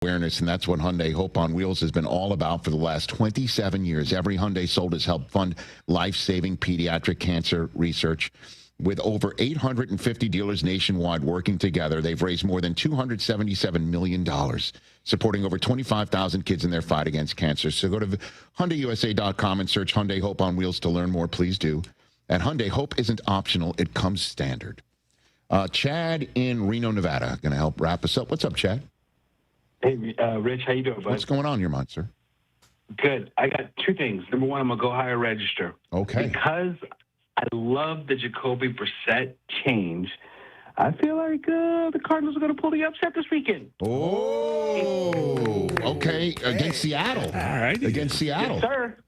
awareness, and that's what Hyundai Hope on Wheels has been all about for the last 27 years. Every Hyundai sold has helped fund life-saving pediatric cancer research. With over 850 dealers nationwide working together, they've raised more than $277 million, supporting over 25,000 kids in their fight against cancer. So go to HyundaiUSA.com and search Hyundai Hope on Wheels to learn more. Please do. At Hyundai, hope isn't optional. It comes standard. Chad in Reno, Nevada, going to help wrap us up. What's up, Chad? Hey, Rich, how you doing, bud? What's going on in your mind, sir? Good. I got two things. Number one, I'm going to go higher register. Okay. Because I love the Jacoby Brissett change, I feel like the Cardinals are going to pull the upset this weekend. Oh, okay. Against Seattle. All right. Against Seattle. Yes, sir.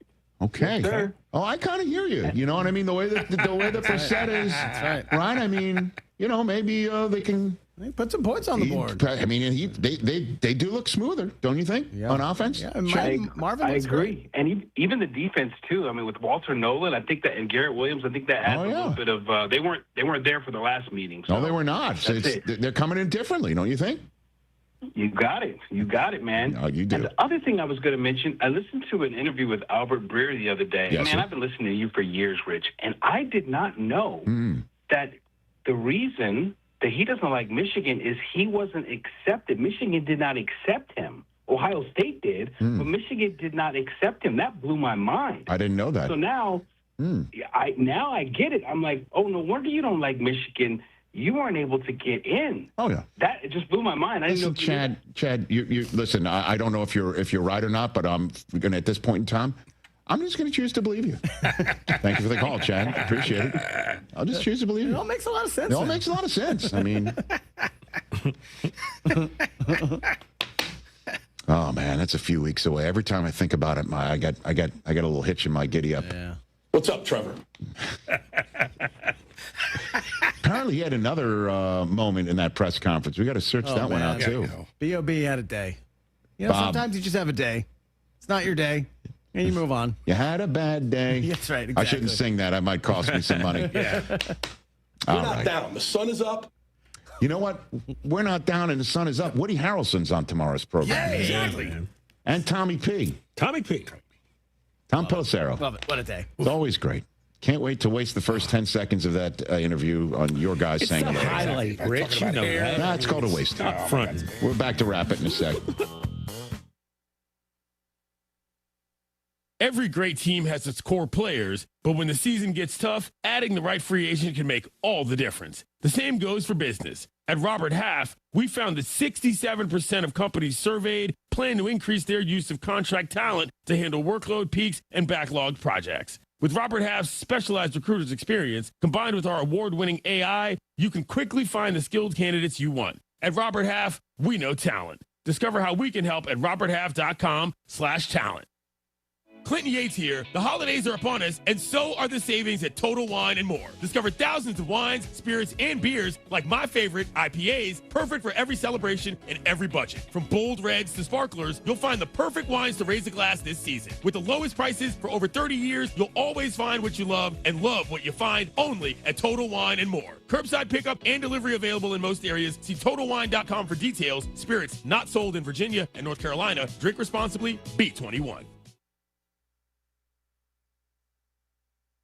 Okay. Yes, sir. Oh, I kind of hear you. You know what I mean? The way that Brissett is, right? I mean, you know, maybe they can... They put some points on the board. I mean, they do look smoother, don't you think, on offense? Yeah, Marvin I looks agree. great. And even the defense, too. I mean, with Walter Nolan, I think that, and Garrett Williams, I think that adds a little bit of they weren't there for the last meeting. So no, they were not. So they're coming in differently, don't you think? You got it. You got it, man. No, you do. And the other thing I was going to mention, I listened to an interview with Albert Breer the other day. Yes, man, sir. I've been listening to you for years, Rich, and I did not know that the reason that he doesn't like Michigan is he wasn't accepted. Michigan did not accept him. Ohio State did, but Michigan did not accept him. That blew my mind. I didn't know that. So now, I get it. I'm like, oh, no wonder you don't like Michigan. You weren't able to get in. Oh yeah, it just blew my mind. I didn't know. Listen, Chad, you listen. I don't know if you're right or not, but I'm gonna at this point in time, I'm just going to choose to believe you. Thank you for the call, Chad. Appreciate it. I'll just choose to believe you. It all makes a lot of sense. It all makes a lot of sense. I mean, oh man, that's a few weeks away. Every time I think about it, I got a little hitch in my giddy up. Yeah. What's up, Trevor? Apparently, he had another moment in that press conference. We got to search that one out too. B.O.B. had a day. You know, sometimes you just have a day. It's not your day. And you move on. You had a bad day. That's right. Exactly. I shouldn't sing that. That might cost me some money. We're not down. The sun is up. You know what? We're not down and the sun is up. Woody Harrelson's on tomorrow's program. Yeah, exactly. And Tommy P. Tom Pelissero. Love it. What a day. It's always great. Can't wait to waste the first 10 seconds of that interview on your guys saying It's a highlight, Rich. You know that. Nah, it's called a waste. Up front. We're back to wrap it in a sec. Every great team has its core players, but when the season gets tough, adding the right free agent can make all the difference. The same goes for business. At Robert Half, we found that 67% of companies surveyed plan to increase their use of contract talent to handle workload peaks and backlogged projects. With Robert Half's specialized recruiters experience, combined with our award-winning AI, you can quickly find the skilled candidates you want. At Robert Half, we know talent. Discover how we can help at roberthalf.com/talent. Clinton Yates here. The holidays are upon us, and so are the savings at Total Wine & More. Discover thousands of wines, spirits, and beers like my favorite, IPAs, perfect for every celebration and every budget. From bold reds to sparklers, you'll find the perfect wines to raise a glass this season. With the lowest prices for over 30 years, you'll always find what you love and love what you find only at Total Wine & More. Curbside pickup and delivery available in most areas. See TotalWine.com for details. Spirits not sold in Virginia and North Carolina. Drink responsibly. B21.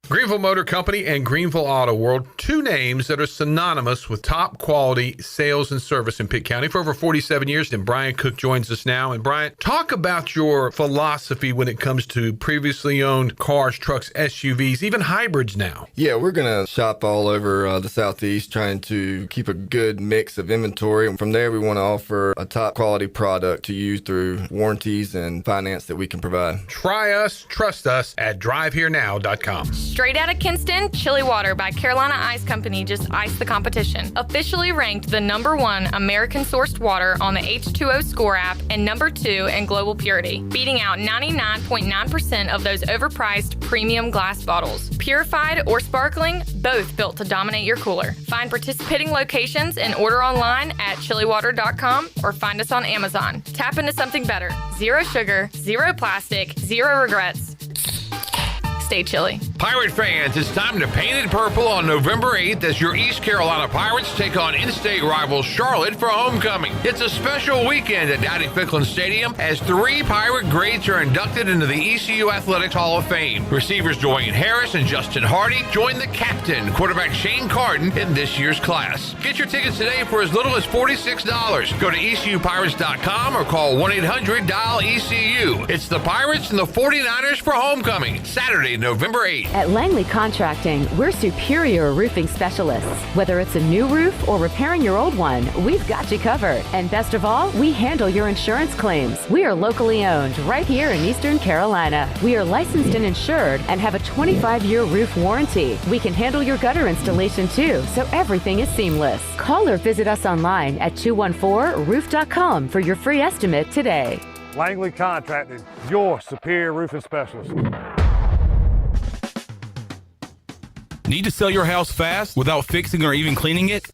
Greenville Motor Company and Greenville Auto World, two names that are synonymous with top quality sales and service in Pitt County for over 47 years. And Brian Cook joins us now. And Brian, talk about your philosophy when it comes to previously owned cars, trucks, SUVs, even hybrids now. Yeah, we're going to shop all over the Southeast, trying to keep a good mix of inventory. And from there, we want to offer a top quality product to use through warranties and finance that we can provide. Try us, trust us at driveherenow.com. Straight out of Kinston, Chili Water by Carolina Ice Company just iced the competition. Officially ranked the #1 American-sourced water on the H2O Score app and #2 in global purity, beating out 99.9% of those overpriced premium glass bottles. Purified or sparkling, both built to dominate your cooler. Find participating locations and order online at chiliwater.com or find us on Amazon. Tap into something better. Zero sugar, zero plastic, zero regrets. stay chilly. Pirate fans, it's time to paint it purple on November 8th as your East Carolina Pirates take on in-state rivals Charlotte for homecoming. It's a special weekend at Dowdy-Ficklin Stadium as 3 Pirate greats are inducted into the ECU Athletics Hall of Fame. Receivers Dwayne Harris and Justin Hardy join the captain, quarterback Shane Carden, in this year's class. Get your tickets today for as little as $46. Go to ECUPirates.com or call 1-800-DIAL-ECU. It's the Pirates and the 49ers for homecoming, Saturday, November 8th. At Langley Contracting, we're superior roofing specialists. Whether it's a new roof or repairing your old one, we've got you covered. And best of all, we handle your insurance claims. We are locally owned right here in Eastern Carolina. We are licensed and insured and have a 25-year roof warranty. We can handle your gutter installation too, so everything is seamless. Call or visit us online at 214roof.com for your free estimate today. Langley Contracting, your superior roofing specialist. Need to sell your house fast without fixing or even cleaning it?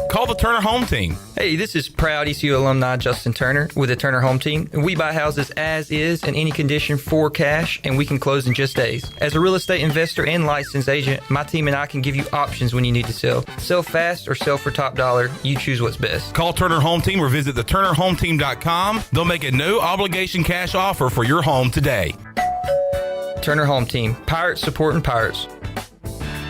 Call the Turner Home Team. Hey, this is proud ECU alumni Justin Turner with the Turner Home Team. We buy houses as is in any condition for cash, and we can close in just days. As a real estate investor and licensed agent, my team and I can give you options when you need to sell. Sell fast or sell for top dollar. You choose what's best. Call Turner Home Team or visit theturnerhometeam.com. They'll make a no-obligation cash offer for your home today. Turner Home Team. Pirates supporting Pirates.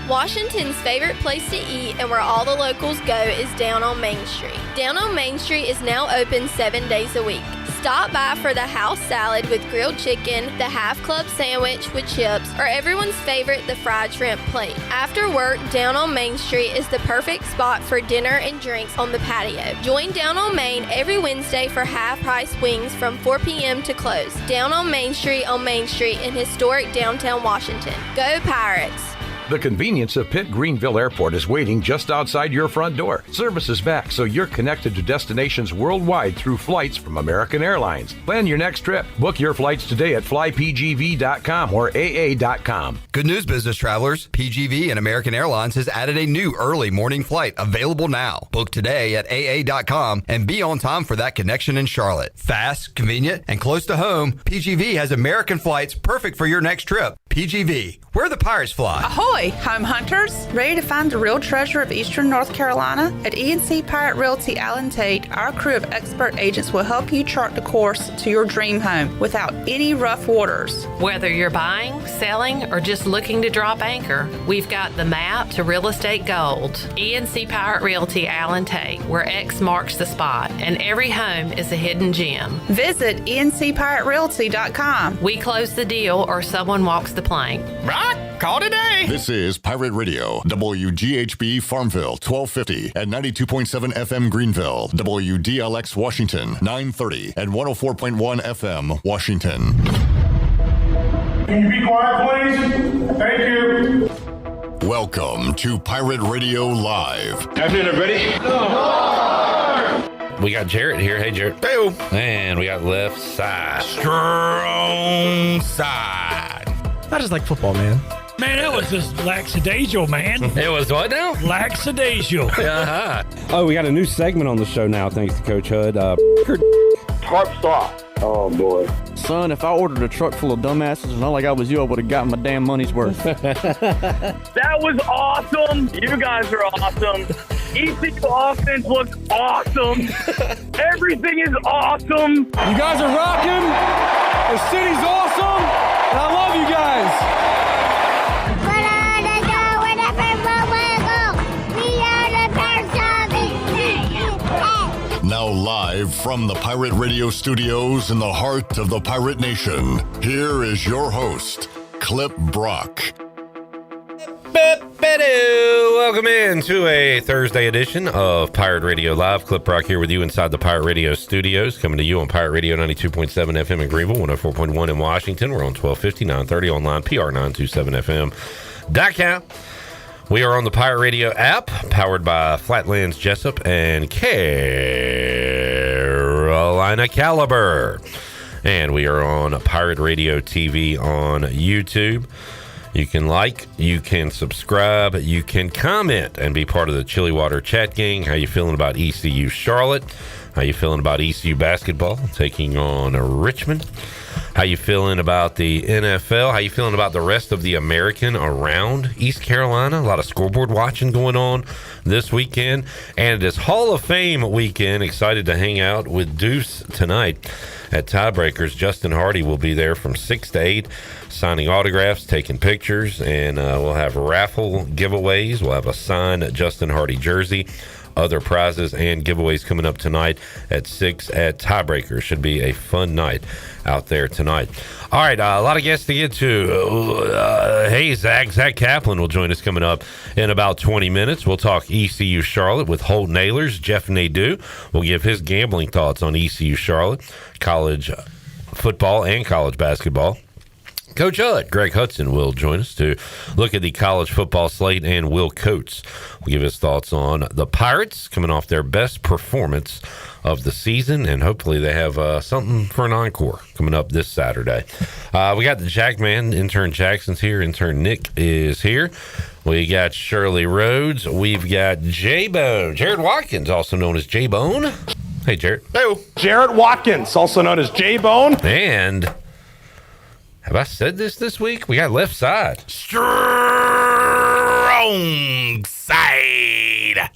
Washington's favorite place to eat and where all the locals go is down on Main Street. Down on Main Street is now open 7 days a week. Stop by for the house salad with grilled chicken, the half club sandwich with chips, or everyone's favorite, the fried shrimp plate. After work, Down on Main Street is the perfect spot for dinner and drinks on the patio. Join Down on Main every Wednesday for half-price wings from 4 p.m. to close. Down on Main Street in historic downtown Washington. Go Pirates! The convenience of Pitt Greenville Airport is waiting just outside your front door. Service is back, so you're connected to destinations worldwide through flights from American Airlines. Plan your next trip. Book your flights today at flypgv.com or aa.com. Good news, business travelers. PGV and American Airlines has added a new early morning flight available now. Book today at aa.com and be on time for that connection in Charlotte. Fast, convenient, and close to home, PGV has American flights perfect for your next trip. PGV, where the Pirates fly. Ahoy, home hunters! Ready to find the real treasure of Eastern North Carolina? At ENC Pirate Realty Allen Tate, our crew of expert agents will help you chart the course to your dream home without any rough waters. Whether you're buying, selling, or just looking to drop anchor, we've got the map to real estate gold. ENC Pirate Realty Allen Tate, where X marks the spot, and every home is a hidden gem. Visit encpiraterealty.com. We close the deal or someone walks the plank. Right? Call today. This is Pirate Radio, WGHB Farmville, 1250 and 92.7 FM Greenville, WDLX Washington, 930 and 104.1 FM Washington. Can you be quiet, please? Thank you. Welcome to Pirate Radio Live. Afternoon, everybody. We got Jarrett here. Hey, Jarrett. Hey. And we got left side. Strong side. I just like football, man. Man, that was just lackadaisical, man. It was what now? Lackadaisical. Uh-huh. Oh, we got a new segment on the show now, thanks to Coach Hud. Tarp stop. Oh, boy. Son, if I ordered a truck full of dumbasses and not like I was you, I would have gotten my damn money's worth. That was awesome. You guys are awesome. ECU offense looks awesome. Everything is awesome. You guys are rocking. The city's awesome. And I love you guys. Now live from the Pirate Radio studios in the heart of the Pirate Nation, here is your host, Clip Brock. Welcome in to a Thursday edition of Pirate Radio Live. Clip Brock here with you inside the Pirate Radio studios, coming to you on Pirate Radio 92.7 FM in Greenville, 104.1 in Washington. We're on 1250, 930 online, PR927FM.com. We are on the Pirate Radio app, powered by Flatlands Jessup and Carolina Caliber. And we are on Pirate Radio TV on YouTube. You can like, you can subscribe, you can comment and be part of the Chili Water chat gang. How you feeling about ECU Charlotte? How you feeling about ECU basketball taking on Richmond? How you feeling about the NFL? How you feeling about the rest of the American around East Carolina? A lot of scoreboard watching going on this weekend. And it is Hall of Fame weekend. Excited to hang out with Deuce tonight at Tiebreakers. Justin Hardy will be there from 6 to 8, signing autographs, taking pictures, and we'll have raffle giveaways. We'll have a signed Justin Hardy jersey, other prizes and giveaways coming up tonight at 6 at Tiebreakers. Should be a fun night out there tonight. All right, a lot of guests to get to. Hey, Zach Kaplan will join us coming up in about 20 minutes. We'll talk ECU Charlotte with Holton Ahlers. Jeff Nadu will give his gambling thoughts on ECU Charlotte, college football and college basketball. Coach Hud, Greg Hudson, will join us to look at the college football slate, and Will Coates will give his thoughts on the Pirates coming off their best performance of the season, and hopefully they have something for an encore coming up this Saturday. We got the Jackman. Intern Jackson's here. Intern Nick is here. We got Shirley Rhodes. We've got J-Bone. Jared Watkins, also known as J-Bone. Hey, Jared. Hey, Jared Watkins, also known as J-Bone. And... have I said this week? We got left side. Strong side.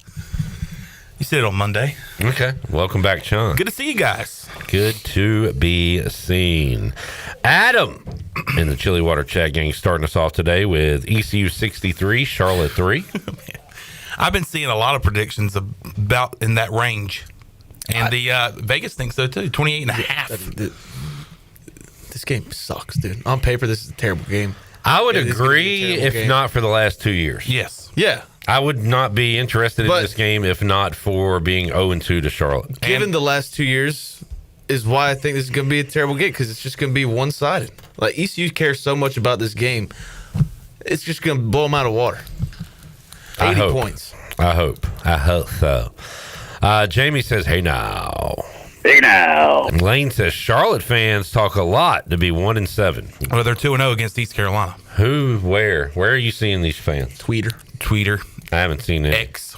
You said it on Monday. Okay. Welcome back, Sean. Good to see you guys. Good to be seen. Adam in the Chili Water Chat gang starting us off today with ECU 63, Charlotte 3. I've been seeing a lot of predictions about in that range. And the Vegas thinks so, too. 28.5. This game sucks, dude. On paper, this is a terrible game. I would agree if not for the last 2 years. Yes. Yeah. I would not be interested in this game if not for being 0-2 to Charlotte. Given the last 2 years is why I think this is going to be a terrible game, because it's just going to be one-sided. Like, ECU cares so much about this game, it's just going to blow them out of water. 80 points. I hope so. Jamie says, hey now. Hey now. Lane says Charlotte fans talk a lot to be 1-7. Well, they're 2-0 against East Carolina. Who? Where are you seeing these fans? Tweeter. I haven't seen it. X.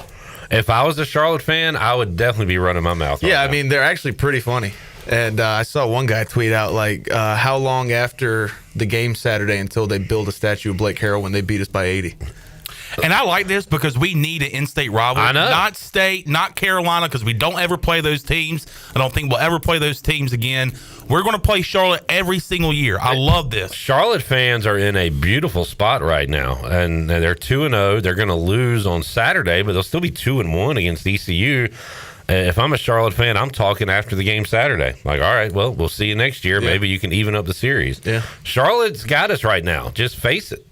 If I was a Charlotte fan, I would definitely be running my mouth. Yeah, I mean, they're actually pretty funny. And I saw one guy tweet out, like, how long after the game Saturday until they build a statue of Blake Harrell when they beat us by 80? And I like this because we need an in-state rivalry. I know. Not state, not Carolina, because we don't ever play those teams. I don't think we'll ever play those teams again. We're going to play Charlotte every single year. I love this. Charlotte fans are in a beautiful spot right now, and they're 2-0. They're going to lose on Saturday, but they'll still be 2-1 against ECU. If I'm a Charlotte fan, I'm talking after the game Saturday. Like, all right, well, we'll see you next year. Yeah. Maybe you can even up the series. Yeah. Charlotte's got us right now. Just face it.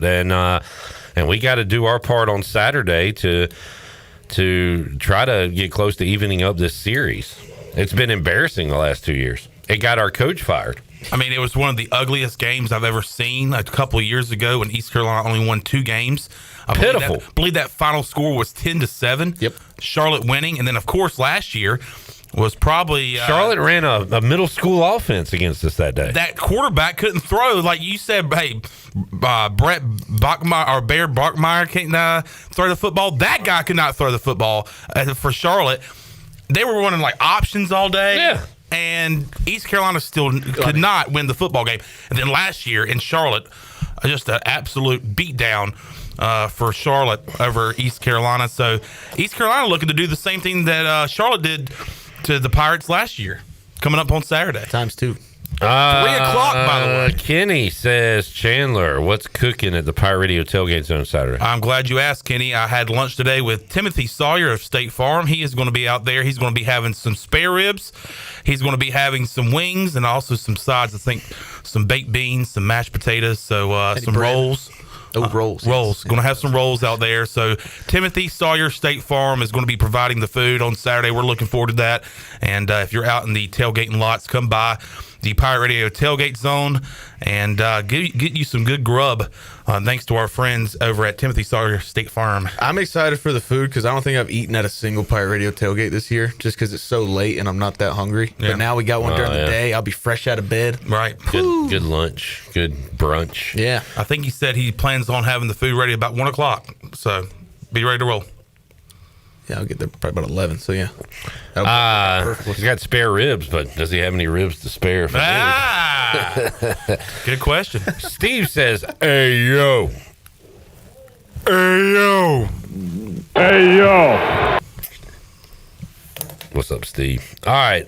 And we got to do our part on Saturday to try to get close to evening up this series. It's been embarrassing the last 2 years. It got our coach fired. I mean, it was one of the ugliest games I've ever seen a couple of years ago when East Carolina only won 2 games. Pitiful. I believe that final score was 10-7. Yep. Charlotte winning. And then, of course, last year was probably... Charlotte ran a middle school offense against us that day. That quarterback couldn't throw. Like you said, hey, Brett Bachmeyer or Bear Bachmeyer can't throw the football. That guy could not throw the football for Charlotte. They were running like options all day. Yeah. And East Carolina still could not win the football game. And then last year in Charlotte, just an absolute beatdown for Charlotte over East Carolina. So East Carolina looking to do the same thing that Charlotte did to the Pirates last year, coming up on Saturday. Times 2. 3 o'clock, by the way. Kenny says, Chandler, what's cooking at the Pirate Radio Tailgate Zone Saturday? I'm glad you asked, Kenny. I had lunch today with Timothy Sawyer of State Farm. He is going to be out there. He's going to be having some spare ribs. He's going to be having some wings and also some sides. I think some baked beans, some mashed potatoes, so some bread. Rolls. Rolls. Rolls. Going to have some rolls out there. So Timothy Sawyer State Farm is going to be providing the food on Saturday. We're looking forward to that. And if you're out in the tailgating lots, come by the Pirate Radio Tailgate Zone and get you some good grub. Thanks to our friends over at Timothy Sawyer State Farm. I'm excited for the food because I don't think I've eaten at a single Pirate Radio tailgate this year just because it's so late and I'm not that hungry. Yeah. But now we got one during the day. I'll be fresh out of bed. Right. Good lunch. Good brunch. Yeah. I think he said he plans on having the food ready about 1 o'clock. So be ready to roll. Yeah, I'll get there probably about 11. So, yeah. He's got spare ribs, but does he have any ribs to spare? For Good question. Steve says, "Hey yo, hey yo, Hey, yo. what's up, Steve?" All right,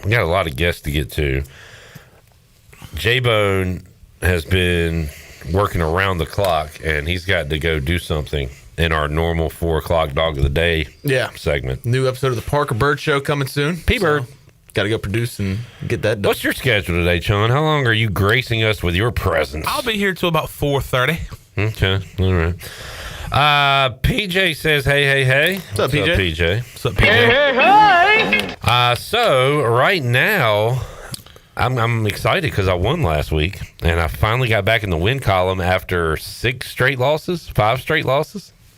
we got a lot of guests to get to. J-Bone has been working around the clock, and he's got to go do something in our normal 4 o'clock Dog of the Day segment. New episode of the Parker Bird Show coming soon. P-Bird. Got to go produce and get that done. What's your schedule today, Sean? How long are you gracing us with your presence? I'll be here till about 4:30. Okay, all right. PJ says, hey. What's up, PJ? What's up, PJ? Hey. So right now, I'm excited because I won last week, and I finally got back in the win column after 5 straight losses.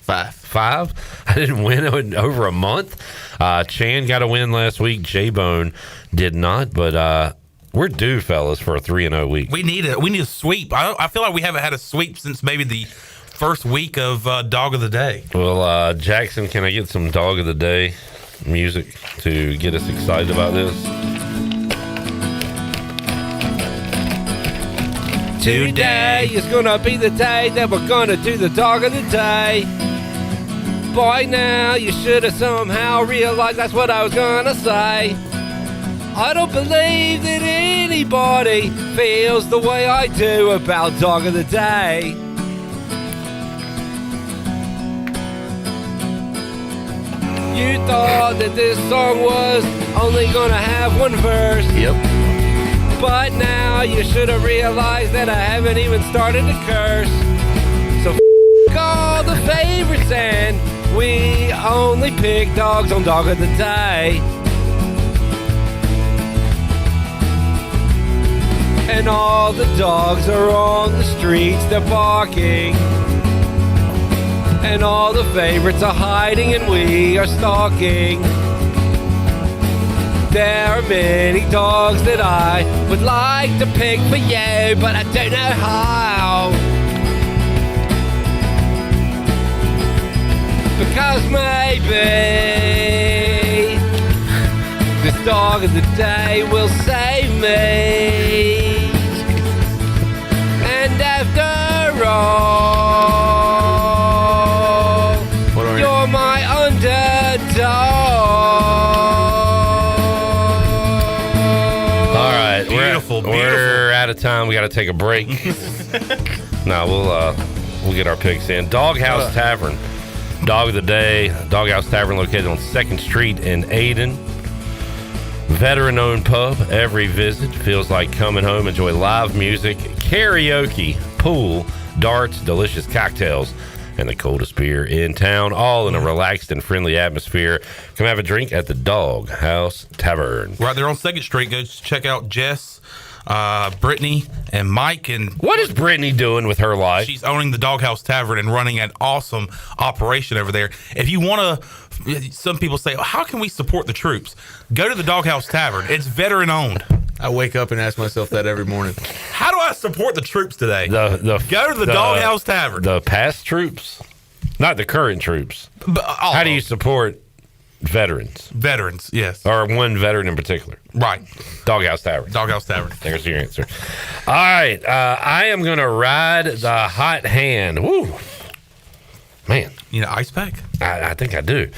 5. I didn't win in over a month. Chan got a win last week. J-Bone did not, but we're due, fellas, for a 3-0 week. We need a sweep. I feel like we haven't had a sweep since maybe the first week of Dog of the Day. Well, Jackson, can I get some Dog of the Day music to get us excited about this? Today is gonna be the day that we're gonna do the Dog of the Day. By now, you should have somehow realized that's what I was gonna say. I don't believe that anybody feels the way I do about Dog of the Day. You thought that this song was only gonna have one verse. Yep. But now you should have realized that I haven't even started to curse. So all the favorites, and we only pick dogs on Dog of the Day. And all the dogs are on the streets, they're barking. And all the favorites are hiding, and we are stalking. There are many dogs that I would like to pick for you, but I don't know how. Because maybe this Dog of the Day will save me. And after all, you're my underdog. All right, Beautiful. we're out of time. We got to take a break. No, we'll get our picks in. Doghouse Tavern, Dog of the Day. Doghouse Tavern located on 2nd Street in Ayden. Veteran-owned pub. Every visit feels like coming home. Enjoy live music, karaoke, pool, darts, delicious cocktails, and the coldest beer in town, all in a relaxed and friendly atmosphere. Come have a drink at the Doghouse Tavern. Right there on 2nd Street. Go check out Jess, Brittany, and Mike. And what is Brittany doing with her life? She's owning the Doghouse Tavern and running an awesome operation over there. If you want to, some people say, how can we support the troops? Go to the Doghouse Tavern. It's veteran owned. I wake up and ask myself that every morning. How do I support the troops today? Go to the Doghouse Tavern. The past troops, not the current troops. But, how do you support veterans? Veterans, yes. Or one veteran in particular. Right. Doghouse Tavern. Doghouse Tavern. There's your answer. All right. I am going to ride the hot hand. Woo. Man. You know, ice pack? I think I do.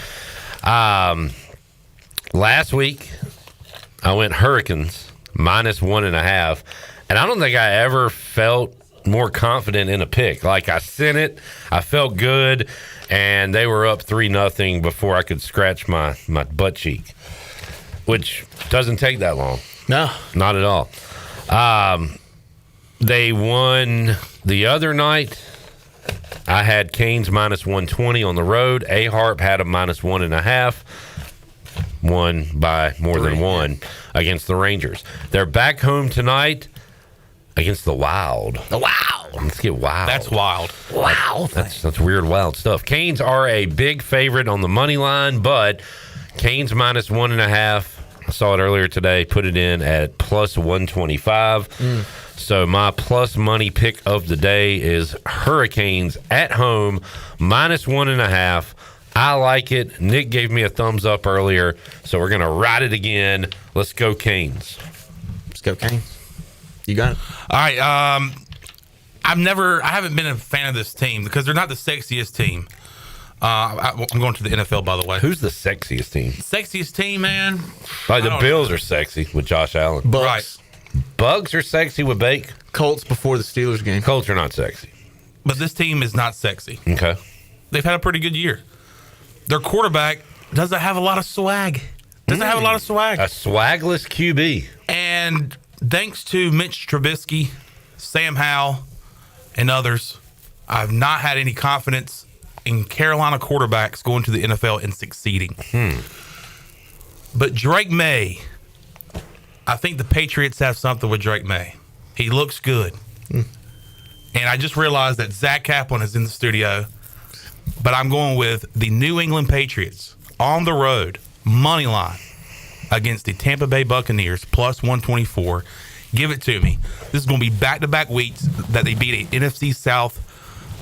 Last week, I went Hurricanes -1.5. And I don't think I ever felt more confident in a pick. Like, I sent it, I felt good, and they were up 3-0 before I could scratch my butt cheek, which doesn't take that long. No. Not at all. They won the other night. I had Canes -120 on the road. A-Harp had a -1.5. Won by more than one against the Rangers. They're back home tonight against the Wild. The Wild. Let's get wild. That's wild. Wow. That's weird, wild stuff. Canes are a big favorite on the money line, but Canes -1.5. I saw it earlier today. Put it in at +125. So my plus money pick of the day is Hurricanes at home -1.5. I like it. Nick gave me a thumbs up earlier, so we're going to ride it again. Let's go, Canes. Let's go, Canes. You got it. All right. I haven't been a fan of this team because they're not the sexiest team. I'm going to the NFL, by the way. Who's the sexiest team? Sexiest team, man. Like the Bills are sexy with Josh Allen. Bucks. Right. Bugs are sexy with Bake. Colts before the Steelers game. Colts are not sexy. But this team is not sexy. Okay. They've had a pretty good year. Their quarterback doesn't have a lot of swag. A swagless QB. And thanks to Mitch Trubisky, Sam Howell, and others, I've not had any confidence in Carolina quarterbacks going to the NFL and succeeding. But Drake May, I think the Patriots have something with Drake May. He looks good. And I just realized that Zach Kaplan is in the studio, but I'm going with the New England Patriots on the road, money line, against the Tampa Bay Buccaneers, plus 124. Give it to me. This is going to be back-to-back weeks that they beat an NFC South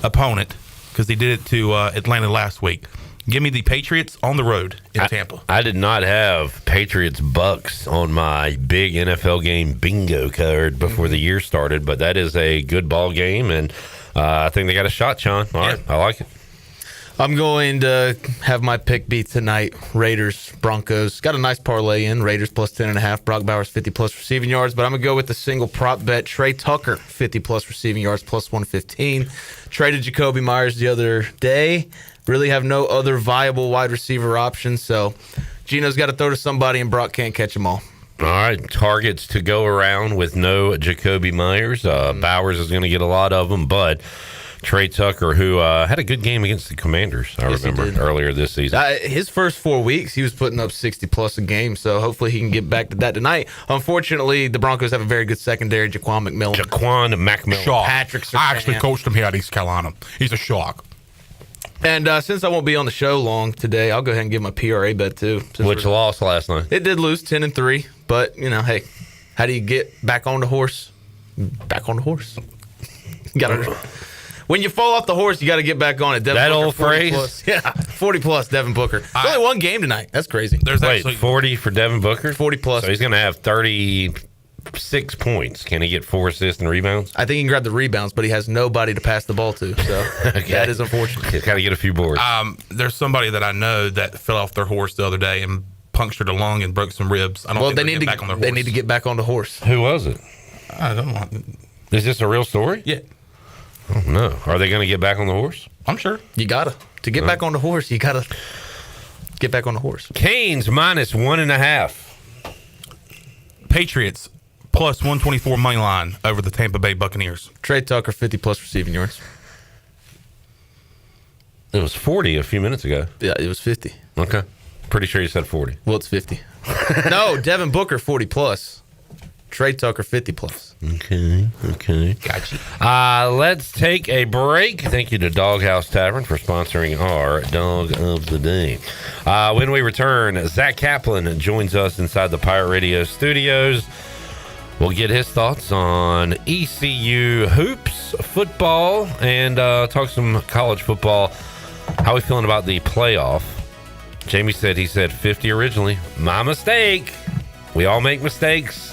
opponent because they did it to Atlanta last week. Give me the Patriots on the road in Tampa. I did not have Patriots Bucks on my big NFL game bingo card before the year started, but that is a good ball game, and I think they got a shot, Sean. All right, I like it. I'm going to have my pick be tonight. Raiders, Broncos. Got a nice parlay in. Raiders plus 10.5. Brock Bowers 50-plus receiving yards. But I'm going to go with the single prop bet. Trey Tucker, 50-plus receiving yards, plus 115. Traded Jacoby Myers the other day. Really have no other viable wide receiver options. So Gino's got to throw to somebody, and Brock can't catch them all. All right, targets to go around with no Jacoby Myers. Bowers is going to get a lot of them, but Trey Tucker, who had a good game against the Commanders, I remember, earlier this season. His first 4 weeks, he was putting up 60-plus a game, so hopefully he can get back to that tonight. Unfortunately, the Broncos have a very good secondary, Jaquan McMillan. Shock. Patrick Surtain. I actually coached him here at East Carolina. He's a shock. And since I won't be on the show long today, I'll go ahead and give my PRA bet, too. Which lost last night. It did lose 10-3, but, hey, how do you get back on the horse? Back on the horse. When you fall off the horse, you got to get back on it. Devin that Booker, old 40 phrase? Plus. Yeah, 40-plus Devin Booker. It's only one game tonight. That's crazy. Wait, 40 for Devin Booker? 40-plus. So he's going to have 36 points. Can he get 4 assists and rebounds? I think he can grab the rebounds, but he has nobody to pass the ball to. So that is unfortunate. He's got to get a few boards. There's somebody that I know that fell off their horse the other day and punctured a lung and broke some ribs. I don't think they need to back on their horse. They need to get back on the horse. Who was it? I don't know. Is this a real story? Yeah. Oh, no. Are they going to get back on the horse? I'm sure. You got to get back on the horse, you got to get back on the horse. Canes minus 1.5. Patriots plus 124 money line over the Tampa Bay Buccaneers. Trey Tucker, 50-plus receiving yards. It was 40 a few minutes ago. Yeah, it was 50. Okay. Pretty sure you said 40. Well, it's 50. No, Devin Booker, 40-plus. Trey Tucker, 50-plus. Okay. Gotcha. Let's take a break. Thank you to Doghouse Tavern for sponsoring our Dog of the Day. When we return, Zach Kaplan joins us inside the Pirate Radio studios. We'll get his thoughts on ECU hoops, football, and talk some college football. How are we feeling about the playoff? Jamie said he said 50 originally. My mistake. We all make mistakes.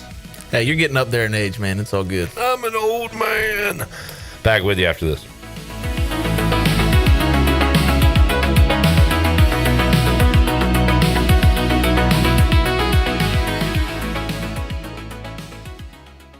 Hey, you're getting up there in age, man. It's all good. I'm an old man. Back with you after this.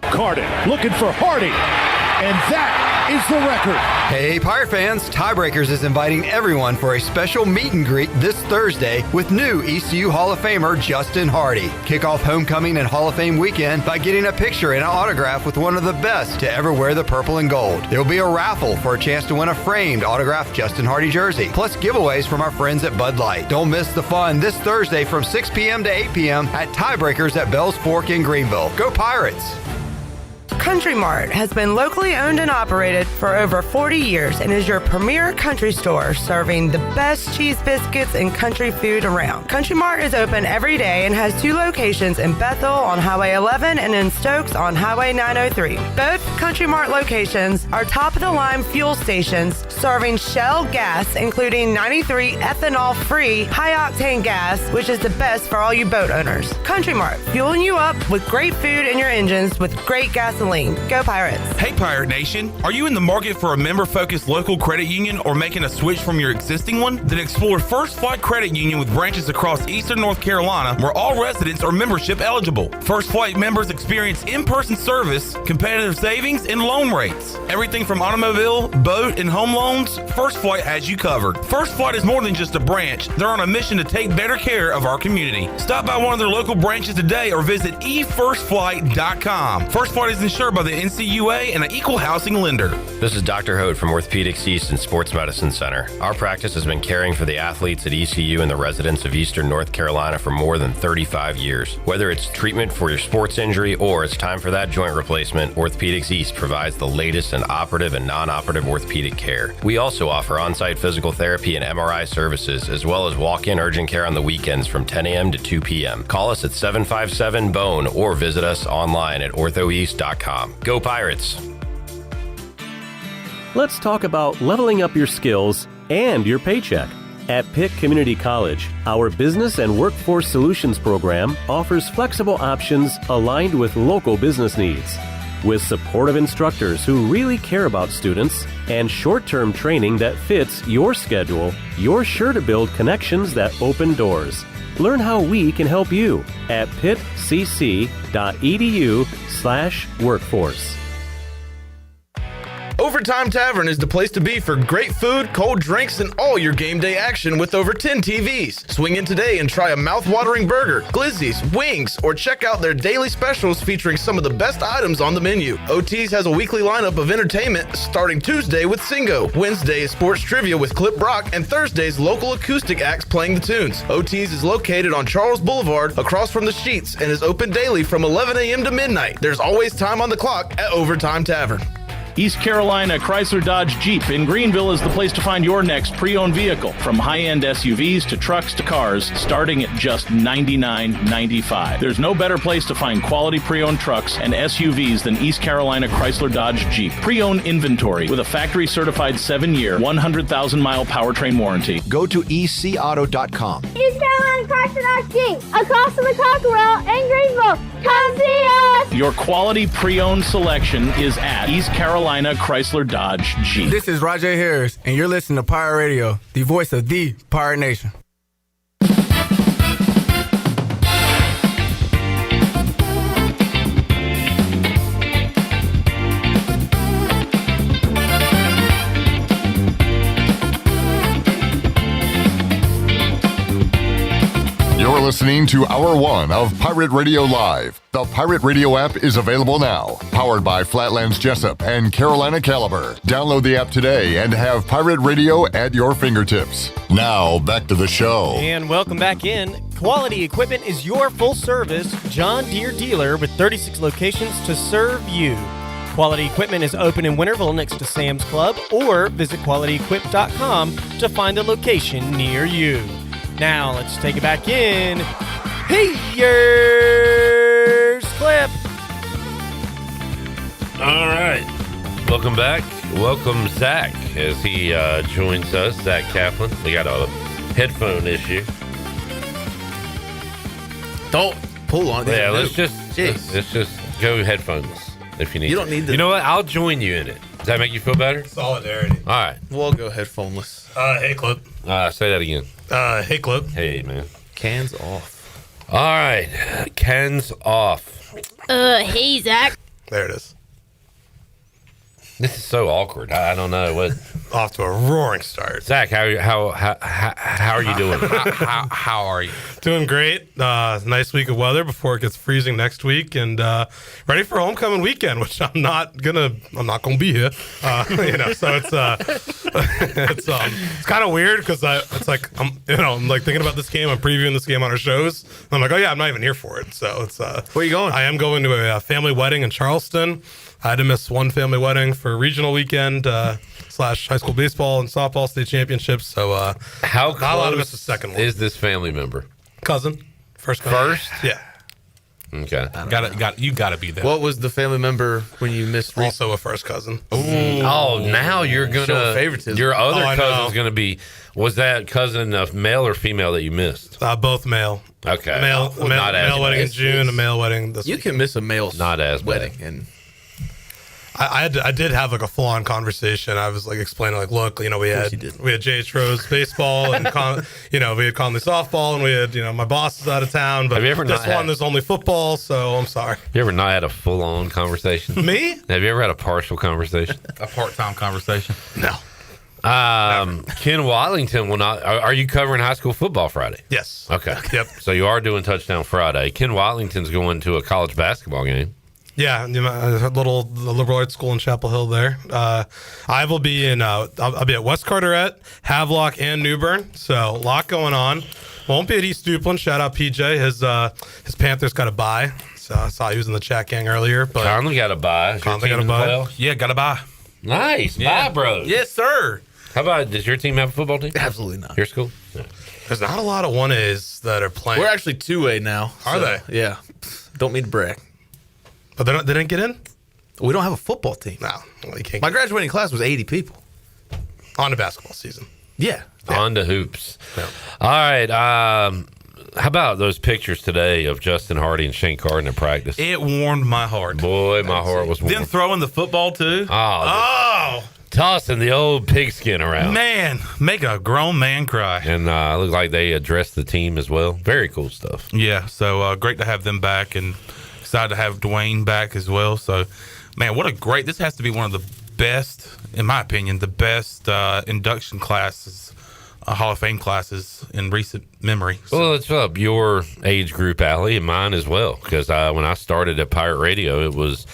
Carden looking for Hardy, and that is the record. Hey, Pirate fans, Tiebreakers is inviting everyone for a special meet and greet this Thursday with new ECU Hall of Famer Justin Hardy. Kick off homecoming and Hall of Fame weekend by getting a picture and an autograph with one of the best to ever wear the purple and gold. There will be a raffle for a chance to win a framed autographed Justin Hardy jersey, plus giveaways from our friends at Bud Light. Don't miss the fun this Thursday from 6 p.m. to 8 p.m. at Tiebreakers at Bells Fork in Greenville. Go Pirates! Country Mart has been locally owned and operated for over 40 years and is your premier country store serving the best cheese biscuits and country food around. Country Mart is open every day and has 2 locations in Bethel on Highway 11 and in Stokes on Highway 903. Both Country Mart locations are top-of-the-line fuel stations serving Shell gas, including 93 ethanol-free high-octane gas, which is the best for all you boat owners. Country Mart, fueling you up with great food in your engines with great gasoline. Go Pirates. Hey Pirate Nation, are you in the market for a member-focused local credit union or making a switch from your existing one? Then explore First Flight Credit Union with branches across Eastern North Carolina where all residents are membership eligible. First Flight members experience in-person service, competitive savings, and loan rates. Everything from automobile, boat, and home loans, First Flight has you covered. First Flight is more than just a branch. They're on a mission to take better care of our community. Stop by one of their local branches today or visit efirstflight.com. First Flight is insured by the NCUA and an equal housing lender. This is Dr. Hote from Orthopedics East and Sports Medicine Center. Our practice has been caring for the athletes at ECU and the residents of Eastern North Carolina for more than 35 years. Whether it's treatment for your sports injury or it's time for that joint replacement, Orthopedics East provides the latest in operative and non-operative orthopedic care. We also offer on-site physical therapy and MRI services, as well as walk-in urgent care on the weekends from 10 a.m. to 2 p.m. Call us at 757-BONE or visit us online at orthoeast.com. Go Pirates! Let's talk about leveling up your skills and your paycheck. At Pitt Community College, our Business and Workforce Solutions program offers flexible options aligned with local business needs. With supportive instructors who really care about students and short-term training that fits your schedule, you're sure to build connections that open doors. Learn how we can help you at pittcc.edu/workforce. Overtime Tavern is the place to be for great food, cold drinks, and all your game day action with over 10 TVs. Swing in today and try a mouth-watering burger, glizzies, wings, or check out their daily specials featuring some of the best items on the menu. OT's has a weekly lineup of entertainment starting Tuesday with Singo, Wednesday is sports trivia with Clip Brock, and Thursday's local acoustic acts playing the tunes. OT's is located on Charles Boulevard across from the Sheets and is open daily from 11 a.m. to midnight. There's always time on the clock at Overtime Tavern. East Carolina Chrysler Dodge Jeep in Greenville is the place to find your next pre-owned vehicle. From high-end SUVs to trucks to cars, starting at just $99.95. There's no better place to find quality pre-owned trucks and SUVs than East Carolina Chrysler Dodge Jeep. Pre-owned inventory with a factory-certified 7-year, 100,000-mile powertrain warranty. Go to ecauto.com. East Carolina Chrysler Dodge Jeep, across from the Cockerell in Greenville. Come see us! Your quality pre-owned selection is at East Carolina Chrysler Dodge Jeep. This is Rajay Harris, and you're listening to Pirate Radio, the voice of the Pirate Nation. You're listening to Hour 1 of Pirate Radio Live. The Pirate Radio app is available now. Powered by Flatlands Jessup and Carolina Caliber. Download the app today and have Pirate Radio at your fingertips. Now, back to the show. And welcome back in. Quality Equipment is your full-service John Deere dealer with 36 locations to serve you. Quality Equipment is open in Winterville next to Sam's Club, or visit qualityequip.com to find a location near you. Now, let's take it back in. Here's Clip. All right. Welcome back. Welcome, Zach, as he joins us. Zach Kaplan. We got a headphone issue. Don't pull on it. Yeah, let's just go headphones if you need. You don't need to. You know what? I'll join you in it. Does that make you feel better? Solidarity. All right. We'll go headphoneless. Hey, Clip. Say that again. Hey, Clip. Hey, man. Cans off. All right. Cans off. Hey, Zach. There it is. This is so awkward. I don't know what. off to a roaring start. Zach, how are you doing? How are you? Doing great. Nice week of weather before it gets freezing next week, and ready for homecoming weekend, which I'm not gonna be here. So it's kind of weird because I'm like thinking about this game. I'm previewing this game on our shows. I'm like, oh yeah, I'm not even here for it. So it's where are you going? I am going to a family wedding in Charleston. I had to miss one family wedding for regional weekend / high school baseball and softball state championships. So how not allowed to miss the second one. Is this family member? Cousin. First cousin. Yeah. Okay. You gotta be there. What was the family member when you missed? Also a first cousin. Oh, now you're Showing gonna favoritism. Your other I cousin's know. gonna be. Was that cousin male or female that you missed? Both male. Okay. Male wedding in June, a male wedding this You week. can miss a male Not as wedding, bad. and I did have like a full on conversation. I was like explaining like, look, we had JH Rose baseball and we had Conley softball, and we had my boss is out of town, but Have you ever this not had- one there's only football, so I'm sorry. You ever not had a full on conversation? Me? Have you ever had a partial conversation? A part-time conversation. No. Ken Wallington will not. Are you covering high school football Friday? Yes. Okay. Yep. So you are doing Touchdown Friday. Ken Wallington's going to a college basketball game. Yeah, a little liberal arts school in Chapel Hill there. I will be in. I'll be at West Carteret, Havelock, and New Bern. So a lot going on. Won't be at East Duplin. Shout out PJ. His Panthers got a bye. So I saw he was in the chat gang earlier. But Conley got a bye. Conley got a bye. Yeah, got a bye. Nice. Yeah. Bye, bro. Yes, sir. How about, does your team have a football team? absolutely not. Your school? No. There's not a lot of 1As that are playing. We're actually 2A now. Are they? Yeah. Don't mean to brag. But they didn't get in? We don't have a football team. No. Well, you can't My graduating class was 80 people. on the basketball season. Yeah. On to hoops. All right. How about those pictures today of Justin Hardy and Shane Carden at practice? It warmed my heart. Boy, my heart was warm. Them throwing the football too. Oh, tossing the old pigskin around. Man, make a grown man cry. And it looked like they addressed the team as well. Very cool stuff. Yeah, so great to have them back, and excited to have Dwayne back as well. So, man, this has to be one of the best, in my opinion, the best induction classes, Hall of Fame classes in recent memory. So. Well, it's up your age group, Allie, and mine as well. Because when I started at Pirate Radio, it was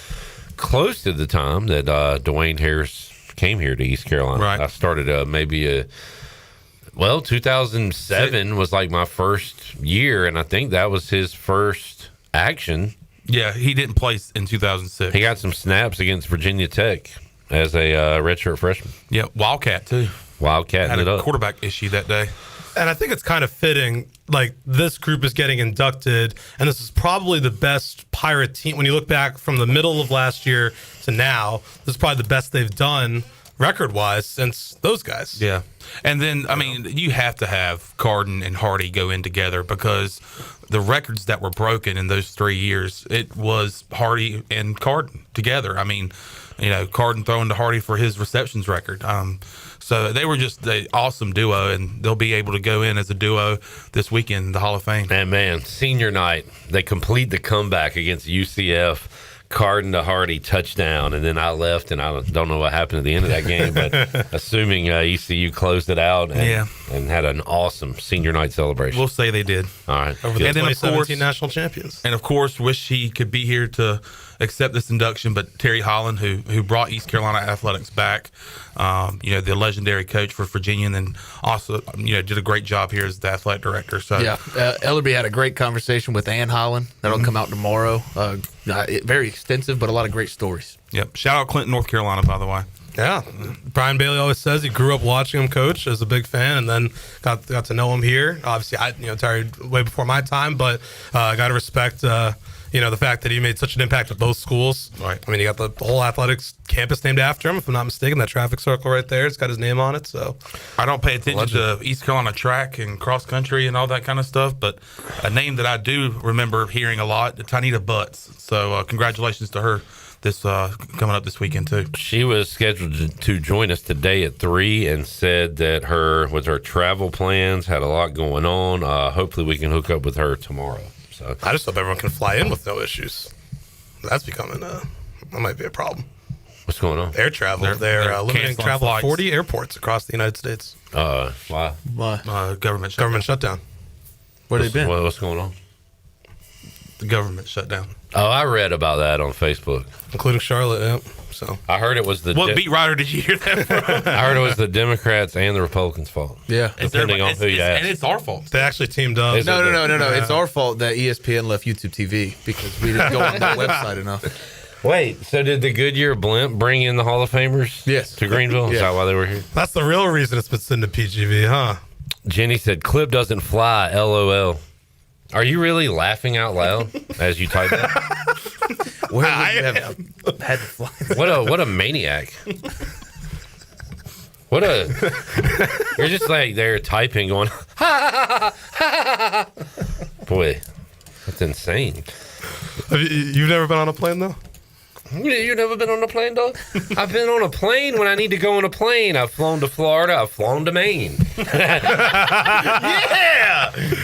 close to the time that Dwayne Harris came here to East Carolina. Right. I started 2007 was like my first year, and I think that was his first action. Yeah, he didn't play in 2006. He got some snaps against Virginia Tech as a redshirt freshman. Yeah, Wildcat too. Wildcat Had it a up. quarterback issue that day. And I think it's kind of fitting, like this group is getting inducted, and this is probably the best Pirate team. When you look back from the middle of last year to now, this is probably the best they've done record-wise since those guys. Yeah. And then, I mean, you have to have Carden and Hardy go in together because the records that were broken in those 3 years, it was Hardy and Carden together. I mean, Carden throwing to Hardy for his receptions record. So they were just an awesome duo, and they'll be able to go in as a duo this weekend in the Hall of Fame. And man, senior night, they complete the comeback against UCF. Carden to Hardy touchdown, and then I left, and I don't know what happened at the end of that game, but assuming ECU closed it out and had an awesome senior night celebration. We'll say they did. All right. Over the 2017 national champions. And of course, wish he could be here to accept this induction, but Terry Holland, who brought East Carolina athletics back, the legendary coach for Virginia, and then also, did a great job here as the athletic director. So yeah, Ellerby had a great conversation with Ann Holland. That'll come out tomorrow. Very extensive, but a lot of great stories. Yep. Shout out Clinton, North Carolina, by the way. Yeah. Brian Bailey always says he grew up watching him coach as a big fan, and then got to know him here. Obviously, Terry way before my time, but got to respect the fact that he made such an impact at both schools. Right. I mean, you got the whole athletics campus named after him, if I'm not mistaken. That traffic circle right there, it's got his name on it. So I don't pay attention to East Carolina track and cross country and all that kind of stuff, but a name that I do remember hearing a lot, Tanita Butts. So congratulations to her this coming up this weekend too. She was scheduled to join us today at 3 and said that her travel plans had a lot going on. Hopefully we can hook up with her tomorrow. So I just hope everyone can fly in with no issues. That's becoming that might be a problem. What's going on? Air travel. They're limiting travel to 40 airports across the United States. Why? Government shutdown. Where they been? What's going on? The government shutdown. Oh, I read about that on Facebook. Including Charlotte, yeah. So I heard it was What beat writer did you hear that from? I heard it was the Democrats and the Republicans' fault. Yeah. Depending on who you ask. And it's our fault. They actually teamed up. No. It's our fault that ESPN left YouTube TV because we didn't go on that website enough. Wait, so did the Goodyear blimp bring in the Hall of Famers? Yes. To Greenville? Is that why they were here? That's the real reason it's been sent to PGV, huh? Jenny said, clip doesn't fly, LOL. Are you really laughing out loud as you type that? Where would you have had to fly? What a maniac. You're just like there typing going, ha, ha, ha, ha. Boy, that's insane. You've never been on a plane, though? You never been on a plane, dog? I've been on a plane when I need to go on a plane. I've flown to Florida. I've flown to Maine. Yeah!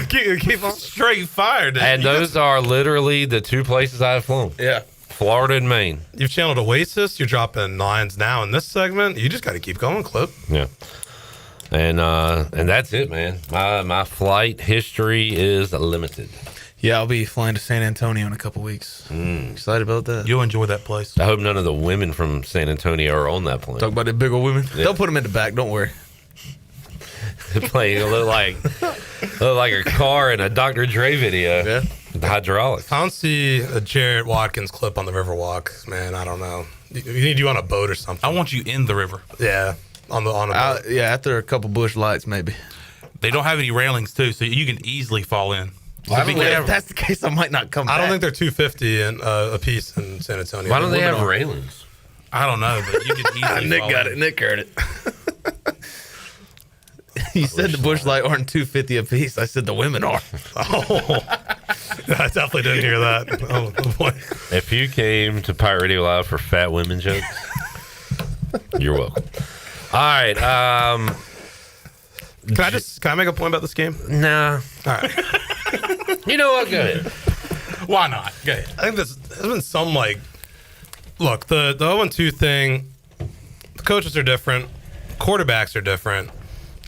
Keep on straight fired. And those are literally the two places I've flown. Yeah. Florida and Maine. You've channeled Oasis. You're dropping lines now in this segment. You just got to keep going, Clip. Yeah. And that's it, man. My flight history is limited. Yeah, I'll be flying to San Antonio in a couple weeks. Excited about that. You'll enjoy that place. I hope none of the women from San Antonio are on that plane. Talk about the big old women. Yeah. They'll put them in the back. Don't worry. The plane will look like a car in a Dr. Dre video. Yeah. The hydraulics. I don't see a Jarrett Watkins clip on the Riverwalk, man. I don't know. You need you on a boat or something. I want you in the river. Yeah, on a boat. Yeah, after a couple bush lights, maybe. They don't have any railings too, so you can easily fall in. Well, if that's the case, I might not come back. I don't think they're $250 a piece in San Antonio. Why don't they have railings? I don't know, but you can easily Nick fall got in. it. Nick heard it. You said the bush light aren't $250 a piece. I said the women are. Oh, I definitely didn't hear that. Oh boy! If you came to Pirate Radio Live for fat women jokes, you're welcome. All right. Can I make a point about this game? Nah. All right. You know what? Go ahead. Why not? Go ahead. I think there's been some look, the 0-2 thing. The coaches are different. Quarterbacks are different.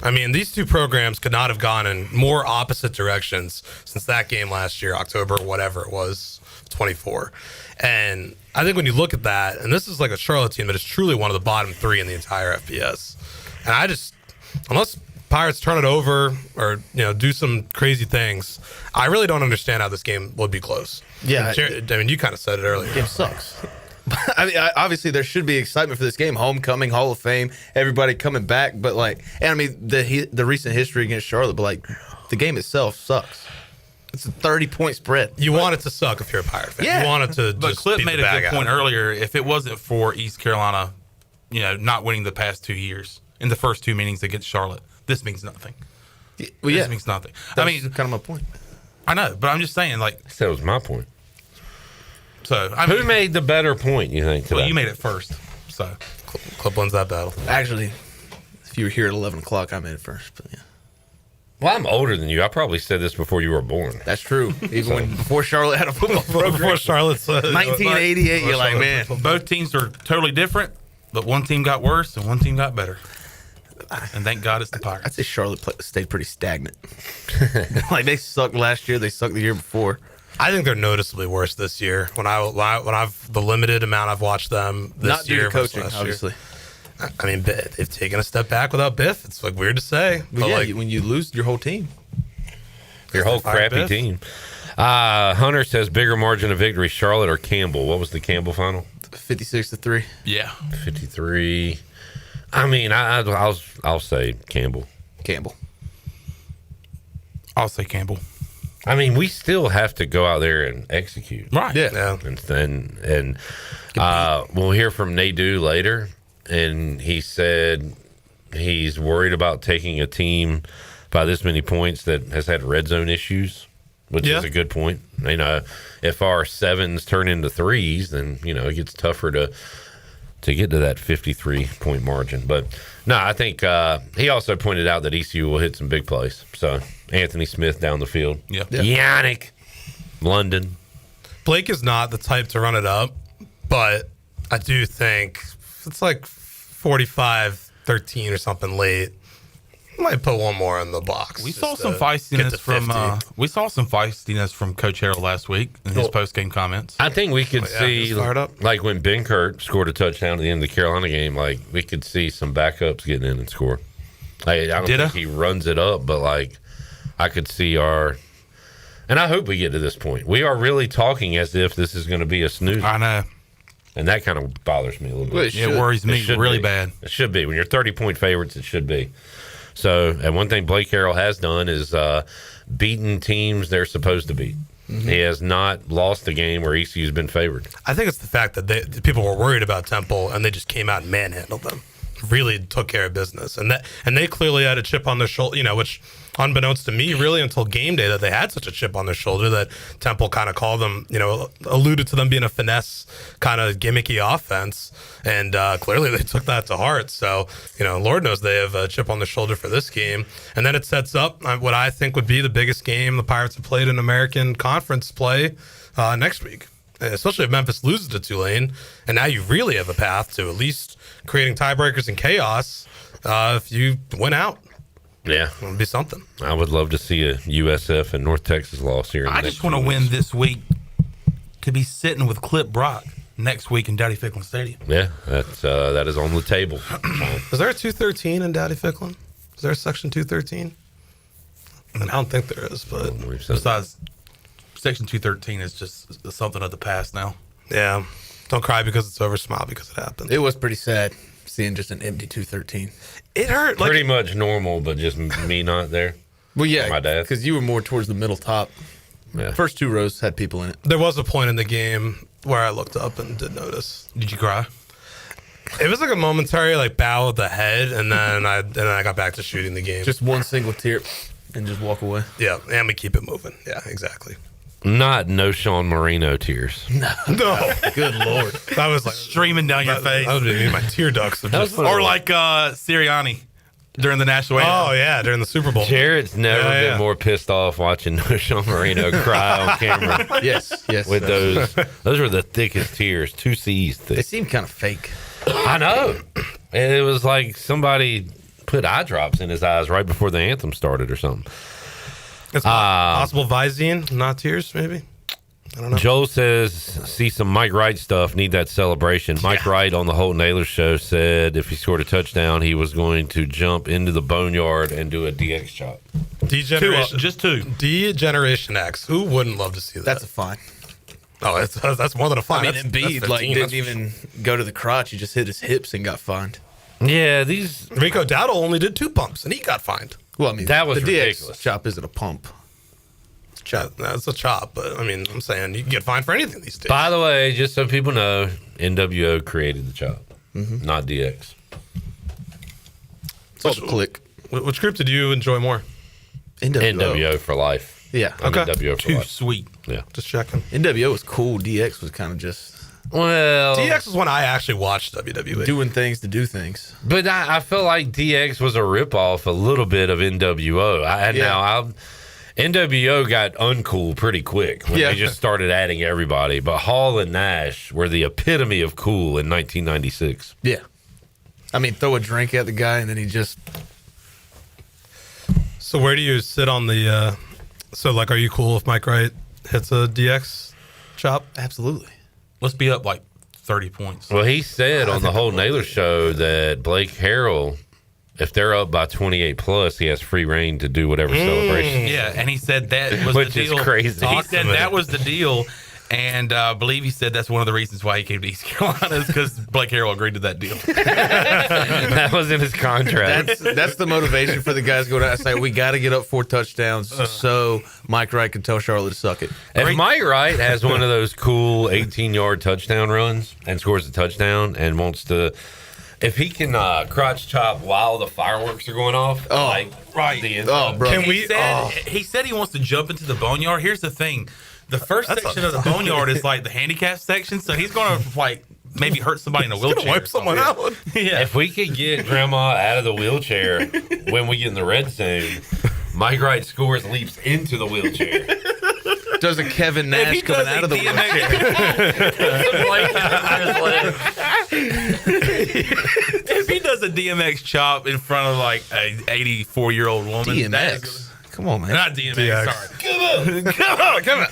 I mean, these two programs could not have gone in more opposite directions since that game last year, October, whatever it was, 24. And I think when you look at that, and this is like a Charlotte team that is truly one of the bottom three in the entire FBS. And I just, unless Pirates turn it over or do some crazy things, I really don't understand how this game would be close. Yeah. I mean, you kind of said it earlier. Game sucks. I mean, obviously there should be excitement for this game. Homecoming, Hall of Fame, everybody coming back. But and I mean the recent history against Charlotte. But the game itself sucks. It's a 30-point spread. You want it to suck if you're a Pirate fan. Yeah. You want it to. But just Clip beat made the a bag good out. point earlier. If it wasn't for East Carolina, not winning the past 2 years in the first two meetings against Charlotte, this means nothing. Well, this means nothing. That's kind of my point. I know, but I'm just saying, that was my point. So who made the better point? You think? Well, you made it first. So Clip wins that battle. Actually, if you were here at 11 o'clock, I made it first. But yeah. Well, I'm older than you. I probably said this before you were born. That's true. Even before Charlotte had a football program. Before Charlotte's 1988, you're like, man. Both teams are totally different, but one team got worse and one team got better. And thank God it's the Pirates. I'd say Charlotte stayed pretty stagnant. They sucked last year. They sucked the year before. I think they're noticeably worse this year. When I've the limited amount I've watched them this Not due year, to coaching, versus last obviously. Year. I mean, they've taken a step back without Biff. It's weird to say, but when you lose your whole team, your whole crappy Biff. team. Hunter says bigger margin of victory, Charlotte or Campbell. What was the Campbell final? 56-3. Yeah, 53. I mean, I'll say Campbell. I'll say Campbell. I mean, we still have to go out there and execute. Right. Yeah. And we'll hear from Nadu later, and he said he's worried about taking a team by this many points that has had red zone issues, which is a good point. If our 7s turn into 3s, then it gets tougher to get to that 53-point margin. But no, I think he also pointed out that ECU will hit some big plays. So Anthony Smith down the field. Yep. Yannick, London. Blake is not the type to run it up, but I do think It's like 45-13 or something late. Might put one more in the box. We saw some feistiness from Coach Harrell last week in his post game comments. I think we could see, like when Ben Kurt scored a touchdown at the end of the Carolina game, like we could see some backups getting in and score. Like, I don't think he runs it up, but like I could see and I hope we get to this point. We are really talking as if this is going to be a snoozer. I know. And that kind of bothers me a little bit. It worries me really bad. It should be. When you're 30-point favorites, it should be. So, and one thing Blake Harrell has done is beaten teams they're supposed to beat. Mm-hmm. He has not lost a game where ECU's been favored. I think it's the fact that people were worried about Temple and they just came out and manhandled them. Really took care of business, and they clearly had a chip on their shoulder. Which, unbeknownst to me, really until game day, that they had such a chip on their shoulder that Temple kind of called them. Alluded to them being a finesse kind of gimmicky offense, and clearly they took that to heart. So Lord knows they have a chip on their shoulder for this game, and then it sets up what I think would be the biggest game the Pirates have played in American Conference play next week. Especially if Memphis loses to Tulane, and now you really have a path to at least creating tiebreakers and chaos if you win out. Yeah. It would be something. I would love to see a USF and North Texas loss here. I just want to win this week to be sitting with Clip Brock next week in Dowdy Ficklin Stadium. Yeah, that is on the table. Is there a 213 in Dowdy Ficklin? Is there a section 213? I don't think there is, but besides, Section 213 is just something of the past now. Yeah. Don't cry because it's over, smile because it happened. It was pretty sad seeing just an empty 213. It hurt. Pretty much normal, but just me not there. Well, yeah, my dad, because you were more towards the middle top. Yeah. First two rows had people in it. There was a point in the game where I looked up and did notice. Did you cry? It was like a momentary bow of the head, and then I got back to shooting the game. Just one single tear and just walk away. Yeah, and we keep it moving. Yeah, exactly. Not no Sean Marino tears. No. Good Lord. That was streaming down your face. That would be my tear ducts. Or like Sirianni during the national anthem. Oh, yeah, during the Super Bowl. Jared's never been more pissed off watching no Sean Marino cry on camera. Yes. With those were the thickest tears, 2 C's thick. They seem kind of fake. I know. And it was like somebody put eye drops in his eyes right before the anthem started or something. It's possible Visine, not tears, maybe. I don't know. Joel says, see some Mike Wright stuff, need that celebration. Mike Wright on the Holton Ahlers show said if he scored a touchdown, he was going to jump into the boneyard and do a DX chop. Just two. D-Generation X. Who wouldn't love to see that? That's a fine. Oh, that's more than a fine. I mean, Embiid didn't even go to the crotch. He just hit his hips and got fined. Yeah, Rico Dowdle only did 2 pumps, and he got fined. Well, I mean, that was the ridiculous. DX chop isn't a pump. That's a chop, but I mean, I'm saying you can get fined for anything these days. By the way, just so people know, NWO created the chop, not DX. It's all the click. Which group did you enjoy more? NWO for life. Yeah. Okay. NWO for Too life. sweet. Yeah. Just checking. NWO was cool. DX was kind of just... Well, DX was when I actually watched WWE. Doing things to do things. But I feel like DX was a ripoff a little bit of NWO. NWO got uncool pretty quick when they just started adding everybody. But Hall and Nash were the epitome of cool in 1996. Yeah. I mean, throw a drink at the guy and then he just... So where do you sit on the... are you cool if Mike Wright hits a DX chop? Absolutely. Let's be up 30 points. Well, he said on the Holton Ahlers show that Blake Harrell, if they're up by 28 plus, he has free reign to do whatever celebration. Yeah, and he said that was Which the deal. is crazy. He said that was the deal, and I believe he said that's one of the reasons why he came to East Carolina is because Blake Harrell agreed to that deal. That was in his contract. That's the motivation for the guys going out and say, we got to get up 4 touchdowns so Mike Wright can tell Charlotte to suck it. If Mike Wright has one of those cool 18-yard touchdown runs and scores a touchdown and wants to... If he can crotch chop while the fireworks are going off, right. Bro. He said he wants to jump into the boneyard. Here's the thing. The first section of the boneyard is the handicap section, so he's going to maybe hurt somebody in a wheelchair. Wipe someone out. Yeah. If we could get Grandma out of the wheelchair when we get in the red zone, Mike Wright scores, leaps into the wheelchair. Does a Kevin Nash coming out of the wheelchair? If he does a DMX chop in front of like a 84-year-old woman, DMX. Come on, man. Not DMX. Sorry. Come on.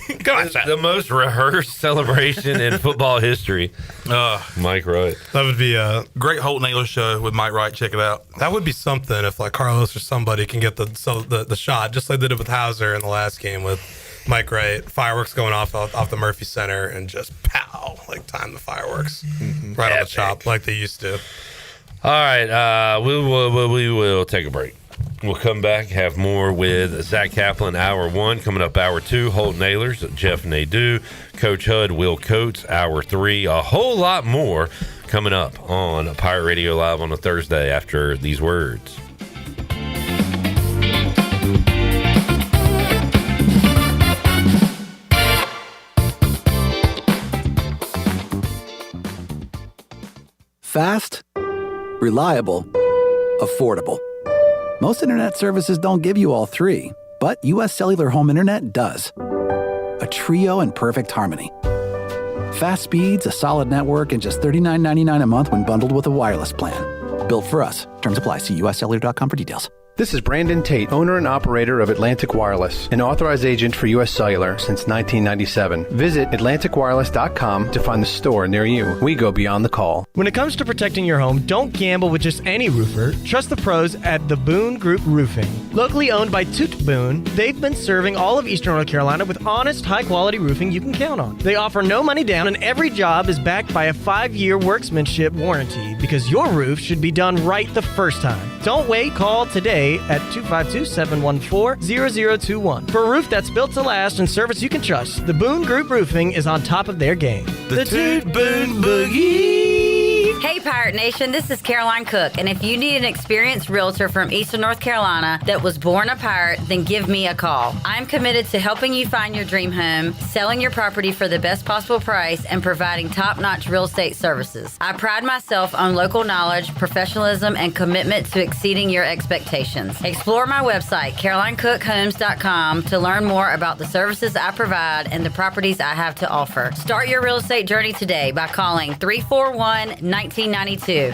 The most rehearsed celebration in football history. Mike Wright. That would be a great Holton Ahlers show with Mike Wright. Check it out. That would be something if like Carlos or somebody can get the shot, just like they did with Hauser in the last game with Mike Wright. Fireworks going off the Murphy Center and just pow, like time the fireworks right on the chop like they used to. All right, we will take a break. We'll come back, have more with Zach Kaplan, Hour 1. Coming up, Hour 2, Holton Ahlers, Jeff Nadu, Coach Hud, Will Coates, Hour 3. A whole lot more coming up on Pirate Radio Live on a Thursday after these words. Fast, reliable, affordable. Most internet services don't give you all three, but U.S. Cellular Home Internet does. A trio in perfect harmony. Fast speeds, a solid network, and just $39.99 a month when bundled with a wireless plan. Built for us. Terms apply. See uscellular.com for details. This is Brandon Tate, owner and operator of Atlantic Wireless, an authorized agent for U.S. Cellular since 1997. Visit AtlanticWireless.com to find the store near you. We go beyond the call. When it comes to protecting your home, don't gamble with just any roofer. Trust the pros at the Boone Group Roofing. Locally owned by Toot Boone, they've been serving all of Eastern North Carolina with honest, high-quality roofing you can count on. They offer no money down, and every job is backed by a 5-year workmanship warranty because your roof should be done right the first time. Don't wait. Call today at 252-714-0021. For a roof that's built to last and service you can trust, the Boone Group Roofing is on top of their game. The Toot Boone Boogie. Hey Pirate Nation, this is Caroline Cook, and if you need an experienced realtor from Eastern North Carolina that was born a pirate, then give me a call. I'm committed to helping you find your dream home, selling your property for the best possible price, and providing top-notch real estate services. I pride myself on local knowledge, professionalism, and commitment to exceeding your expectations. Explore my website, CarolineCookHomes.com, to learn more about the services I provide and the properties I have to offer. Start your real estate journey today by calling 341-1992.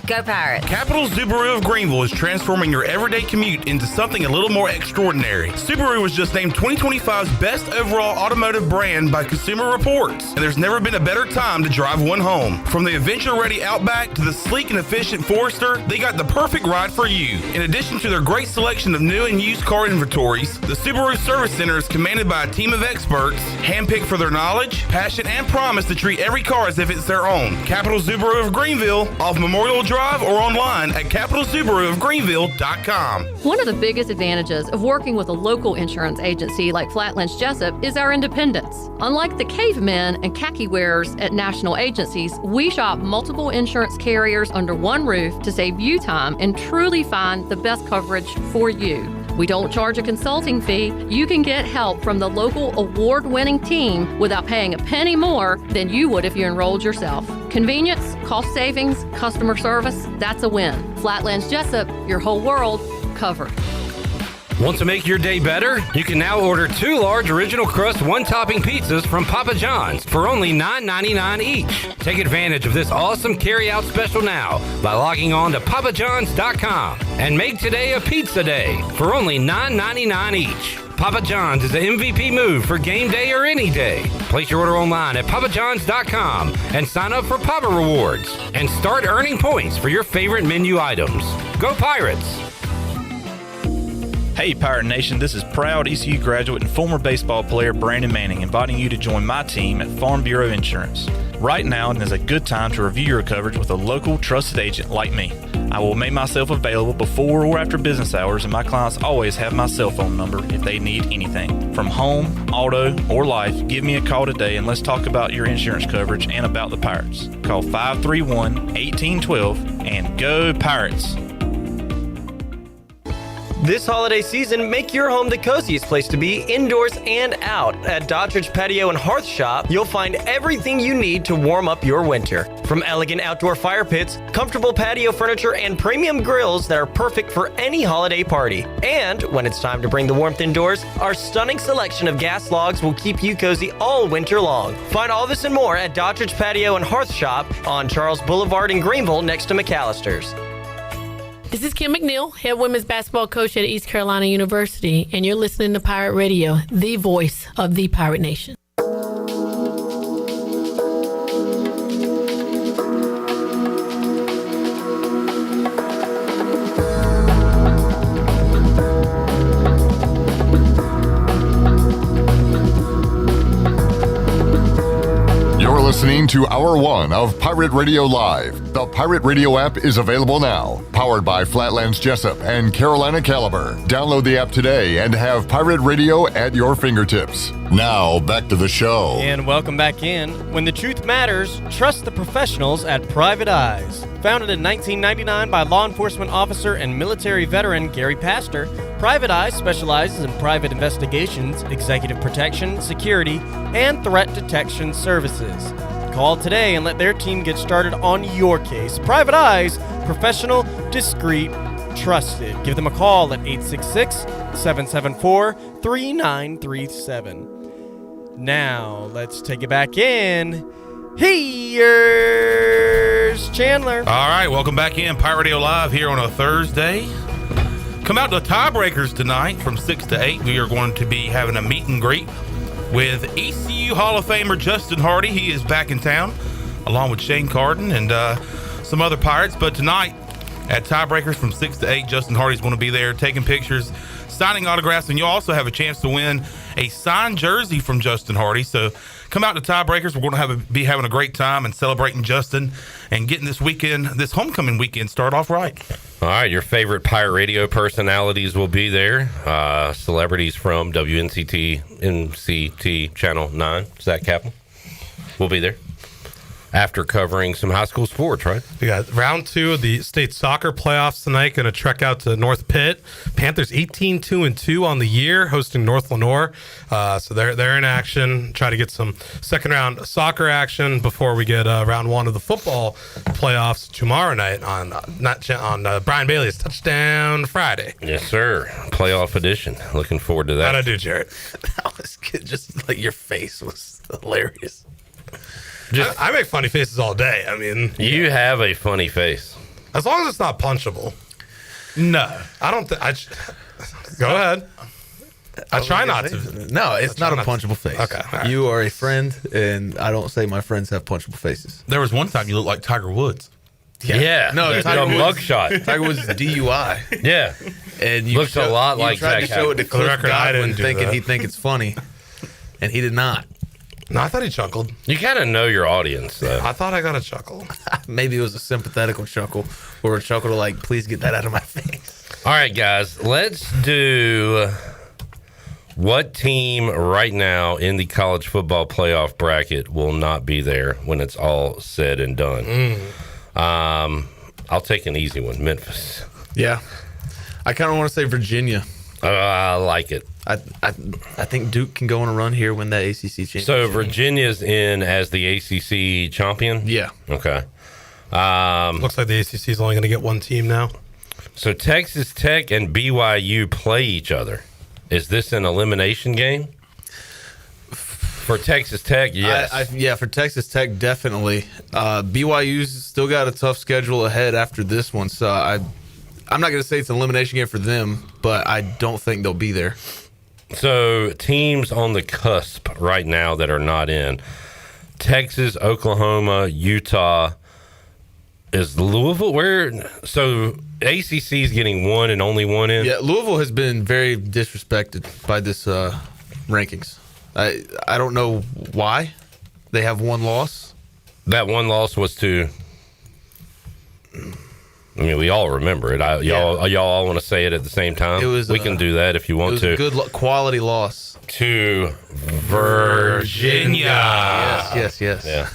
Go Pirates. Capital Subaru of Greenville is transforming your everyday commute into something a little more extraordinary. Subaru was just named 2025's best overall automotive brand by Consumer Reports, and there's never been a better time to drive one home. From the adventure-ready Outback to the sleek and efficient Forester, they got the perfect ride for you. In addition to their great selection of new and used car inventories, the Subaru Service Center is commanded by a team of experts, handpicked for their knowledge, passion, and promise to treat every car as if it's their own. Capital Subaru of Greenville, off Memorial Drive, or online at capitalsubaruofgreenville.com. One of the biggest advantages of working with a local insurance agency like Flatlands Jessup is our independence. Unlike the cavemen and khaki wearers at national agencies, we shop multiple insurance carriers under one roof to save you time and truly find the best coverage for you. We don't charge a consulting fee. You can get help from the local award-winning team without paying a penny more than you would if you enrolled yourself. Convenience, cost savings, customer service, that's a win. Flatlands Jessup, your whole world covered. Want to make your day better? You can now order 2 large original crust one-topping pizzas from Papa John's for only $9.99 each. Take advantage of this awesome carry-out special now by logging on to papajohns.com and make today a pizza day for only $9.99 each. Papa John's is the MVP move for game day or any day. Place your order online at papajohns.com and sign up for Papa Rewards and start earning points for your favorite menu items. Go Pirates! Hey Pirate Nation, this is proud ECU graduate and former baseball player Brandon Manning inviting you to join my team at Farm Bureau Insurance. Right now is a good time to review your coverage with a local trusted agent like me. I will make myself available before or after business hours, and my clients always have my cell phone number if they need anything. From home, auto, or life, give me a call today and let's talk about your insurance coverage and about the Pirates. Call 531-1812 and go Pirates! This holiday season, make your home the coziest place to be, indoors and out. At Doddridge Patio and Hearth Shop, you'll find everything you need to warm up your winter. From elegant outdoor fire pits, comfortable patio furniture, and premium grills that are perfect for any holiday party. And when it's time to bring the warmth indoors, our stunning selection of gas logs will keep you cozy all winter long. Find all this and more at Doddridge Patio and Hearth Shop on Charles Boulevard in Greenville next to McAllister's. This is Kim McNeil, head women's basketball coach at East Carolina University, and you're listening to Pirate Radio, the voice of the Pirate Nation. Listening to Hour 1 of Pirate Radio Live. The Pirate Radio app is available now. Powered by Flatlands Jessup and Carolina Caliber. Download the app today and have Pirate Radio at your fingertips. Now, back to the show. And welcome back in. When the truth matters, trust the professionals at Private Eyes. Founded in 1999 by law enforcement officer and military veteran Gary Pastor, Private Eyes specializes in private investigations, executive protection, security, and threat detection services. Call today and let their team get started on your case. Private Eyes, professional, discreet, trusted. Give them a call at 866-774-3937. Now, let's take it back in. Here's Chandler. All right, welcome back in. Pirate Radio Live here on a Thursday. Come out to the tiebreakers tonight from 6 to 8. We are going to be having a meet and greet with ECU Hall of Famer Justin Hardy. He is back in town, along with Shane Carden and some other Pirates. But tonight at tiebreakers from 6 to 8, Justin Hardy's going to be there taking pictures, signing autographs, and you'll also have a chance to win a signed jersey from Justin Hardy. So come out to tiebreakers. We're going to be having a great time and celebrating Justin and getting this homecoming weekend start off right. All right, your favorite Pirate Radio personalities will be there. Celebrities from NCT Channel 9, Zach Kaplan, will be there after covering some high school sports, right? We got round 2 of the state soccer playoffs tonight. Going to trek out to North Pitt. Panthers 18-2-2 on the year, hosting North Lenore. So they're in action. Try to get some second round soccer action before we get round 1 of the football playoffs tomorrow night on Brian Bailey's Touchdown Friday. Yes, sir. Playoff edition. Looking forward to that. How'd I do, Jarrett? That was good. Just like your face was hilarious. I make funny faces all day. I mean, you have a funny face. As long as it's not punchable. No, I don't think. Go ahead. I try not to. No, it's not a punchable face. Okay, right. You are a friend, and I don't say my friends have punchable faces. There was one time you looked like Tiger Woods. Yeah. No, Tiger Woods. Mugshot. Tiger Woods' DUI. Yeah. And you looks a lot like Zach. You tried to show it to Cliff Godwin, thinking that. he'd think it's funny, and he did not. No, I thought he chuckled. You kind of know your audience, though. I thought I got a chuckle. Maybe it was a sympathetical chuckle or a chuckle to like, please get that out of my face. All right, guys, let's do what team right now in the college football playoff bracket will not be there when it's all said and done. I'll take an easy one, Memphis. Yeah. I kind of want to say Virginia. I like it. I think Duke can go on a run here, win that ACC championship. So Virginia's in as the ACC champion? Yeah. Okay. Looks like the ACC is only going to get one team now. So Texas Tech and BYU play each other. Is this an elimination game? For Texas Tech, yes. Yeah, for Texas Tech, definitely. BYU's still got a tough schedule ahead after this one, so I'm not going to say it's an elimination game for them, but I don't think they'll be there. So teams on the cusp right now that are not in: Texas, Oklahoma, Utah. Is Louisville where? So ACC is getting one and only one in. Yeah, Louisville has been very disrespected by this rankings. I don't know why. They have one loss. That one loss was to. I mean, we all remember it. Y'all all want to say it at the same time? We can do that if you want to. It was a good quality loss. To Virginia. Yes. Yeah.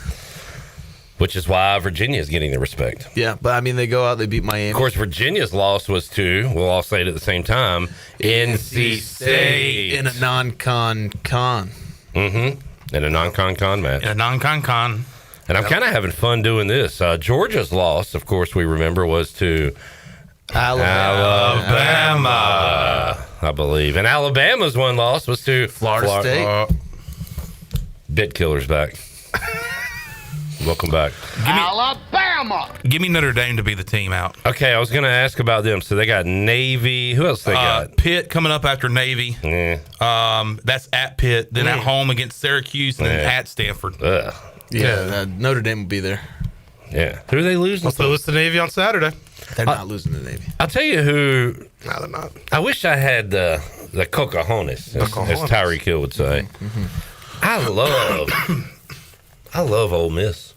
Which is why Virginia is getting the respect. Yeah, but I mean, they go out, they beat Miami. Of course, Virginia's loss was to, we'll all say it at the same time, NC State. In a non-con. Mm-hmm. In a non-con, Matt. In a non-con. And I'm kind of having fun doing this. Georgia's loss, of course, we remember, was to Alabama, I believe. And Alabama's one loss was to Florida State. Bit Killer's back. Welcome back. Alabama. Give me Notre Dame to be the team out. Okay, I was going to ask about them. So they got Navy. Who else they got? Pitt coming up after Navy. That's at Pitt. Then at home against Syracuse, and then at Stanford. Notre Dame will be there. Yeah. Who are they losing? They lose to Navy on Saturday. They're not losing to Navy. I'll tell you who. No, they're not. I wish I had the cocajones, as Tyreek Hill would say. I love Ole Miss.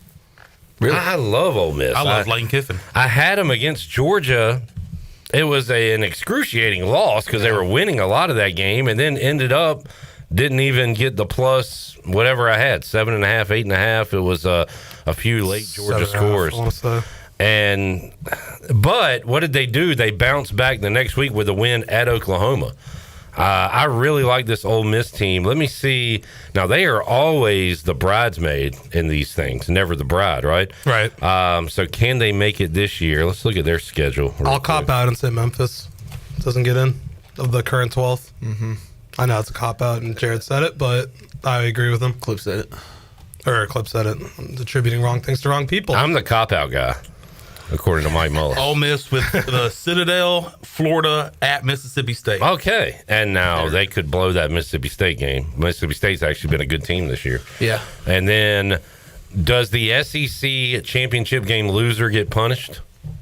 Really? I love Ole Miss. I love Lane Kiffin. I had them against Georgia. It was an excruciating loss because they were winning a lot of that game, and then ended up didn't even get the plus whatever I had, 7.5, 8.5. It was a few late Georgia scores. But what did they do? They bounced back the next week with a win at Oklahoma. I really like this Ole Miss team. Let me see. Now, they are always the bridesmaid in these things, never the bride, right? Right. So can they make it this year? Let's look at their schedule. I'll cop out and say Memphis doesn't get in of the current 12th. Mm-hmm. I know it's a cop out, and Jared said it, but I agree with him. Clip said it. Or Clip said it. I'm attributing wrong things to wrong people. I'm the cop out guy, according to Mike Mullis. Ole Miss with the Citadel, Florida, at Mississippi State. Okay. And now they could blow that Mississippi State game. Mississippi State's actually been a good team this year. Yeah. And then does the SEC championship game loser get punished?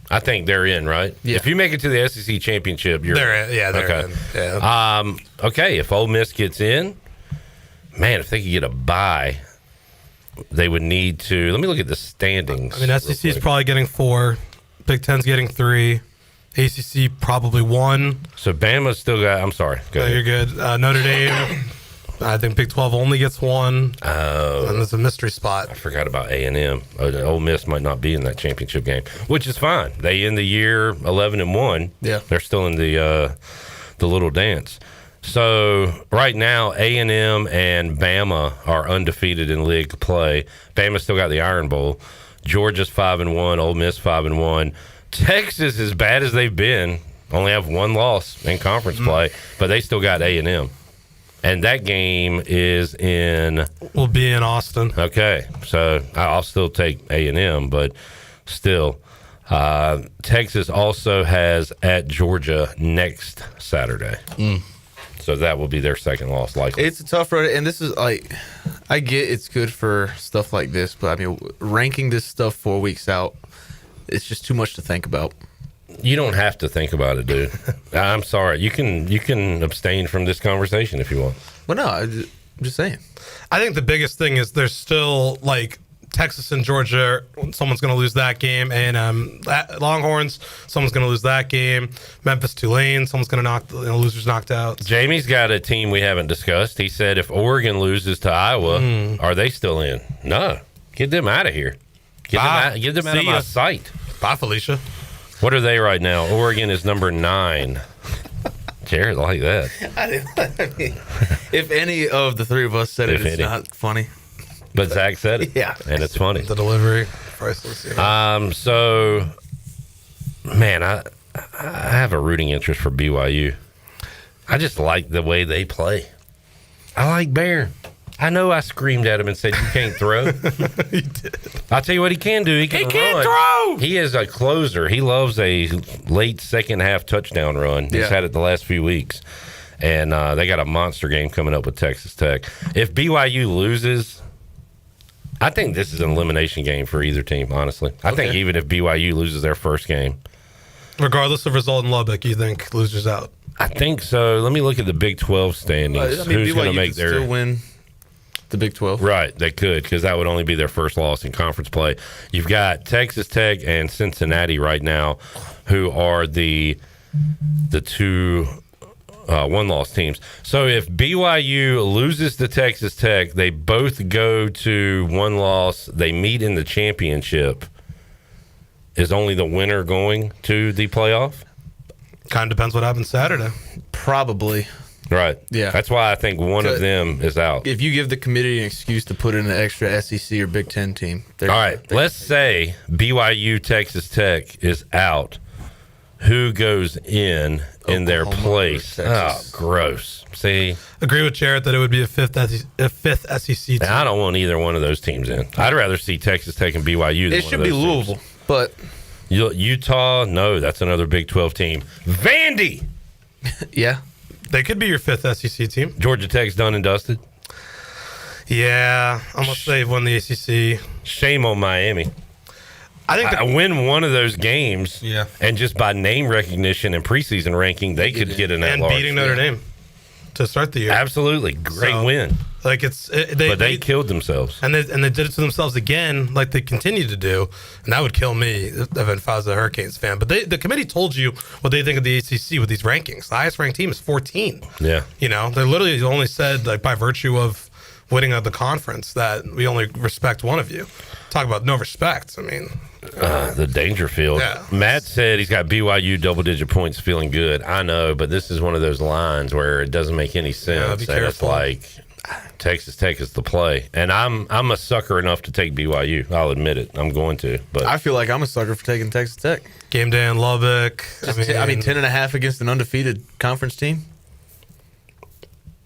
I think they're in, right? Yeah. If you make it to the SEC championship, you're in. Yeah, they're okay. in. Yeah. Okay, if Ole Miss gets in, man, if they could get a bye, they would need to. Let me look at the standings. I mean, SEC is probably getting 4. Big Ten's getting 3. ACC probably 1. So Bama's still got. I'm sorry. Go ahead. You're good. Notre Dame. I think Big 12 only gets 1. Oh, and there's a mystery spot. I forgot about A&M. Ole Miss might not be in that championship game, which is fine. They end the year 11-1. Yeah, they're still in the little dance. So right now, A&M and Bama are undefeated in league play. Bama still got the Iron Bowl. Georgia's 5-1. Ole Miss 5-1. Texas, as bad as they've been, only have 1 loss in conference play, but they still got A&M. And that game will be in Austin. Okay, so I'll still take A&M, but still, Texas also has at Georgia next Saturday. So that will be their second loss, likely. It's a tough road, and this is like, I get it's good for stuff like this, but I mean, ranking this stuff 4 weeks out, it's just too much to think about. You don't have to think about it, dude. I'm sorry. You can abstain from this conversation if you want. Well, no, I'm just saying. I think the biggest thing is there's still like Texas and Georgia. Someone's going to lose that game, and Longhorns. Someone's going to lose that game. Memphis, Tulane. Someone's going to knock the losers knocked out. Jamie's got a team we haven't discussed. He said if Oregon loses to Iowa, are they still in? No, get them out of here. Get them out of my sight. Bye, Felicia. What are they right now? Oregon is number 9. Jared, like that. I mean, if any of the three of us said it's not funny. But Zach said it. Yeah. And it's funny. The delivery. Priceless. Yeah. So, man, I have a rooting interest for BYU. I just like the way they play. I like Bear. I know I screamed at him and said, you can't throw. You did. I'll tell you what he can do. He can't throw. He is a closer. He loves a late second half touchdown run. He's had it the last few weeks. And they got a monster game coming up with Texas Tech. If BYU loses, I think this is an elimination game for either team, honestly. I think even if BYU loses their first game. Regardless of result in Lubbock, you think losers out? I think so. Let me look at the Big 12 standings. Who's going to make their still win the Big 12? Right, they could, because that would only be their first loss in conference play. You've got Texas Tech and Cincinnati right now, who are the two one-loss teams. So if BYU loses to Texas Tech, they both go to one loss. They meet in the championship. Is only the winner going to the playoff? Kind of depends what happens Saturday. Probably. Right. Yeah. That's why I think one of them is out. If you give the committee an excuse to put in an extra SEC or Big Ten team. All right. Let's say BYU Texas Tech is out. Who goes in their place? Oh, gross. See? Agree with Jarrett that it would be a fifth SEC team. I don't want either one of those teams in. I'd rather see Texas Tech and BYU than It one should of be those Louisville, teams. but Utah, no, that's another Big 12 team. Vandy! Yeah. They could be your fifth SEC team. Georgia Tech's done and dusted. Yeah, unless they've won the ACC. Shame on Miami. I think I win one of those games, Yeah. and just by name recognition and preseason ranking, they could get in that and large. beating Notre Dame to start the year. Absolutely, great So, win. Like They killed themselves. and they did it to themselves again, like they continue to do, and that would kill me if I was a Hurricanes fan. But the committee told you what they think of the ACC with these rankings. The highest ranked team is 14. Yeah. You know, they literally only said, like, by virtue of winning of the conference that we only respect one of you. Talk about no respect. I mean, The Dangerfield. Yeah. Matt said he's got BYU double-digit points, feeling good. I know, but this is one of those lines where it doesn't make any sense. be And it's careful. like Texas Tech is the play, and I'm a sucker enough to take BYU. I'll admit it. I'm going to, but I feel like I'm a sucker for taking Texas Tech. game day in Lubbock. I mean 10.5 against an undefeated conference team.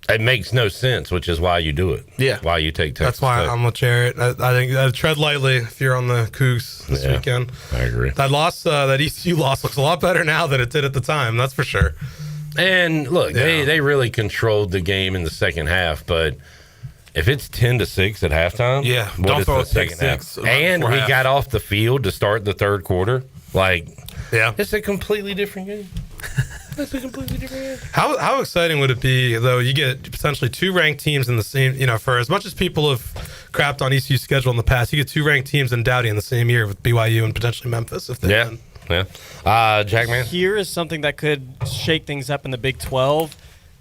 it makes no sense, which is why you do it. Yeah. Why you take Texas That's why Tech. I'm with Jarrett. I think tread lightly if you're on the Cougs this Yeah, weekend. I agree. That loss, that ECU loss, looks a lot better now than it did at the time. That's for sure. And look, they really controlled the game in the second half, but if it's 10-6 at halftime, Yeah, what don't is throw the a pick second half? six right And before we half. got off the field to start the third quarter. Like, Yeah. it's a completely different game. It's a completely different game. How exciting would it be, though, you get potentially two ranked teams in the same, for as much as people have crapped on ECU's schedule in the past, you get two ranked teams in Dowdy in the same year with BYU and potentially Memphis if they win. Yeah. Jackman? Here is something that could shake things up in the Big 12.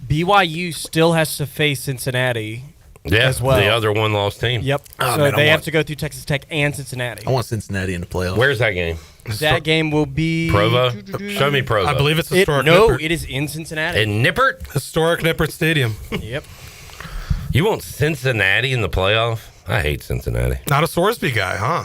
BYU still has to face Cincinnati Yeah, as well. the other one-loss team. Yep. Oh, So man, they have to go through Texas Tech and Cincinnati. I want Cincinnati in the playoffs. Where's that game? That game will be Provo? Show me Provo. I believe it's historic. No, Nippert. it is in Cincinnati. In Nippert? Historic Nippert Stadium. Yep. You want Cincinnati in the playoff? I hate Cincinnati. Not a Sorsby guy, huh?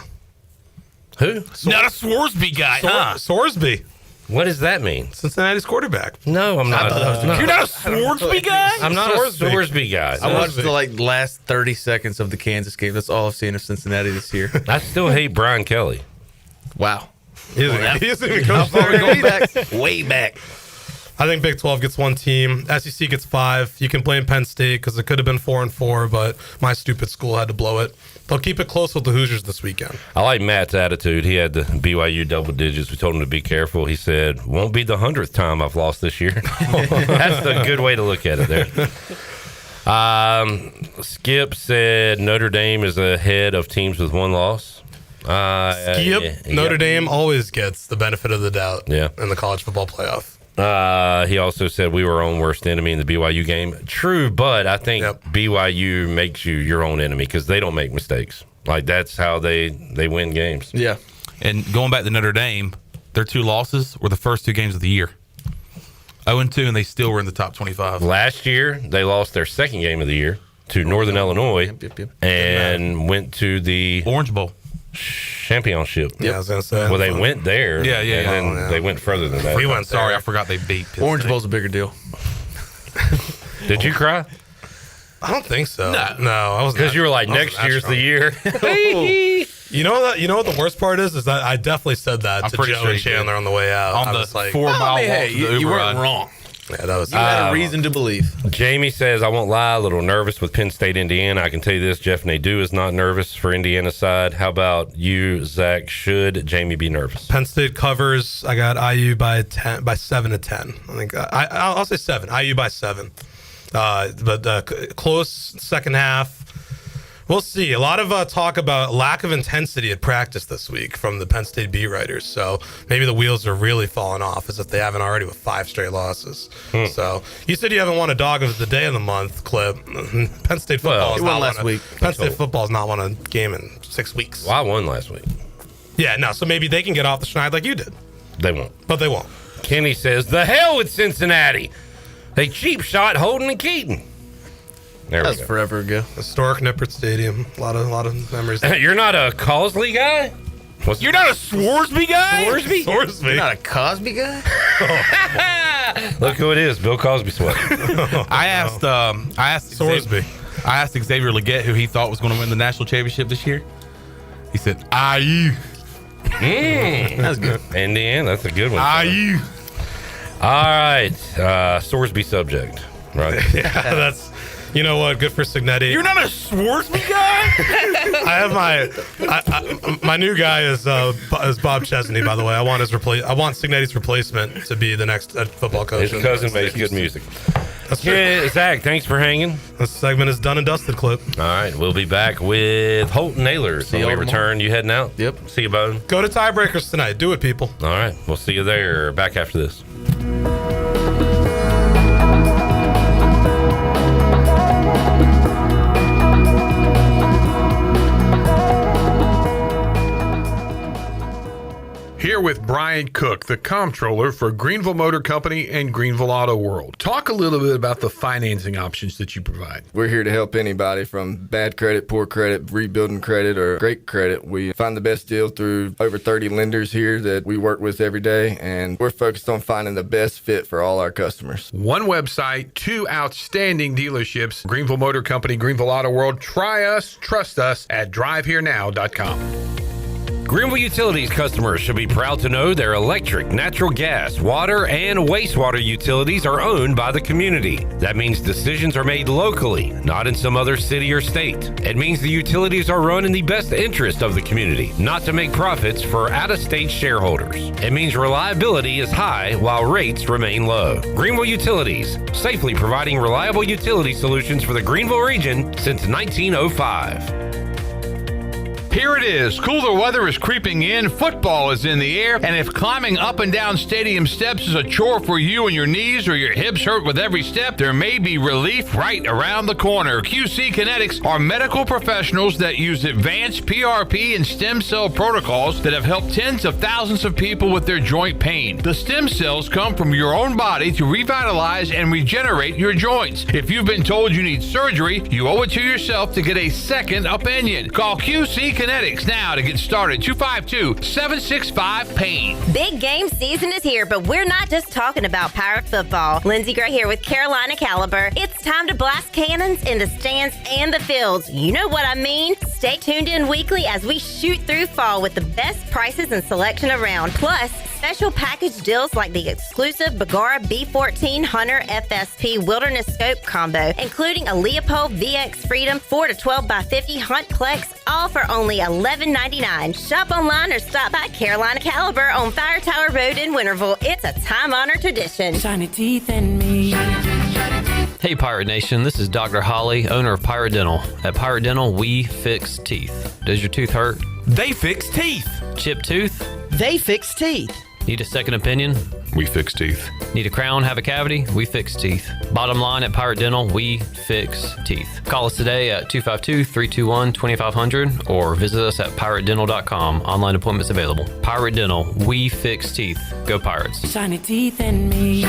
Who? Not a Swarsby guy, huh? Sorsby. What does that mean? Cincinnati's quarterback. No, I'm not. You're not a Swarsby guy? I'm not a Sorsby guy. I watched the last 30 seconds of the Kansas game. That's all I've seen of Cincinnati this year. I still hate Brian Kelly. Wow. He isn't even How coached far we there going yet. back? Way back. I think Big 12 gets one team. SEC gets 5. You can blame Penn State because it could have been 4-4, but my stupid school had to blow it. They'll keep it close with the Hoosiers this weekend. I like Matt's attitude. He had the BYU double digits. We told him to be careful. He said, won't be the 100th time I've lost this year. That's the good way to look at it there. Skip said Notre Dame is ahead of teams with one loss. Skip, Notre Dame always gets the benefit of the doubt in the college football playoff. He also said we were our own worst enemy in the BYU game. True, but I think BYU makes you your own enemy because they don't make mistakes. Like, that's how they win games. Yeah. And going back to Notre Dame, their 2 losses were the first 2 games of the year. 0-2, and they still were in the top 25. Last year, they lost their second game of the year to Northern Illinois and went to the Orange Bowl championship. Yeah, I was going to say. Well, they went there. Yeah. And then they went further than that. We went Sorry, there. I forgot they beat Pitt Orange State. Bowl's a bigger deal. Did you cry? I don't think so. No, I wasn't. Because you were like, I wasn't next that year's strong. the year. You know what the worst part is that I definitely said that I'm to pretty Joe sure and you did. Chandler on the way out. On I the was like, 4-mile walk Hey, to the you weren't override. wrong. yeah, that was. You had a reason to believe. Jamie says, I won't lie, a little nervous with Penn State, Indiana. I can tell you this, Jeff Nadu is not nervous for Indiana's side. How about you, Zach? Should Jamie be nervous? Penn State covers. I got IU by 7 to 10. I think I'll say 7. IU by 7. But close second half. We'll see. A lot of talk about lack of intensity at practice this week from the Penn State beat writers. So maybe the wheels are really falling off as if they haven't already with 5 straight losses. So you said you haven't won a dog of the day of the month, Clip. Penn State football is won not last won week. Penn State football's not won a game in 6 weeks. Well, I won last week. Yeah, no. So maybe they can get off the schneid like you did, They won't. but they won't. Kenny says, the hell with Cincinnati. They cheap shot Holton and Keaton. There That's we go. forever ago. Historic Nippert Stadium. A lot of memories. You're not a Causley guy? You're not a Swarsby guy? Swarsby? You're not a Cosby guy? Look who it is, Bill Cosby sweat. I asked Swarsby. I asked Xavier Leggett who he thought was going to win the national championship this year. He said, IU. That's good. Indiana, that's a good one. IU. All right, Swarsby subject. Right. Yeah, that's. You know what? Good for Signetti. You're not a Swarsby guy? I have my new guy is Bob Chesney. By the way, I want Signetti's replacement to be the next football coach. His cousin makes good music. That's true. Zach, thanks for hanging. This segment is done and dusted, Clip. All right, we'll be back with Holton Ahlers when we return. You heading out? Yep. See you, Bone. Go to tiebreakers tonight. Do it, people. All right, we'll see you there. Back after this. Here with Brian Cook, the comptroller for Greenville Motor Company and Greenville Auto World. Talk a little bit about the financing options that you provide. We're here to help anybody from bad credit, poor credit, rebuilding credit, or great credit. We find the best deal through over 30 lenders here that we work with every day, and we're focused on finding the best fit for all our customers. One website, 2 outstanding dealerships, Greenville Motor Company, Greenville Auto World. Try us, trust us at driveherenow.com. Greenville Utilities customers should be proud to know their electric, natural gas, water, and wastewater utilities are owned by the community. That means decisions are made locally, not in some other city or state. It means the utilities are run in the best interest of the community, not to make profits for out-of-state shareholders. It means reliability is high while rates remain low. Greenville Utilities, safely providing reliable utility solutions for the Greenville region since 1905. Here it is. Cooler weather is creeping in, football is in the air, and if climbing up and down stadium steps is a chore for you and your knees or your hips hurt with every step, there may be relief right around the corner. QC Kinetics are medical professionals that use advanced PRP and stem cell protocols that have helped tens of thousands of people with their joint pain. The stem cells come from your own body to revitalize and regenerate your joints. If you've been told you need surgery, you owe it to yourself to get a second opinion. Call QC Kinetics now to get started. 252-765-PAIN. Big game season is here, but we're not just talking about Pirate football. Lindsey Gray here with Carolina Caliber. It's time to blast cannons in the stands and the fields. You know what I mean. Stay tuned in weekly as we shoot through fall with the best prices and selection around. Plus, special package deals like the exclusive Bagara B14 Hunter FSP Wilderness Scope combo, including a Leopold VX Freedom 4 to 12 by 50 Hunt Plex, all for only $11.99. Shop online or stop by Carolina Caliber on Fire Tower Road in Winterville. It's a time-honored tradition. Shiny teeth in me. Hey Pirate Nation, this is Dr. Holly, owner of Pirate Dental. At Pirate Dental, we fix teeth. Does your tooth hurt? They fix teeth. Chipped tooth? They fix teeth. Need a second opinion? We fix teeth. Need a crown, have a cavity? We fix teeth. Bottom line, at Pirate Dental, we fix teeth. Call us today at 252-321-2500 or visit us at piratedental.com. Online appointments available. Pirate Dental, we fix teeth. Go Pirates. Shiny teeth in me.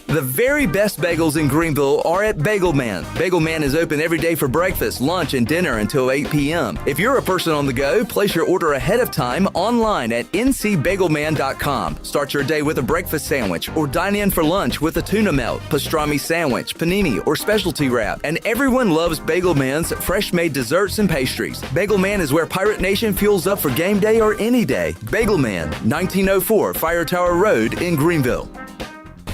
The very best bagels in Greenville are at Bagel Man. Bagel Man is open every day for breakfast, lunch, and dinner until 8 p.m. If you're a person on the go, place your order ahead of time online at ncbagelman.com. Start your day with a breakfast sandwich or dine in for lunch with a tuna melt, pastrami sandwich, panini, or specialty wrap. And everyone loves Bagel Man's fresh-made desserts and pastries. Bagel Man is where Pirate Nation fuels up for game day or any day. Bagel Man, 1904 Fire Tower Road in Greenville.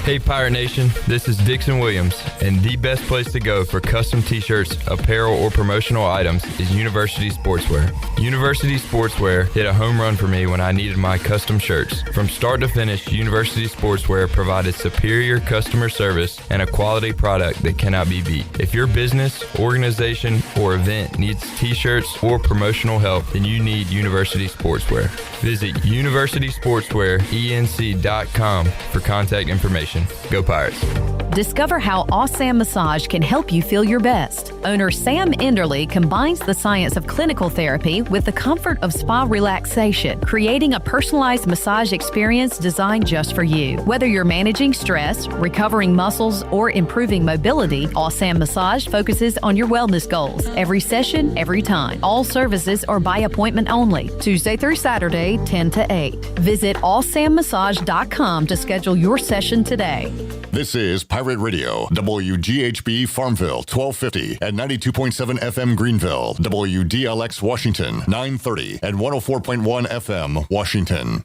Hey Pirate Nation, this is Dixon Williams, and the best place to go for custom t-shirts, apparel, or promotional items is University Sportswear. University Sportswear hit a home run for me when I needed my custom shirts. From start to finish, University Sportswear provided superior customer service and a quality product that cannot be beat. If your business, organization, or event needs t-shirts or promotional help, then you need University Sportswear. Visit universitysportswearenc.com for contact information. Nation. Go Pirates. Discover how Awesam Massage can help you feel your best. Owner Sam Enderly combines the science of clinical therapy with the comfort of spa relaxation, creating a personalized massage experience designed just for you. Whether you're managing stress, recovering muscles, or improving mobility, Awesam Massage focuses on your wellness goals. Every session, every time. All services are by appointment only, Tuesday through Saturday, 10 to 8. Visit awsammassage.com to schedule your session today. This is Pirate Radio, WGHB Farmville, 1250 and 92.7 FM Greenville, WDLX Washington, 930 and 104.1 FM Washington.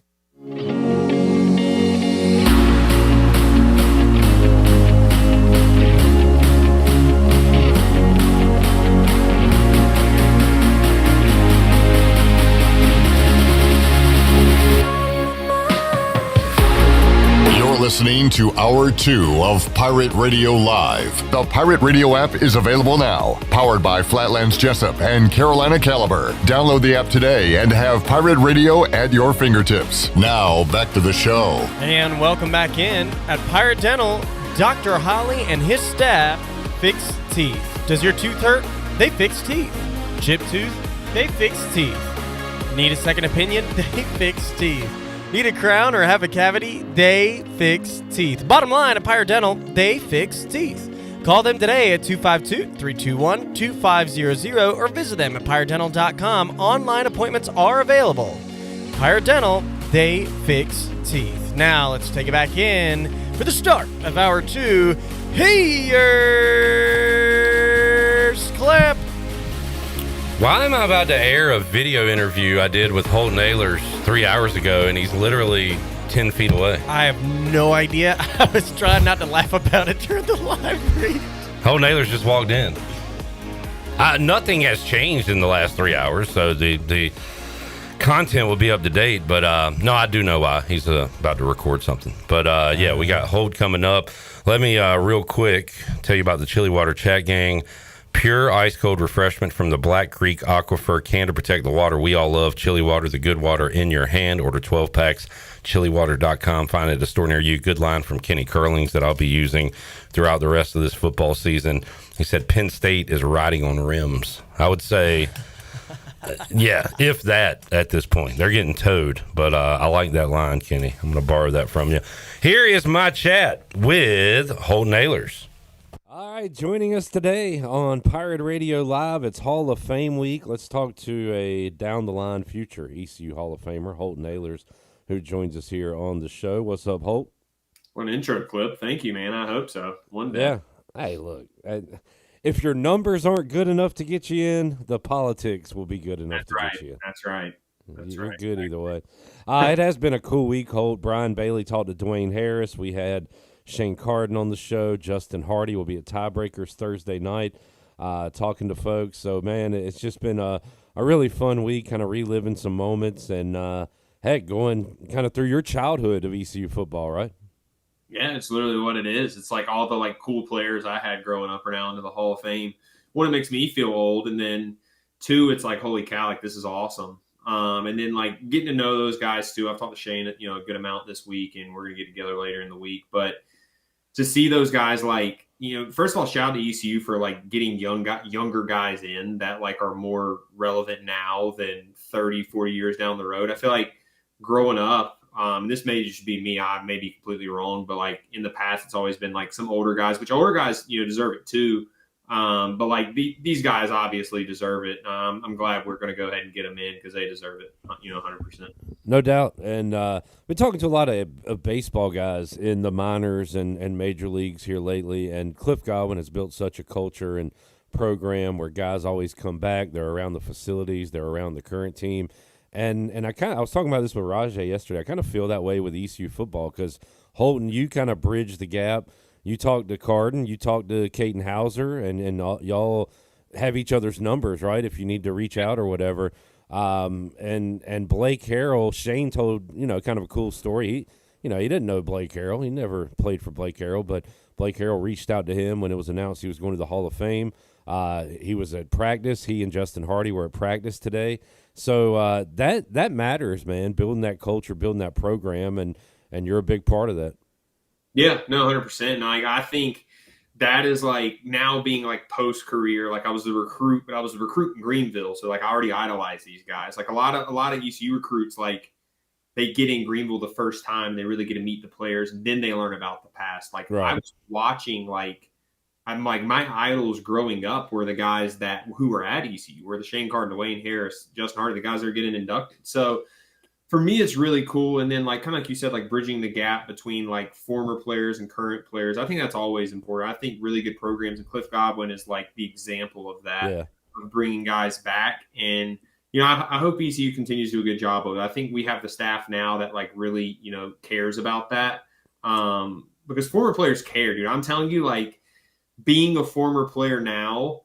Listening to Hour 2 of Pirate Radio Live. The Pirate Radio app is available now. Powered by Flatlands Jessup and Carolina Caliber. Download the app today and have Pirate Radio at your fingertips. Now, back to the show. And welcome back in. At Pirate Dental, Dr. Holly and his staff fix teeth. Does your tooth hurt? They fix teeth. Chipped tooth? They fix teeth. Need a second opinion? They fix teeth. Need a crown or have a cavity? They fix teeth. Bottom line, at Pirate Dental, they fix teeth. Call them today at 252-321-2500 or visit them at piratedental.com. Online appointments are available. Pirate Dental, they fix teeth. Now, let's take it back in for the start of Hour 2. Here's Clip. Why am I about to air a video interview I did with Holton Ahlers 3 hours ago, and he's literally 10 feet away? I have no idea. I was trying not to laugh about it during the live read. Holton Ahlers just walked in. Nothing has changed in the last 3 hours, so the content will be up to date. But no, I do know why. He's about to record something. But yeah, we got Holt coming up. Let me real quick tell you about the Chili Water Chat Gang. Pure ice-cold refreshment from the Black Creek Aquifer, can to protect the water we all love. Chili Water, the good water in your hand. Order 12 packs, chiliwater.com. Find it at a store near you. Good line from Kenny Curlings that I'll be using throughout the rest of this football season. He said Penn State is riding on rims. I would say, yeah, if that at this point. They're getting towed, but I like that line, Kenny. I'm going to borrow that from you. Here is my chat with Holton Ahlers. All right, joining us today on Pirate Radio Live, it's Hall of Fame week. Let's talk to a down-the-line future ECU Hall of Famer, Holton Ahlers, who joins us here on the show. What's up, Holt? What an intro clip. Thank you, man. I hope so. One day. Yeah. Hey, look, if your numbers aren't good enough to get you in, the politics will be good enough get you in. That's right. You're good either way. It has been a cool week, Holt. Brian Bailey talked to Dwayne Harris. We had Shane Carden on the show. Justin Hardy will be at Tiebreakers Thursday night talking to folks. So, man, it's just been a really fun week, kind of reliving some moments and, heck, going kind of through your childhood of ECU football, right? Yeah, it's literally what it is. It's like all the cool players I had growing up are now into the Hall of Fame. One, it makes me feel old, and then two, it's like, holy cow, this is awesome. And then getting to know those guys too. I've talked to Shane, a good amount this week, and we're gonna get together later in the week. But to see those guys, first of all, shout out to ECU for getting younger guys in that are more relevant now than 30, 40 years down the road. I feel like growing up, this may just be me, I may be completely wrong, but in the past, it's always been some older guys, which older guys, deserve it too. But these guys obviously deserve it. I'm glad we're going to go ahead and get them in because they deserve it, 100%. No doubt. And been talking to a lot of baseball guys in the minors and major leagues here lately. And Cliff Godwin has built such a culture and program where guys always come back. They're around the facilities. They're around the current team. And I was talking about this with Rajay yesterday. I kind of feel that way with ECU football because Holton, you kind of bridge the gap. You talk to Carden, you talk to Caden Hauser, and y'all have each other's numbers, right, if you need to reach out or whatever. And Blake Harrell, Shane told, kind of a cool story. He didn't know Blake Harrell. He never played for Blake Harrell, but Blake Harrell reached out to him when it was announced he was going to the Hall of Fame. He was at practice. He and Justin Hardy were at practice today. So that matters, man, building that culture, building that program, and you're a big part of that. Yeah, no, 100%. Like, I think that is like now being like post career. Like I was the recruit, but I was a recruit in Greenville, so like I already idolize these guys. Like a lot of ECU recruits, like they get in Greenville the first time, they really get to meet the players, and then they learn about the past. Like I was watching, like I'm like my idols growing up were the guys who were at ECU, were the Shane Carter, Dwayne Harris, Justin Hardy, the guys that are getting inducted. So for me, it's really cool. And then, like, kind of like you said, like bridging the gap between like former players and current players. I think that's always important. I think really good programs, and Cliff Godwin is like the example of that, of bringing guys back. And, you know, I hope ECU continues to do a good job of it. I think we have the staff now that like really, you know, cares about that. Because former players care, dude. I'm telling you, like being a former player now,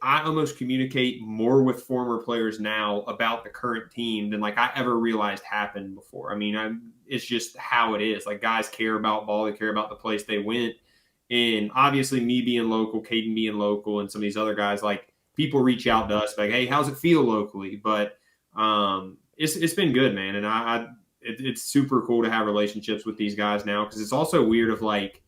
I almost communicate more with former players now about the current team than like I ever realized happened before. I mean, it's just how it is. Like guys care about ball, they care about the place they went. And obviously me being local, Caden being local, and some of these other guys, like people reach out to us like, hey, how's it feel locally? But it's been good, man. And it's super cool to have relationships with these guys now, because it's also weird of like,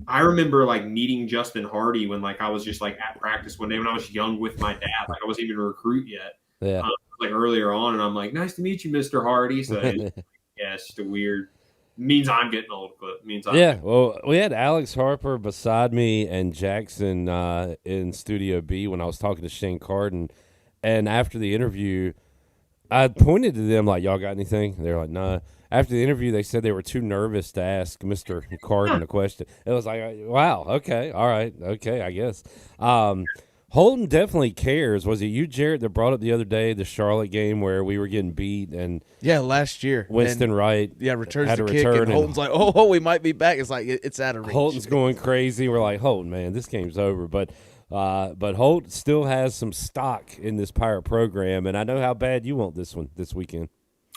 I remember like meeting Justin Hardy when like I was just like at practice one day when I was young with my dad. Like I wasn't even a recruit yet. Yeah. Like earlier on, and I'm like, nice to meet you, Mr. Hardy. So yeah, it's just a weird. Means I'm getting old, but it means well, we had Alex Harper beside me and Jackson in Studio B when I was talking to Shane Carden, and after the interview, I pointed to them like, y'all got anything? They're like, nah. After the interview, they said they were too nervous to ask Mr. Carden a question. It was like, wow, okay, all right, okay, I guess. Holton definitely cares. Was it you, Jarrett, that brought up the other day the Charlotte game where we were getting beat and last year Winston Wright returns had the a kick return and Holton's like, oh, we might be back. It's like it's out of reach. Holton's going crazy. We're like, Holton, man, this game's over. But Holton still has some stock in this Pirate program, and I know how bad you want this one this weekend.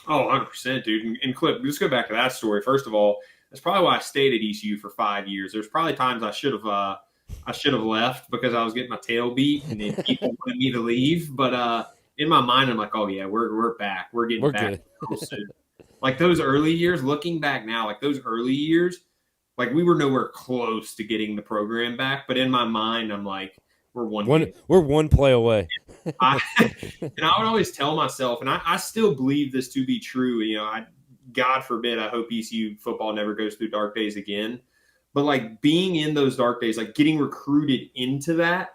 Oh, 100%, dude. And Clip, let's go back to that story. First of all, that's probably why I stayed at ECU for 5 years. There's probably times I should have left because I was getting my tail beat and then people wanted me to leave. But in my mind, I'm like, oh yeah, we're back. We're getting back real soon. Like those early years, looking back now, like those early years, like we were nowhere close to getting the program back. But in my mind, I'm like, we're one play away. And I would always tell myself, and I still believe this to be true. You know, God forbid, I hope ECU football never goes through dark days again. But like being in those dark days, like getting recruited into that,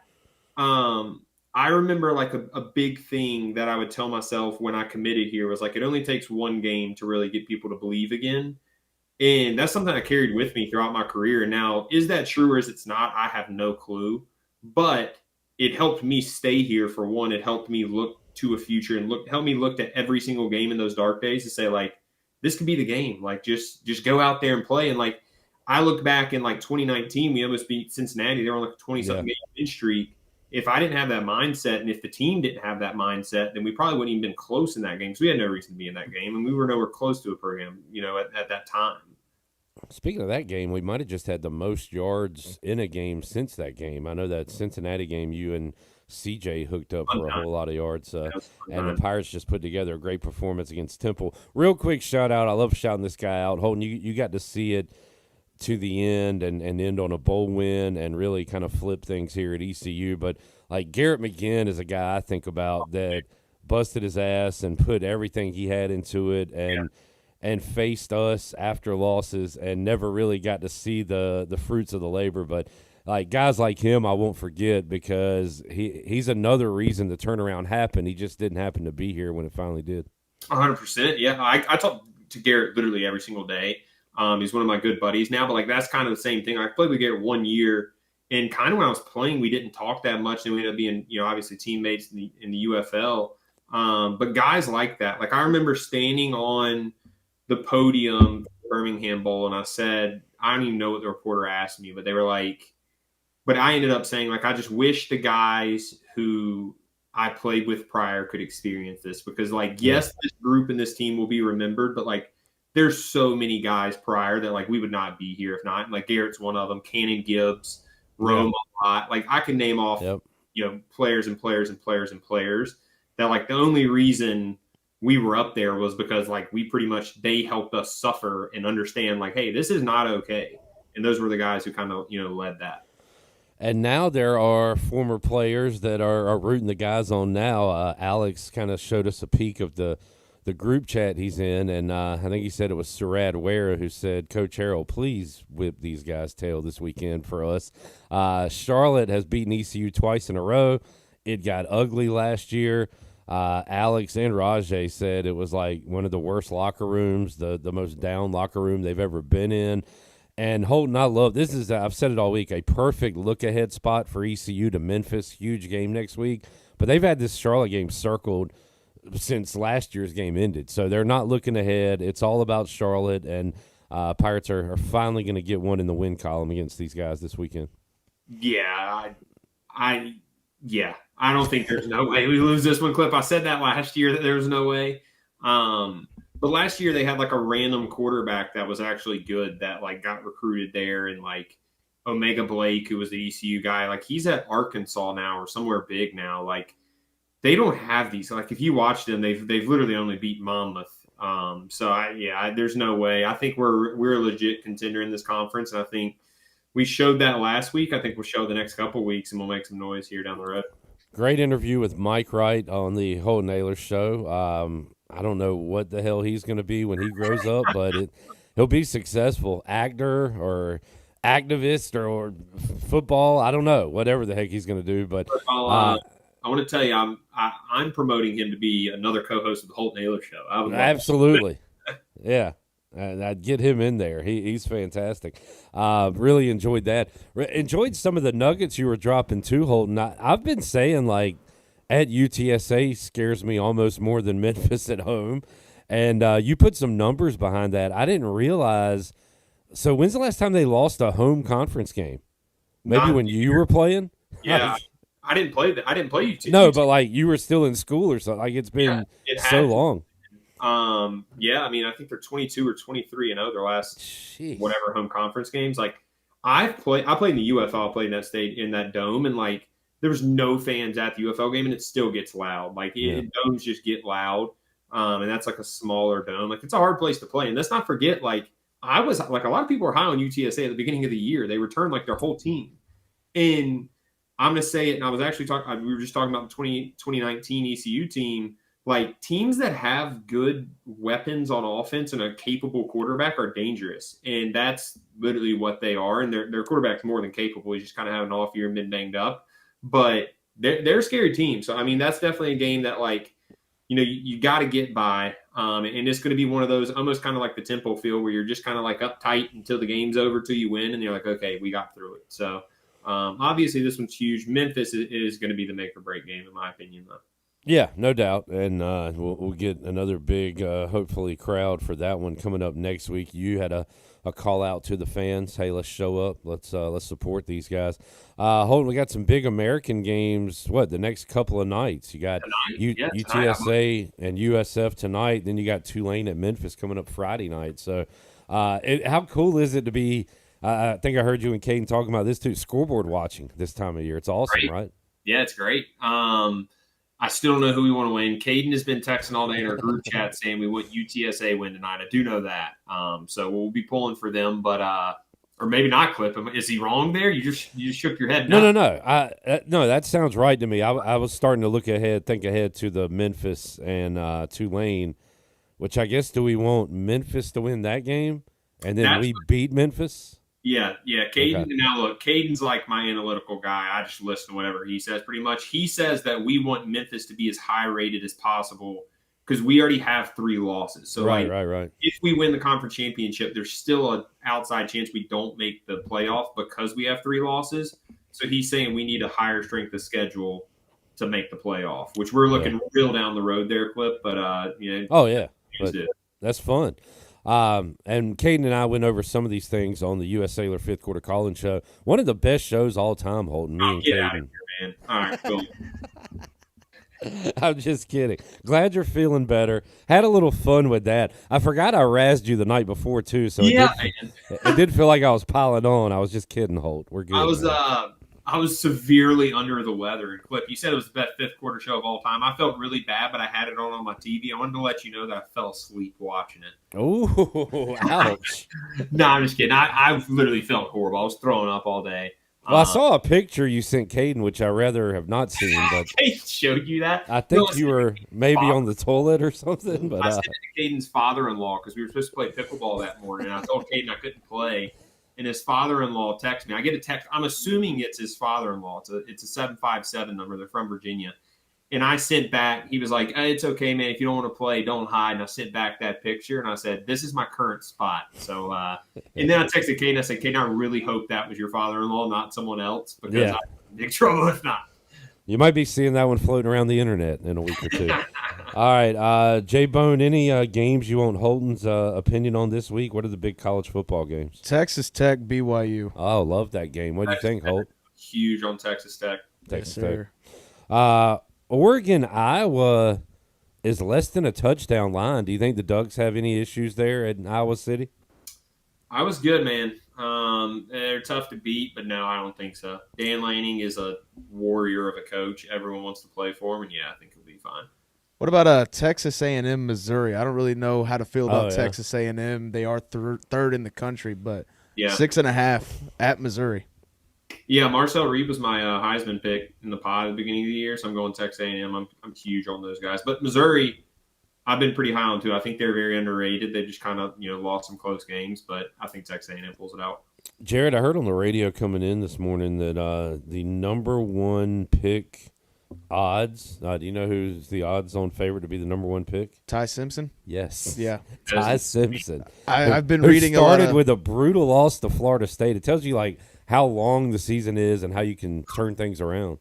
I remember like a big thing that I would tell myself when I committed here was like, it only takes one game to really get people to believe again. And that's something I carried with me throughout my career. And now, is that true or is it not? I have no clue. But it helped me stay here for one. It helped me look to a future and helped me look at every single game in those dark days to say like, this could be the game. Like just go out there and play. And like, I look back in like 2019, we almost beat Cincinnati. They were on like a 20-something game win streak. If I didn't have that mindset and if the team didn't have that mindset, then we probably wouldn't even been close in that game. So we had no reason to be in that game. And we were nowhere close to a program, you know, at that time. Speaking of that game, we might have just had the most yards in a game since that game. I know that Cincinnati game, you and CJ hooked up for a whole lot of yards, and the Pirates just put together a great performance against Temple. Real quick shout out. I love shouting this guy out. Holton, you got to see it to the end and end on a bowl win and really kind of flip things here at ECU. But like Garrett McGinn is a guy I think about that busted his ass and put everything he had into it and faced us after losses and never really got to see the fruits of the labor. But like guys like him, I won't forget because he's another reason the turnaround happened. He just didn't happen to be here when it finally did. 100%. Yeah. I talk to Garrett literally every single day. He's one of my good buddies now, but like, that's kind of the same thing. I played with Garrett 1 year and kind of when I was playing, we didn't talk that much and we ended up being, you know, obviously teammates in the UFL. But guys like that, like I remember standing on the podium Birmingham Bowl and I said, I don't even know what the reporter asked me, but they were like, but I ended up saying like, I just wish the guys who I played with prior could experience this because like, yes, this group and this team will be remembered, but like there's so many guys prior that like we would not be here if not. And, like Garrett's one of them, Cannon Gibbs, Rome a lot. Like I can name off, you know, players and players and players and players that like the only reason we were up there was because like they helped us suffer and understand like, hey, this is not okay. And those were the guys who kind of, led that. And now there are former players that are rooting the guys on now. Alex kind of showed us a peek of the group chat he's in, and I think he said it was Surad Ware who said, Coach Harrell, please whip these guys' tail this weekend for us. Charlotte has beaten ECU twice in a row. It got ugly last year. Alex and Rajay said it was like one of the worst locker rooms, the most down locker room they've ever been in. And Holton, I love this. I've said it all week, a perfect look-ahead spot for ECU to Memphis. Huge game next week. But they've had this Charlotte game circled since last year's game ended. So they're not looking ahead. It's all about Charlotte, and Pirates are finally going to get one in the win column against these guys this weekend. Yeah, I don't think there's no way we lose this one, Clip. I said that last year that there was no way. But last year they had like a random quarterback that was actually good that like got recruited there, and like Omega Blake, who was the ECU guy, like he's at Arkansas now or somewhere big now. Like they don't have these. Like if you watch them, they've literally only beat Monmouth. There's no way. I think we're a legit contender in this conference, and I think we showed that last week. I think we'll show the next couple weeks, and we'll make some noise here down the road. Great interview with Mike Wright on the Holton Ahlers show. I don't know what the hell he's going to be when he grows up, but he'll be successful. Actor or activist or football, I don't know. Whatever the heck he's going to do. But I want to tell you, I'm promoting him to be another co-host of the Holton Ahlers show. Absolutely. Yeah. I'd get him in there. He's fantastic. Really enjoyed that. Enjoyed some of the nuggets you were dropping too, Holton. I've been saying, like, at UTSA scares me almost more than Memphis at home. And you put some numbers behind that. I didn't realize. So when's the last time they lost a home conference game? Maybe when you were playing? Yeah. I didn't play that. I didn't play UTSA. No, but like you were still in school or something. Like it's been so long. I mean, I think they're 22 or 23-0 their last whatever home conference games. Like I played in the UFL, I played in that state in that dome, and like there was no fans at the UFL game, and it still gets loud. Like domes just get loud, and that's like a smaller dome. Like it's a hard place to play, and let's not forget, like I was like a lot of people were high on UTSA at the beginning of the year. They returned like their whole team, and I'm gonna say it. And I was actually talking. We were just talking about the 2019 ECU team. Like teams that have good weapons on offense and a capable quarterback are dangerous, and that's literally what they are. And their quarterback's more than capable. He's just kind of having an off year and been banged up, but they're a scary team. So I mean, that's definitely a game that like you got to get by, and it's going to be one of those almost kind of like the Temple feel where you're just kind of like uptight until the game's over till you win, and you're like, okay, we got through it. So obviously this one's huge. Memphis is going to be the make or break game in my opinion, though. Yeah, no doubt, and we'll get another big, hopefully, crowd for that one coming up next week. You had a call out to the fans. Hey, let's show up. Let's support these guys. Holton, we got some big American games. What the next couple of nights? You got UTSA and USF tonight. Then you got Tulane at Memphis coming up Friday night. So, how cool is it to be? I think I heard you and Caden talking about this too. Scoreboard watching this time of year. It's awesome, right? Yeah, it's great. I still don't know who we want to win. Caden has been texting all day in our group chat saying we want UTSA win tonight. I do know that. So we'll be pulling for them, but or maybe not clip him. Is he wrong there? You just shook your head. No. No, that sounds right to me. I was starting to think ahead to the Memphis and Tulane, which I guess do we want Memphis to win that game and then we beat Memphis? Yeah. Caden. Okay. Now look, Caden's like my analytical guy. I just listen to whatever he says pretty much. He says that we want Memphis to be as high rated as possible because we already have 3 losses. So right. If we win the conference championship, there's still an outside chance we don't make the playoff because we have 3 losses. So he's saying we need a higher strength of schedule to make the playoff, which we're looking real down the road there, Clip. But oh yeah, that's fun. And Caden and I went over some of these things on the U.S. Sailor 5th Quarter Call-In Show. One of the best shows all time, Holton. Me and get Caden. Out of here, man. All right, cool. I'm just kidding. Glad you're feeling better. Had a little fun with that. I forgot I razzed you the night before, too. So it did feel like I was piling on. I was just kidding, Holt. We're good. I I was severely under the weather. And Cliff, you said it was the best fifth quarter show of all time. I felt really bad, but I had it on my TV. I wanted to let you know that I fell asleep watching it. Oh, ouch. No, I'm just kidding. I literally felt horrible. I was throwing up all day. Well, I saw a picture you sent Caden, which I rather have not seen, but He showed you that? I think you were maybe on the toilet or something. But I sent it to Caden's father-in-law because we were supposed to play pickleball that morning. And I told Caden I couldn't play. And his father-in-law texted me. I get a text. I'm assuming it's his father-in-law. It's a 757 number. They're from Virginia. And I sent back. He was like, hey, it's okay, man. If you don't want to play, don't hide. And I sent back that picture. And I said, this is my current spot. So, and then I texted Caden. I said, Caden, I really hope that was your father-in-law, not someone else, because I'm in big trouble if not. you might be seeing that one floating around the internet in a week or two. All right, J-Bone, any games you want Holton's opinion on this week? What are the big college football games? Texas Tech, BYU. Oh, love that game. What do you think, Holt? Huge on Texas Tech. Texas Tech. Oregon, Iowa is less than a touchdown line. Do you think the Ducks have any issues there in Iowa City? I was good, man. They're tough to beat, but no, I don't think so. Dan Lanning is a warrior of a coach. Everyone wants to play for him, and I think he'll be fine. What about Texas A&M, Missouri? I don't really know how to feel about Texas A&M. They are third in the country, but 6.5 at Missouri. Yeah, Marcel Reed was my Heisman pick in the pod at the beginning of the year, so I'm going Texas A&M. I'm huge on those guys. But Missouri, I've been pretty high on too. I think they're very underrated. They just kind of lost some close games, but I think Texas A&M pulls it out. Jared, I heard on the radio coming in this morning that the number one pick odds. Do you know who's the odds-on favorite to be the number one pick? Ty Simpson. Yes. Yeah. Ty Simpson. I've been reading a lot. Started with a brutal loss to Florida State. It tells you how long the season is and how you can turn things around.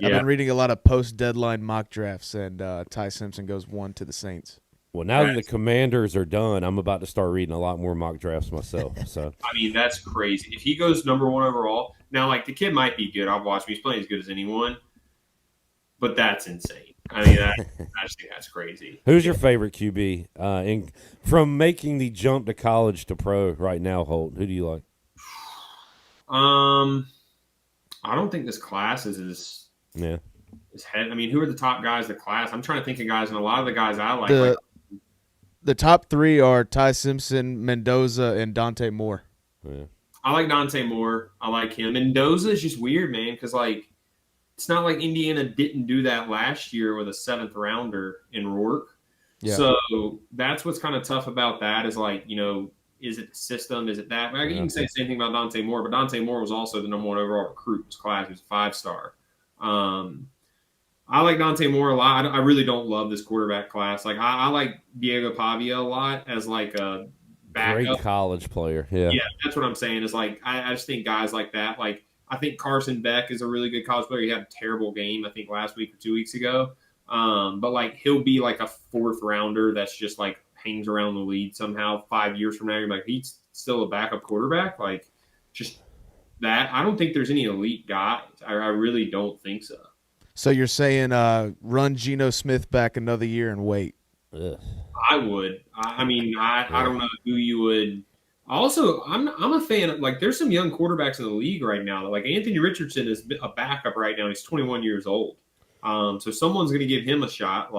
I've been reading a lot of post-deadline mock drafts, and Ty Simpson goes 1 to the Saints. Well, now that the Commanders are done, I'm about to start reading a lot more mock drafts myself. So I mean, that's crazy. If he goes number one overall, now the kid might be good. I've watched him; he's playing as good as anyone. But that's insane. I mean, I just think that's crazy. Who's your favorite QB from making the jump to college to pro right now, Holt? Who do you like? I don't think this class is as head. I mean, who are the top guys in the class? I'm trying to think of guys, and a lot of the guys I like. The top three are Ty Simpson, Mendoza, and Dante Moore. Yeah. I like Dante Moore. I like him. Mendoza is just weird, man, because it's not like Indiana didn't do that last year with a 7th rounder in Rourke. Yeah. So that's what's kind of tough about that is is it the system? Is it that? You can say the same thing about Dante Moore, but Dante Moore was also the number one overall recruit in his class. He was a 5-star. I like Dante Moore a lot. I really don't love this quarterback class. I like Diego Pavia a lot as a backup. Great college player. Yeah. Yeah, that's what I'm saying is I just think guys like that, I think Carson Beck is a really good college player. He had a terrible game, I think, last week or 2 weeks ago. But he'll be a 4th rounder that's just hangs around the lead somehow 5 years from now. You're he's still a backup quarterback. Just that. I don't think there's any elite guys. I really don't think so. So you're saying run Geno Smith back another year and wait? Ugh. I would. I mean, I don't know who you would. Also, I'm a fan of there's some young quarterbacks in the league right now. Anthony Richardson is a backup right now. He's 21 years old. So someone's going to give him a shot.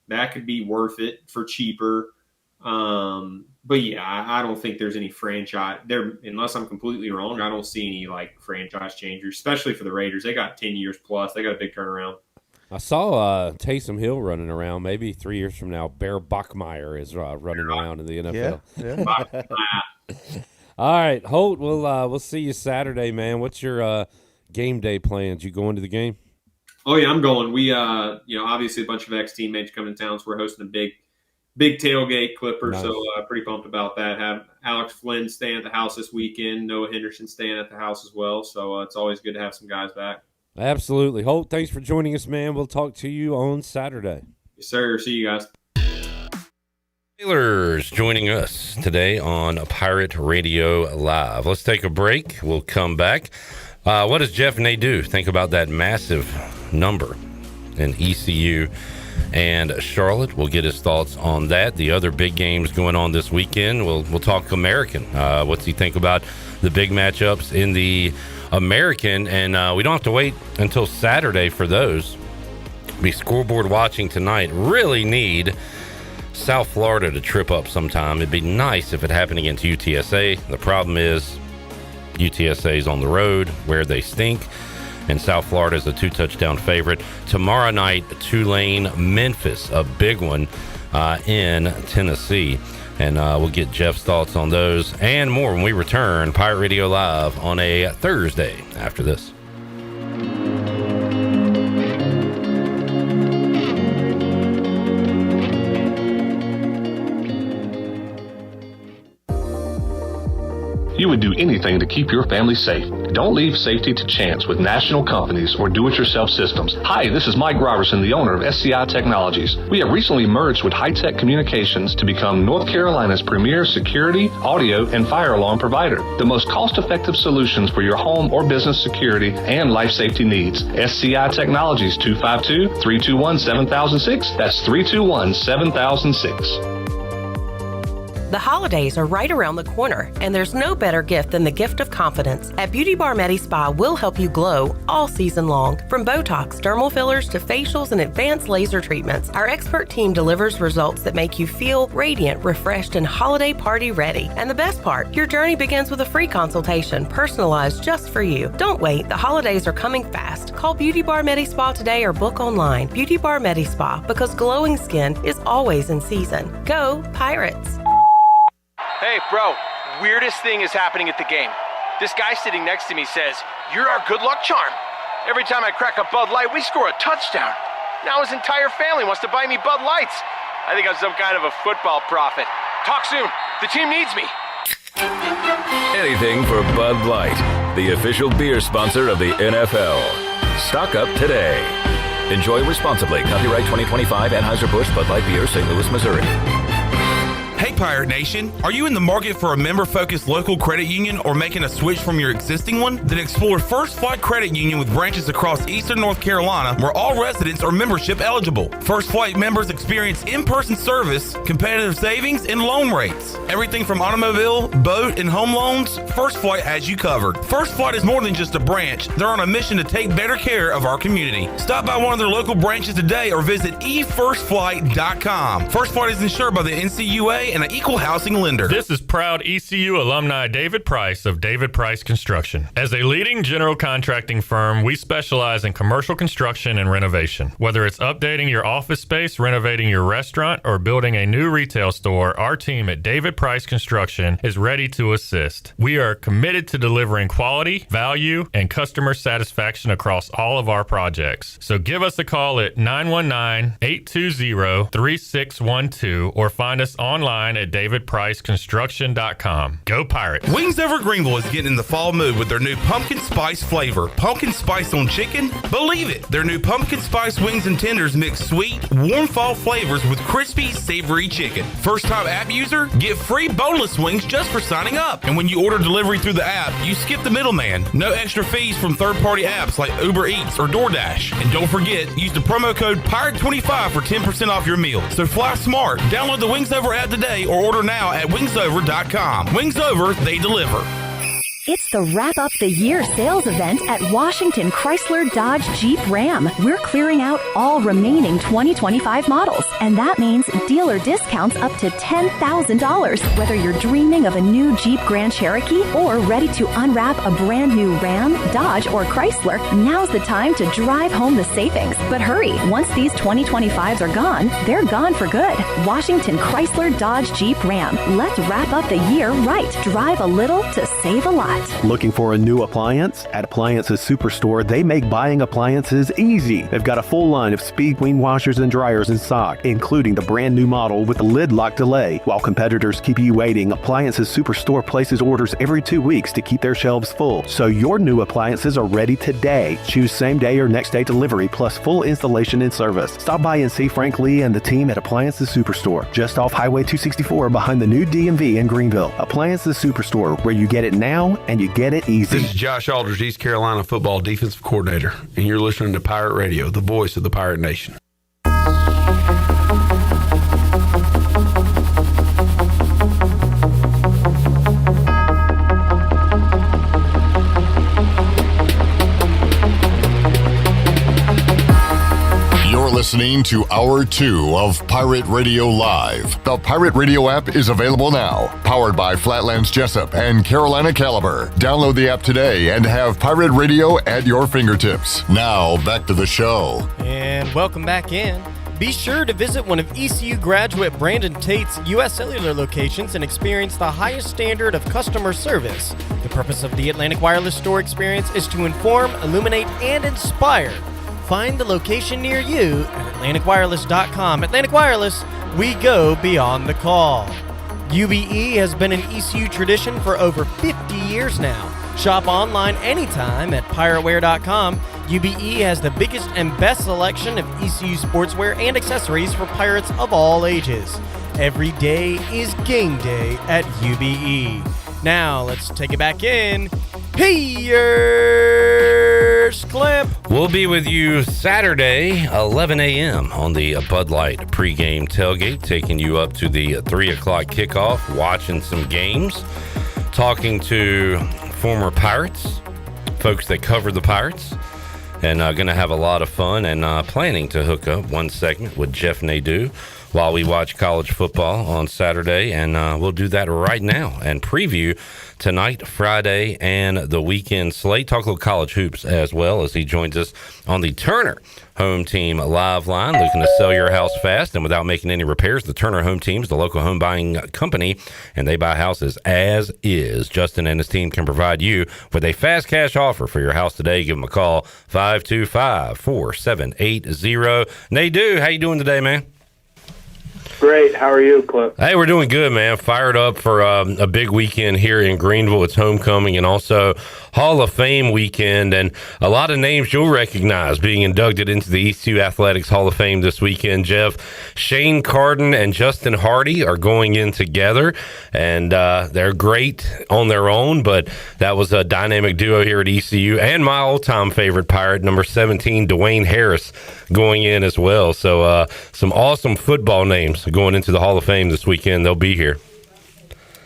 That could be worth it for cheaper. But I don't think there's any franchise there, unless I'm completely wrong. I don't see any franchise changers, especially for the Raiders. They got 10 years plus. They got a big turnaround. I saw Taysom Hill running around. Maybe 3 years from now, Bear Bachmeier is running around in the NFL. Yeah. All right, Holt. We'll see you Saturday, man. What's your game day plans? You going to the game? Oh yeah, I'm going. We obviously a bunch of ex-teammates coming to town, so we're hosting a big tailgate Clipper. Nice. So pretty pumped about that. Have Alex Flynn staying at the house this weekend. Noah Henderson staying at the house as well. So it's always good to have some guys back. Absolutely. Holt, thanks for joining us, man. We'll talk to you on Saturday. Yes, sir. See you guys. Ahlers joining us today on Pirate Radio Live. Let's take a break. We'll come back. What does Jeff Nadu think about that massive number in ECU and Charlotte. We'll get his thoughts on that. The other big games going on this weekend, we'll talk American. What's he think about the big matchups in the American? And we don't have to wait until Saturday for those. Be scoreboard watching tonight. Really need South Florida to trip up sometime. It'd be nice if it happened against UTSA. The problem is UTSA is on the road where they stink, and South Florida is a 2-touchdown favorite. Tomorrow night, Tulane, Memphis, a big one in Tennessee. And we'll get Jeff's thoughts on those and more when we return. Pirate Radio Live on a Thursday after this. You would do anything to keep your family safe. Don't leave safety to chance with national companies or do-it-yourself systems. Hi, this is Mike Robertson, the owner of SCI Technologies. We have recently merged with High-Tech Communications to become North Carolina's premier security, audio, and fire alarm provider. The most cost-effective solutions for your home or business security and life safety needs. SCI Technologies, 252-321-7006. That's 321-7006. The holidays are right around the corner, and there's no better gift than the gift of confidence. At Beauty Bar Medi Spa, we'll help you glow all season long. From Botox, dermal fillers, to facials and advanced laser treatments, our expert team delivers results that make you feel radiant, refreshed, and holiday party ready. And the best part, your journey begins with a free consultation, personalized just for you. Don't wait, the holidays are coming fast. Call Beauty Bar Medi Spa today or book online. Beauty Bar Medi Spa, because glowing skin is always in season. Go Pirates! Hey, bro, weirdest thing is happening at the game. This guy sitting next to me says, "You're our good luck charm." Every time I crack a Bud Light, we score a touchdown. Now his entire family wants to buy me Bud Lights. I think I'm some kind of a football prophet. Talk soon. The team needs me. Anything for Bud Light, the official beer sponsor of the NFL. Stock up today. Enjoy responsibly. Copyright 2025 Anheuser-Busch Bud Light Beer, St. Louis, Missouri. Hey Pirate Nation, are you in the market for a member-focused local credit union or making a switch from your existing one? Then explore First Flight Credit Union with branches across Eastern North Carolina where all residents are membership eligible. First Flight members experience in-person service, competitive savings, and loan rates. Everything from automobile, boat, and home loans, First Flight has you covered. First Flight is more than just a branch. They're on a mission to take better care of our community. Stop by one of their local branches today or visit efirstflight.com. First Flight is insured by the NCUA and an equal housing lender. This is proud ECU alumni David Price of David Price Construction. As a leading general contracting firm, we specialize in commercial construction and renovation. Whether it's updating your office space, renovating your restaurant, or building a new retail store, our team at David Price Construction is ready to assist. We are committed to delivering quality, value, and customer satisfaction across all of our projects. So give us a call at 919-820-3612 or find us online at davidpriceconstruction.com. Go Pirates! Wings Over Greenville is getting in the fall mood with their new pumpkin spice flavor. Pumpkin spice on chicken? Believe it! Their new pumpkin spice wings and tenders mix sweet, warm fall flavors with crispy, savory chicken. First time app user? Get free boneless wings just for signing up. And when you order delivery through the app, you skip the middleman. No extra fees from third-party apps like Uber Eats or DoorDash. And don't forget, use the promo code PIRATE25 for 10% off your meal. So fly smart. Download the Wings Over app today or order now at wingsover.com. Wings Over, they deliver. It's the Wrap Up the Year sales event at Washington Chrysler Dodge Jeep Ram. We're clearing out all remaining 2025 models, and that means dealer discounts up to $10,000. Whether you're dreaming of a new Jeep Grand Cherokee or ready to unwrap a brand new Ram, Dodge, or Chrysler, now's the time to drive home the savings. But hurry, once these 2025s are gone, they're gone for good. Washington Chrysler Dodge Jeep Ram. Let's wrap up the year right. Drive a little to save a lot. Looking for a new appliance? At Appliances Superstore, they make buying appliances easy. They've got a full line of speed queen washers and dryers in stock, including the brand new model with the lid lock delay. While competitors keep you waiting, Appliances Superstore places orders every 2 weeks to keep their shelves full. So your new appliances are ready today. Choose same day or next day delivery plus full installation and service. Stop by and see Frank Lee and the team at Appliances Superstore, just off Highway 264 behind the new DMV in Greenville. Appliances Superstore, where you get it now and you get it easy. This is Josh Alders, East Carolina football defensive coordinator, and you're listening to Pirate Radio, the voice of the Pirate Nation. listening to Hour 2 of Pirate Radio Live. The Pirate Radio app is available now. Powered by Flatlands Jessup and Carolina Caliber. Download the app today and have Pirate Radio at your fingertips. Now, back to the show. And welcome back in. Be sure to visit one of ECU graduate Brandon Tate's U.S. Cellular locations and experience the highest standard of customer service. The purpose of the Atlantic Wireless Store experience is to inform, illuminate, and inspire. Find the location near you at AtlanticWireless.com. Atlantic Wireless, we go beyond the call. UBE has been an ECU tradition for over 50 years now. Shop online anytime at pirateware.com. UBE has the biggest and best selection of ECU sportswear and accessories for pirates of all ages. Every day is game day at UBE. Now, let's take it back in. Here's Clip. We'll be with you Saturday, 11 a.m. on the Bud Light pregame tailgate, taking you up to the 3 o'clock kickoff, watching some games, talking to former Pirates, folks that cover the Pirates, and going to have a lot of fun and planning to hook up one segment with Jeff Nadu while we watch college football on Saturday, and we'll do that right now and preview tonight, Friday, and the weekend slate. Talk a little college hoops as well as he joins us on the Turner Home Team live line, looking to sell your house fast and without making any repairs. The Turner Home Team is the local home buying company, and they buy houses as is. Justin and his team can provide you with a fast cash offer for your house today. Give them a call, 525-4780. Nadu, how you doing today, man? Great. How are you, Clip? Hey, we're doing good, man. Fired up for a big weekend here in Greenville. It's homecoming and also Hall of Fame weekend, and a lot of names you'll recognize being inducted into the ECU Athletics Hall of Fame this weekend, Jeff. Shane Carden and Justin Hardy are going in together, and they're great on their own, but that was a dynamic duo here at ECU. And my all-time favorite Pirate, number 17, Dwayne Harris, going in as well. So some awesome football names going into the Hall of Fame this weekend. They'll be here.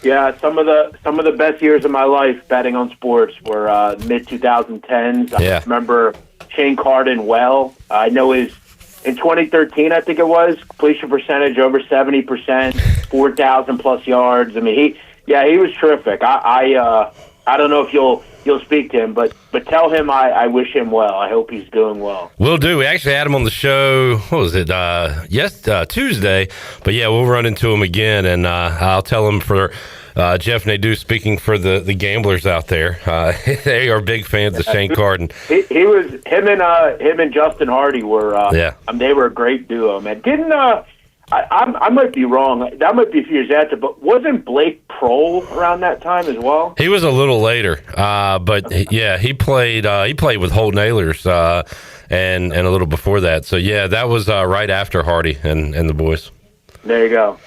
Yeah, some of the best years of my life betting on sports were mid 2010s. I remember Shane Carden well. I know his in 2013, I think it was, completion percentage over 70%, 4,000 plus yards. I mean, he was terrific. I don't know if you'll speak to him, but tell him I wish him well. I hope he's doing well. Will do. We actually had him on the show, what was it, Tuesday. But, yeah, we'll run into him again, and I'll tell him for Jeff Nadu speaking for the gamblers out there. They are big fans of Shane Carden. He was him and Justin Hardy were they were a great duo, man. Didn't I might be wrong. That might be a few years after, but wasn't Blake Prohl around that time as well? He was a little later, but yeah, he played with Holton Ahlers and a little before that. So yeah, that was right after Hardy and the boys. There you go.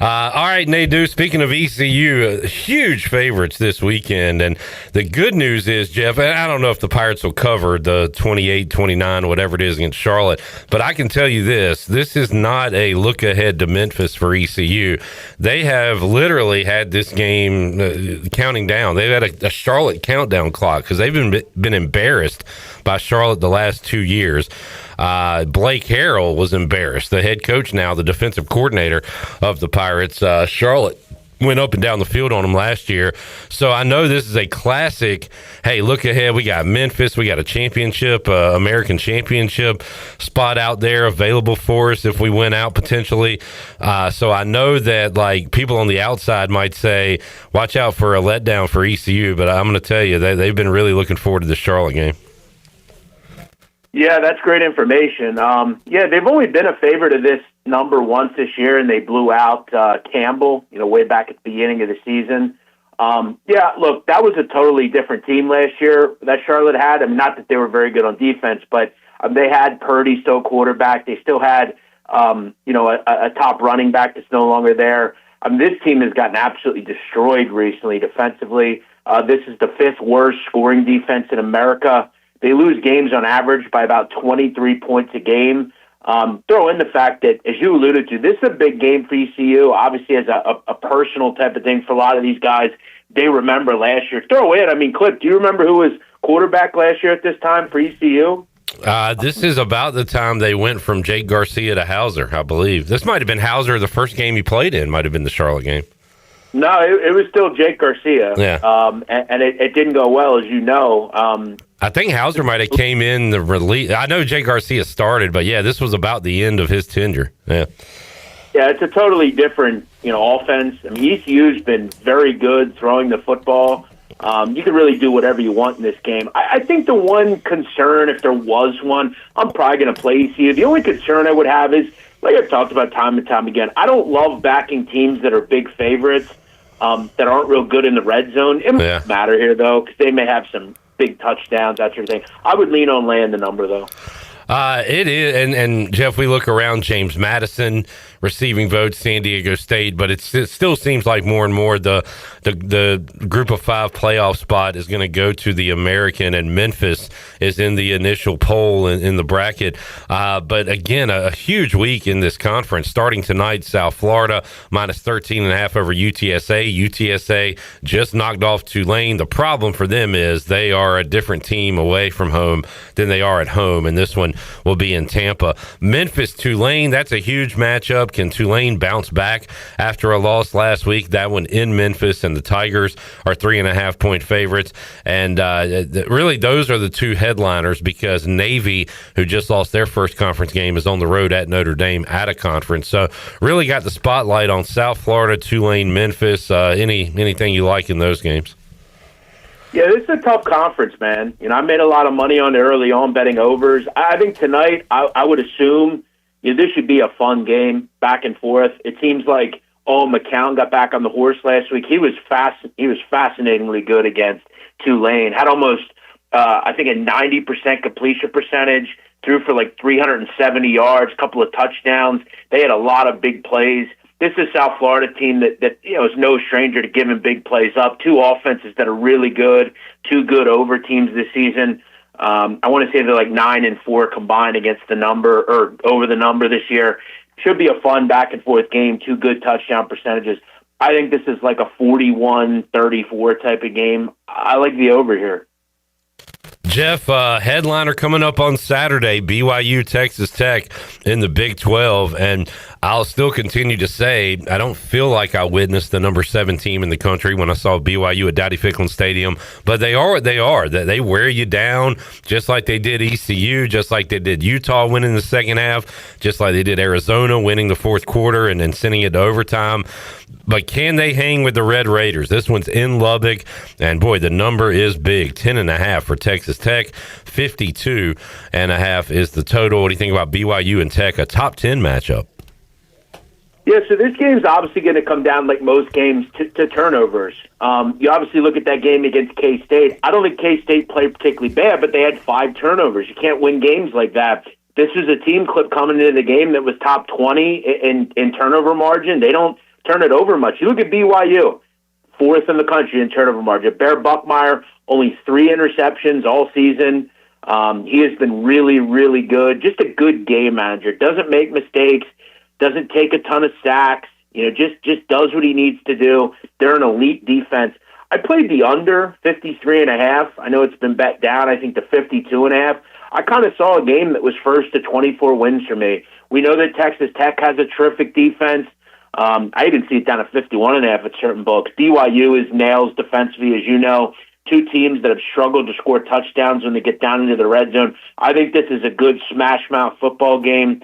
All right, Nadu, speaking of ECU, huge favorites this weekend. And the good news is, Jeff, and I don't know if the Pirates will cover the 28-29, whatever it is, against Charlotte, but I can tell you this is not a look ahead to Memphis for ECU. They have literally had this game counting down. They've had a Charlotte countdown clock because they've been embarrassed by Charlotte the last 2 years. Blake Harrell was embarrassed. The head coach now, the defensive coordinator of the Pirates, Charlotte went up and down the field on them last year. So I know this is a classic, hey, look ahead. We got Memphis. We got a championship, American championship spot out there available for us if we win out potentially. So I know that like people on the outside might say, watch out for a letdown for ECU. But I'm going to tell you, they've been really looking forward to the Charlotte game. Yeah, that's great information. They've only been a favorite of this number once this year, and they blew out Campbell, way back at the beginning of the season. Look, that was a totally different team last year that Charlotte had. I mean, not that they were very good on defense, but they had Purdy still quarterback. They still had, a top running back that's no longer there. This team has gotten absolutely destroyed recently defensively. This is the fifth worst scoring defense in America. They lose games on average by about 23 points a game. Throw in the fact that, as you alluded to, this is a big game for ECU, obviously as a personal type of thing for a lot of these guys. They remember last year. Throw in, Clip, do you remember who was quarterback last year at this time for ECU? This is about the time they went from Jake Garcia to Hauser, I believe. This might have been Hauser, the first game he played in, might have been the Charlotte game. No, it was still Jake Garcia. Yeah. And it didn't go well, as you know. I think Hauser might have came in the release. I know Jake Garcia started, but yeah, this was about the end of his tenure. Yeah. Yeah, it's a totally different, offense. I mean, ECU's been very good throwing the football. You can really do whatever you want in this game. I think the one concern, if there was one, I'm probably going to play ECU. The only concern I would have is, like I've talked about time and time again, I don't love backing teams that are big favorites that aren't real good in the red zone. It doesn't matter here, though, because they may have some big touchdowns, that sort of thing. I would lean on laying the number, though. It is, and Jeff, we look around, James Madison receiving votes, San Diego State, but it still seems like more and more the group of five playoff spot is going to go to the American, and Memphis is in the initial poll in the bracket. But again, a huge week in this conference. Starting tonight, South Florida minus 13.5 over UTSA. UTSA just knocked off Tulane. The problem for them is they are a different team away from home than they are at home, and this one will be in Tampa. Memphis, Tulane, that's a huge matchup. Can Tulane bounce back after a loss last week? That one in Memphis, and the Tigers are 3.5-point favorites. And really, those are the two headliners, because Navy, who just lost their first conference game, is on the road at Notre Dame at a conference. So really got the spotlight on South Florida, Tulane, Memphis. Anything you like in those games? Yeah, this is a tough conference, man. I made a lot of money on it early on betting overs. I think tonight, I would assume this should be a fun game, back and forth. It seems like McCown got back on the horse last week. He was fascinatingly good against Tulane. Had almost, I think, a 90% completion percentage. Threw for like 370 yards, a couple of touchdowns. They had a lot of big plays. This is a South Florida team that is no stranger to giving big plays up. Two offenses that are really good, two good over teams this season. I want to say they're like 9-4 combined against the number or over the number this year. Should be a fun back and forth game. Two good touchdown percentages. I think this is like a 41-34 type of game. I like the over here. Jeff, headliner coming up on Saturday, BYU, Texas Tech in the Big 12, and I'll still continue to say I don't feel like I witnessed the number 7 team in the country when I saw BYU at Dowdy-Ficklen Stadium, but they are what they are. They wear you down just like they did ECU, just like they did Utah winning the second half, just like they did Arizona winning the fourth quarter and then sending it to overtime. But can they hang with the Red Raiders? This one's in Lubbock, and boy, the number is big, 10.5 for Texas Tech, 52.5 is the total. What do you think about BYU and Tech, a top 10 matchup? Yeah, so this game's obviously going to come down, like most games, to turnovers. You obviously look at that game against K-State. I don't think K-State played particularly bad, but they had 5 turnovers. You can't win games like that. This was a team clip coming into the game that was top 20 in turnover margin. They don't turn it over much. You look at BYU, 4th in the country in turnover margin. Bear Buckmeyer, only 3 interceptions all season. He has been really, really good. Just a good game manager. Doesn't make mistakes. Doesn't take a ton of sacks. Just does what he needs to do. They're an elite defense. I played the under 53.5. I know it's been bet down, I think, to 52.5. I kind of saw a game that was first to 24 wins for me. We know that Texas Tech has a terrific defense. I even see it down at 51.5 at certain books. BYU is nails defensively, as you know. Two teams that have struggled to score touchdowns when they get down into the red zone. I think this is a good smash-mouth football game.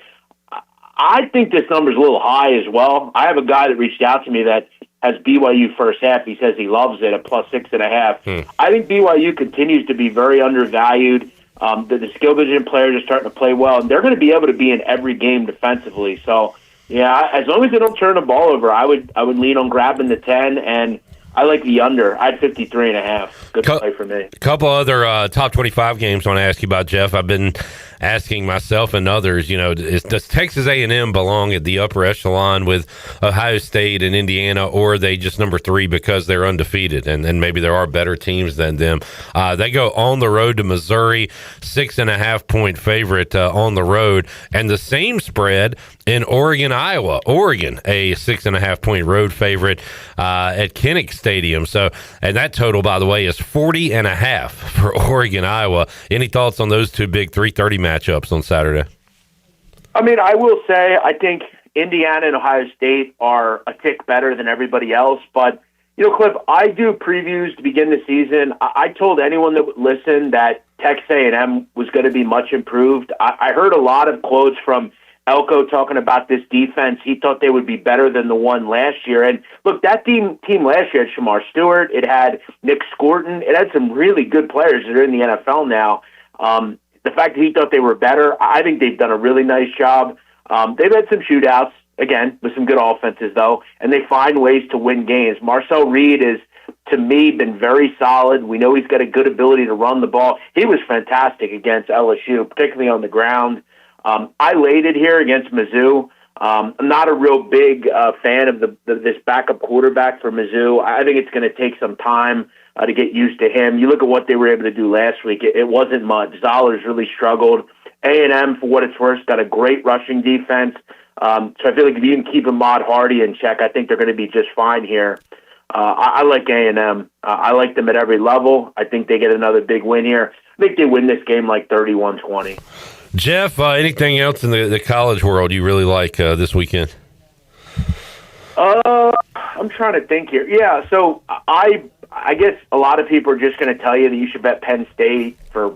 I think this number's a little high as well. I have a guy that reached out to me that has BYU first half. He says he loves it at plus 6.5. I think BYU continues to be very undervalued. The skill position players are starting to play well, and they're going to be able to be in every game defensively. So, yeah, as long as they don't turn the ball over, I would lean on grabbing the 10, and I like the under. I had 53.5. Good play for me. A couple other top 25 games I want to ask you about, Jeff. I've been asking myself and others, does Texas A&M belong at the upper echelon with Ohio State and Indiana, or are they just number 3 because they're undefeated and maybe there are better teams than them? They go on the road to Missouri, 6.5-point favorite on the road, and the same spread in Oregon, Iowa. Oregon, a 6.5-point road favorite at Kinnick Stadium. So, and that total, by the way, is 40.5 for Oregon, Iowa. Any thoughts on those two big 3:30 matchups on Saturday? I mean, I will say I think Indiana and Ohio State are a tick better than everybody else. But, Cliff, I do previews to begin the season. I told anyone that would listen that Texas A&M was going to be much improved. I heard a lot of quotes from Elko talking about this defense. He thought they would be better than the one last year. And, look, that team last year had Shamar Stewart. It had Nick Scorton. It had some really good players that are in the NFL now. The fact that he thought they were better, I think they've done a really nice job. They've had some shootouts, again, with some good offenses, though, and they find ways to win games. Marcel Reed is, to me, been very solid. We know he's got a good ability to run the ball. He was fantastic against LSU, particularly on the ground. I laid it here against Mizzou. I'm not a real big fan of this backup quarterback for Mizzou. I think it's going to take some time to get used to him. You look at what they were able to do last week. It wasn't much. Zollers really struggled. A&M, for what it's worth, got a great rushing defense. So I feel like if you can keep Ahmad Hardy in check, I think they're going to be just fine here. I like A&M. I like them at every level. I think they get another big win here. I think they win this game like 31-20. Jeff, anything else in the college world you really like this weekend? I'm trying to think here. Yeah, so I guess a lot of people are just going to tell you that you should bet Penn State for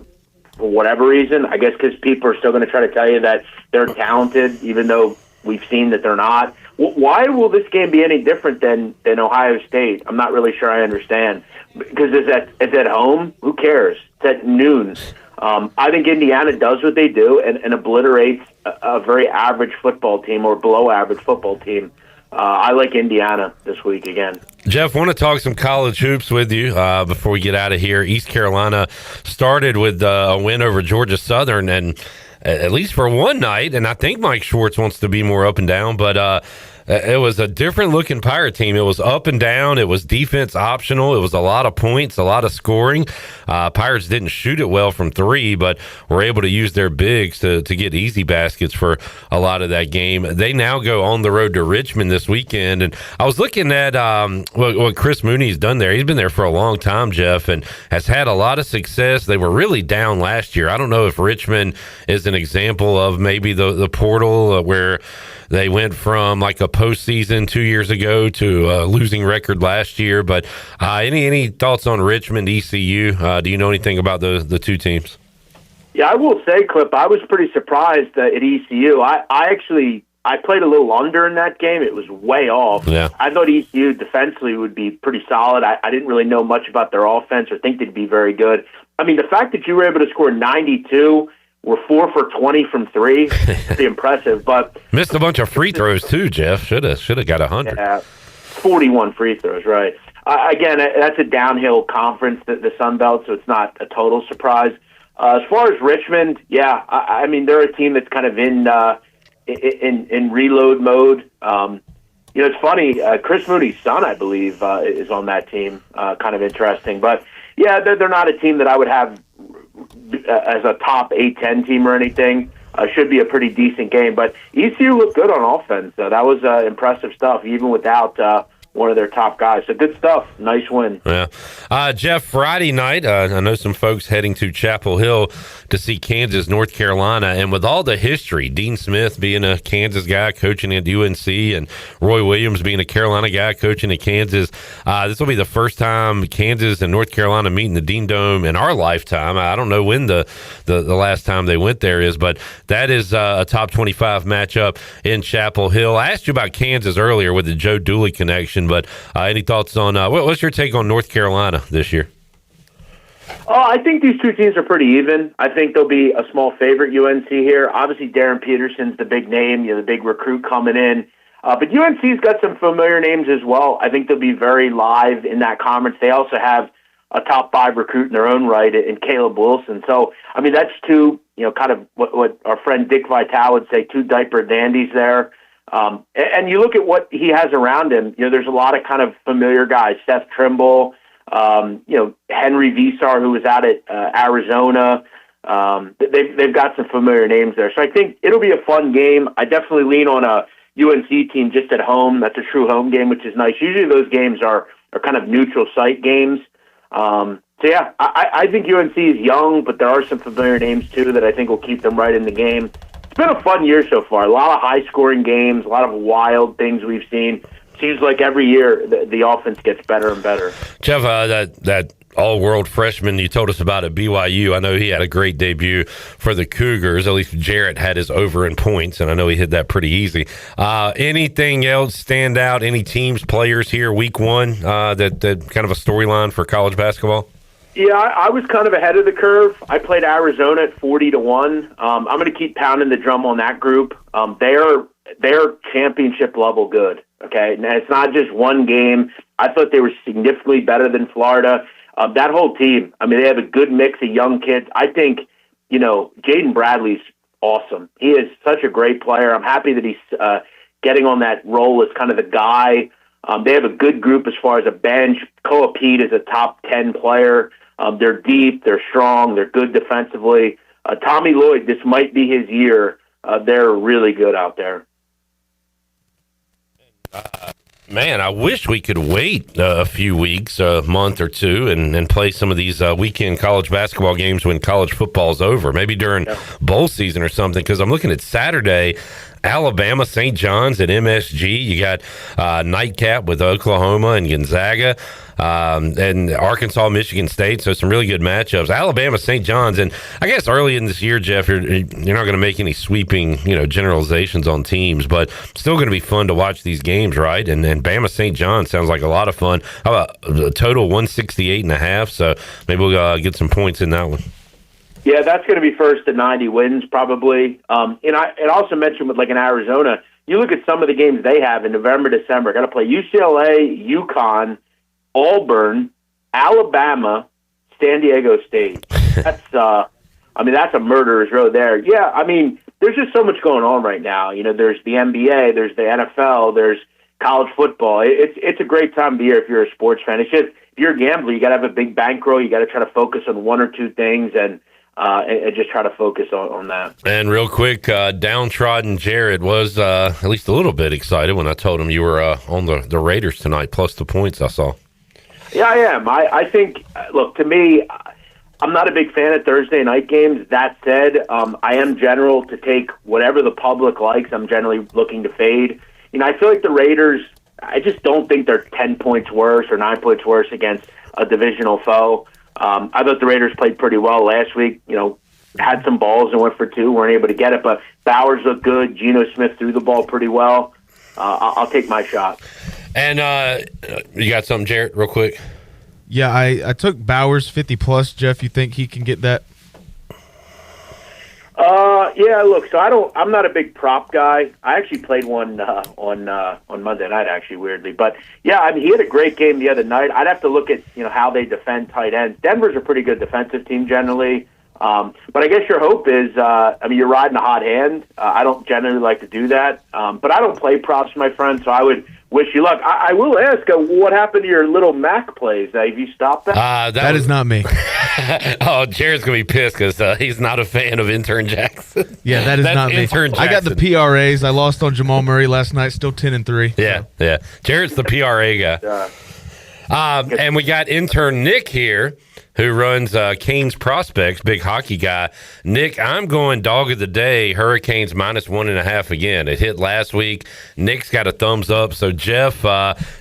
whatever reason. I guess because people are still going to try to tell you that they're talented, even though we've seen that they're not. Why will this game be any different than Ohio State? I'm not really sure I understand. Because it's at home? Who cares? It's at noon. I think Indiana does what they do and obliterates a very average football team or below average football team. I like Indiana this week again. Jeff, want to talk some college hoops with you before we get out of here. East Carolina started with a win over Georgia Southern, and at least for one night, and I think Mike Schwartz wants to be more up and down, but it was a different looking Pirate team. It was up and down. It was defense optional. It was a lot of points, a lot of scoring. Pirates didn't shoot it well from three, but were able to use their bigs to get easy baskets for a lot of that game. They now go on the road to Richmond this weekend. And I was looking at what Chris Mooney's done there. He's been there for a long time, Jeff, and has had a lot of success. They were really down last year. I don't know if Richmond is an example of maybe the portal where they went from like a postseason 2 years ago to a losing record last year. But any thoughts on Richmond, ECU? Do you know anything about the two teams? Yeah, I will say, Clip, I was pretty surprised at ECU. I played a little under in that game. It was way off. Yeah. I thought ECU defensively would be pretty solid. I didn't really know much about their offense or think they'd be very good. I mean, the fact that you were able to score 92, were 4 for 20 from three, pretty impressive. But missed a bunch of free throws too, Jeff. Should have got 100. Yeah, 41 free throws, right. Again, that's a downhill conference, the Sun Belt, so it's not a total surprise. As far as Richmond, yeah, I mean, they're a team that's kind of in reload mode. It's funny, Chris Mooney's son, I believe, is on that team. Kind of interesting. But, yeah, they're not a team that I would have as a top A-10 team or anything. Should be a pretty decent game. But ECU looked good on offense. That was impressive stuff, even without one of their top guys. So good stuff. Nice win. Yeah. Jeff, Friday night, I know some folks heading to Chapel Hill to see Kansas, North Carolina. And with all the history, Dean Smith being a Kansas guy coaching at UNC and Roy Williams being a Carolina guy coaching at Kansas, this will be the first time Kansas and North Carolina meet in the Dean Dome in our lifetime. I don't know when the last time they went there is, but that is a top 25 matchup in Chapel Hill. I asked you about Kansas earlier with the Joe Dooley connection, but any thoughts on what's your take on North Carolina this year? I think these two teams are pretty even. I think they'll be a small favorite, UNC here. Obviously, Darren Peterson's the big name, the big recruit coming in. But UNC's got some familiar names as well. I think they'll be very live in that conference. They also have a top 5 recruit in their own right in Caleb Wilson. So, I mean, that's two, kind of what our friend Dick Vitale would say, two diaper dandies there. And you look at what he has around him, there's a lot of kind of familiar guys, Seth Trimble, Henry Visar, who was out at Arizona. They've got some familiar names there. So I think it'll be a fun game. I definitely lean on a UNC team just at home. That's a true home game, which is nice. Usually those games are kind of neutral site games. So So, yeah, I think UNC is young, but there are some familiar names, too, that I think will keep them right in the game. It's been a fun year so far. A lot of high-scoring games, a lot of wild things we've seen. Seems like every year the offense gets better and better. Jeff, that all-world freshman you told us about at BYU, I know he had a great debut for the Cougars. At least Jarrett had his over in points, and I know he hit that pretty easy. Anything else stand out? Any teams, players here week one that kind of a storyline for college basketball? Yeah, I was kind of ahead of the curve. I played Arizona at 40-1. I'm going to keep pounding the drum on that group. They're championship level good. Okay, and it's not just one game. I thought they were significantly better than Florida. That whole team, I mean, they have a good mix of young kids. I think, Jaden Bradley's awesome. He is such a great player. I'm happy that he's getting on that role as kind of the guy. They have a good group as far as a bench. Koa Pete is a top 10 player. They're deep, they're strong, they're good defensively. Tommy Lloyd, this might be his year. They're really good out there. Man, I wish we could wait a few weeks, a month or two, and play some of these weekend college basketball games when college football's over, maybe during bowl season or something, because I'm looking at Saturday, Alabama, St. John's at MSG. You got nightcap with Oklahoma and Gonzaga, and Arkansas, Michigan State. So some really good matchups. Alabama, St. John's, and I guess early in this year, Jeff, you're not going to make any sweeping, generalizations on teams, but still going to be fun to watch these games, right? And Bama, St. John's sounds like a lot of fun. How about a total 168.5? So maybe we'll get some points in that one. Yeah, that's going to be first to 90 wins probably. And I also mentioned with in Arizona, you look at some of the games they have in November, December. Got to play UCLA, UConn, Auburn, Alabama, San Diego State. That's that's a murderer's row there. Yeah, I mean, there's just so much going on right now. There's the NBA, there's the NFL, there's college football. It's a great time of the year if you're a sports fan. It's just if you're a gambler, you got to have a big bankroll. You got to try to focus on one or two things and just try to focus on that. And real quick, downtrodden Jared was at least a little bit excited when I told him you were on the Raiders tonight, plus the points I saw. Yeah, I am. I think, look, to me, I'm not a big fan of Thursday night games. That said, I am general to take whatever the public likes. I'm generally looking to fade. I feel like the Raiders, I just don't think they're 10 points worse or 9 points worse against a divisional foe. I thought the Raiders played pretty well last week. Had some balls and went for two, weren't able to get it. But Bowers looked good. Geno Smith threw the ball pretty well. I'll take my shot. And you got something, Jarrett, real quick? Yeah, I took Bowers 50+. Jeff, you think he can get that? Yeah, look, so I'm not a big prop guy. I actually played one on Monday night, actually, weirdly. But yeah, I mean, he had a great game the other night. I'd have to look at how they defend tight ends. Denver's a pretty good defensive team generally. But I guess your hope is, you're riding a hot hand. I don't generally like to do that. But I don't play props, my friend, so I would wish you luck. I will ask, what happened to your little Mac plays? Have you stopped that? That is not me. Oh, Jared's going to be pissed because he's not a fan of Intern Jackson. Yeah, that is not me. I got the PRAs. I lost on Jamal Murray last night, still 10-3. Yeah, yeah. Jared's the PRA guy. And we got intern Nick here, who runs Canes Prospects, big hockey guy. Nick, I'm going dog of the day, Hurricanes -1.5 again. It hit last week. Nick's got a thumbs up. So, Jeff,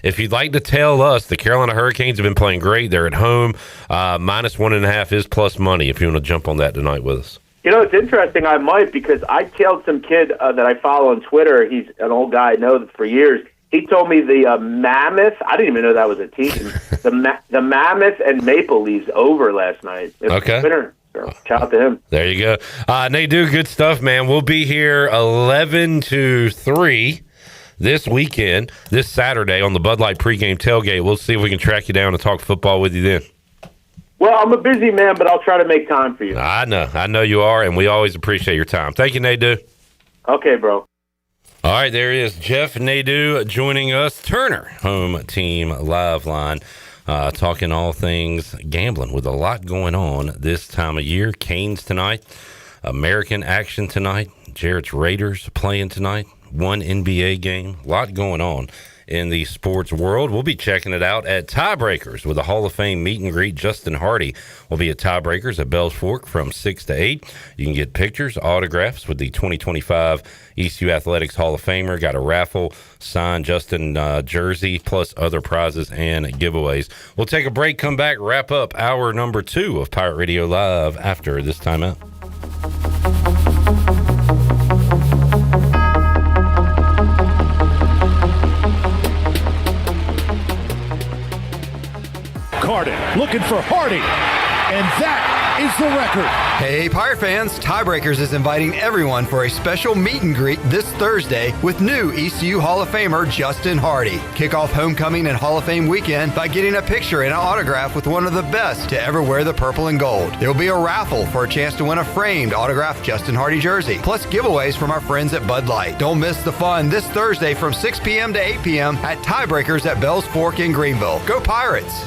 if you'd like to tell us, the Carolina Hurricanes have been playing great. They're at home. -1.5 is plus money if you want to jump on that tonight with us. It's interesting. I might, because I tailed some kid that I follow on Twitter. He's an old guy I know for years. He told me the Mammoth, I didn't even know that was a team, the Mammoth and Maple Leafs over last night. Okay. Winner. So, shout out to him. There you go. Nadu, good stuff, man. We'll be here 11 to 3 this weekend, this Saturday on the Bud Light pregame tailgate. We'll see if we can track you down and talk football with you then. Well, I'm a busy man, but I'll try to make time for you. I know you are, and we always appreciate your time. Thank you, Nadu. Okay, bro. All right, there is Jeff Nadu joining us, Turner Home Team Live Line, talking all things gambling with a lot going on this time of year. Canes tonight, American action tonight, Jarrett's Raiders playing tonight, one NBA game, a lot going on in the sports world. We'll be checking it out at Tiebreakers with the Hall of Fame meet and greet. Justin Hardy will be at Tiebreakers at Bells Fork from 6 to 8. You can get pictures, autographs with the 2025 ECU Athletics Hall of Famer. Got a raffle, signed Justin jersey, plus other prizes and giveaways. We'll take a break, come back, wrap up hour number 2 of Pirate Radio Live after this timeout. Carden looking for Hardy, and that is the record. Hey, Pirate fans, Tiebreakers is inviting everyone for a special meet and greet this Thursday with new ECU Hall of Famer Justin Hardy. Kick off homecoming and Hall of Fame weekend by getting a picture and an autograph with one of the best to ever wear the purple and gold. There will be a raffle for a chance to win a framed autographed Justin Hardy jersey, plus giveaways from our friends at Bud Light. Don't miss the fun this Thursday from 6 p.m. to 8 p.m. at Tiebreakers at Bells Fork in Greenville. Go Pirates!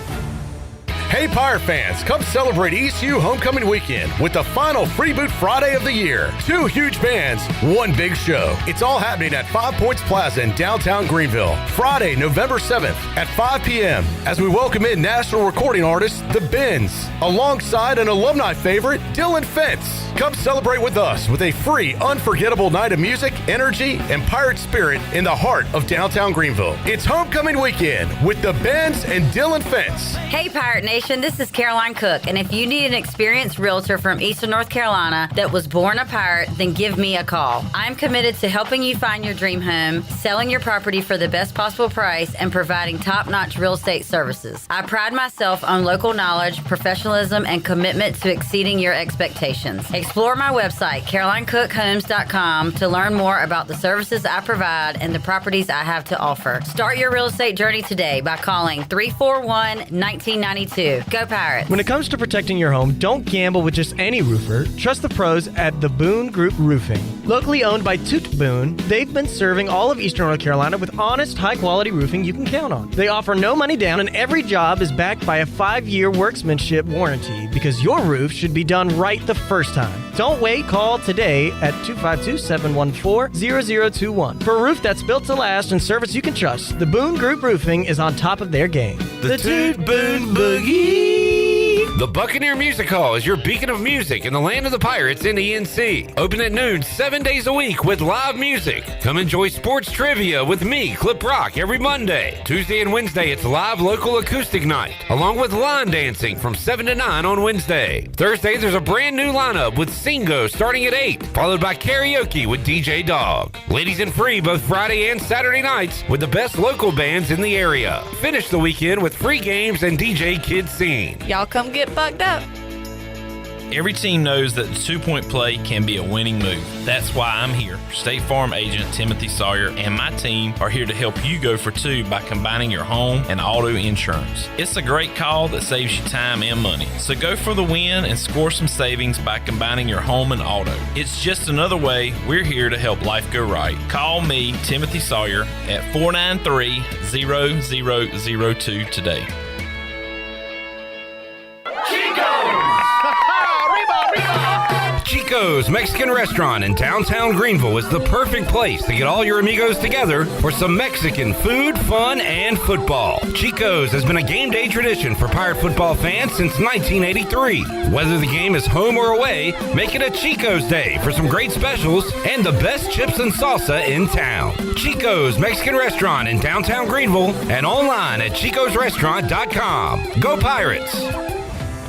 Hey Pirate fans, come celebrate ECU Homecoming Weekend with the final Freeboot Friday of the year. 2 huge bands, 1 big show. It's all happening at 5 Points Plaza in downtown Greenville. Friday, November 7th at 5 p.m. as we welcome in national recording artist The Bends, alongside an alumni favorite, Dylan Fentz. Come celebrate with us with a free, unforgettable night of music, energy, and pirate spirit in the heart of downtown Greenville. It's Homecoming Weekend with The Bends and Dylan Fentz. Hey Pirate Nation, this is Caroline Cook, and if you need an experienced realtor from Eastern North Carolina that was born a pirate, then give me a call. I'm committed to helping you find your dream home, selling your property for the best possible price, and providing top-notch real estate services. I pride myself on local knowledge, professionalism, and commitment to exceeding your expectations. Explore my website, CarolineCookHomes.com, to learn more about the services I provide and the properties I have to offer. Start your real estate journey today by calling 341-1992. Go Pirates! When it comes to protecting your home, don't gamble with just any roofer. Trust the pros at the Boone Group Roofing. Locally owned by Toot Boone, they've been serving all of Eastern North Carolina with honest, high-quality roofing you can count on. They offer no money down, and every job is backed by a 5-year workmanship warranty because your roof should be done right the first time. Don't wait. Call today at 252-714-0021 for a roof that's built to last and service you can trust. The Boone Group Roofing is on top of their game. The Toot Boone Boogie. The Buccaneer Music Hall is your beacon of music in the land of the Pirates in the NC. Open at noon 7 days a week with live music. Come enjoy sports trivia with me, Clip Rock, every Monday. Tuesday and Wednesday, it's live local acoustic night, along with line dancing from 7 to 9 on Wednesday. Thursday, there's a brand new lineup with Singo starting at 8, followed by karaoke with DJ Dog. Ladies and free both Friday and Saturday nights with the best local bands in the area. Finish the weekend with free games and DJ Kids Scene. Y'all come get bucked up. Every team knows that the 2-point play can be a winning move. That's why I'm here. State Farm agent Timothy Sawyer and my team are here to help you go for 2 by combining your home and auto insurance. It's a great call that saves you time and money. So go for the win and score some savings by combining your home and auto. It's just another way we're here to help life go right. Call me, Timothy Sawyer, at 493-0002 today. Chico's Mexican Restaurant in downtown Greenville is the perfect place to get all your amigos together for some Mexican food, fun, and football. Chico's has been a game day tradition for Pirate football fans since 1983. Whether the game is home or away, make it a Chico's Day for some great specials and the best chips and salsa in town. Chico's Mexican Restaurant in downtown Greenville and online at chicosrestaurant.com. Go Pirates!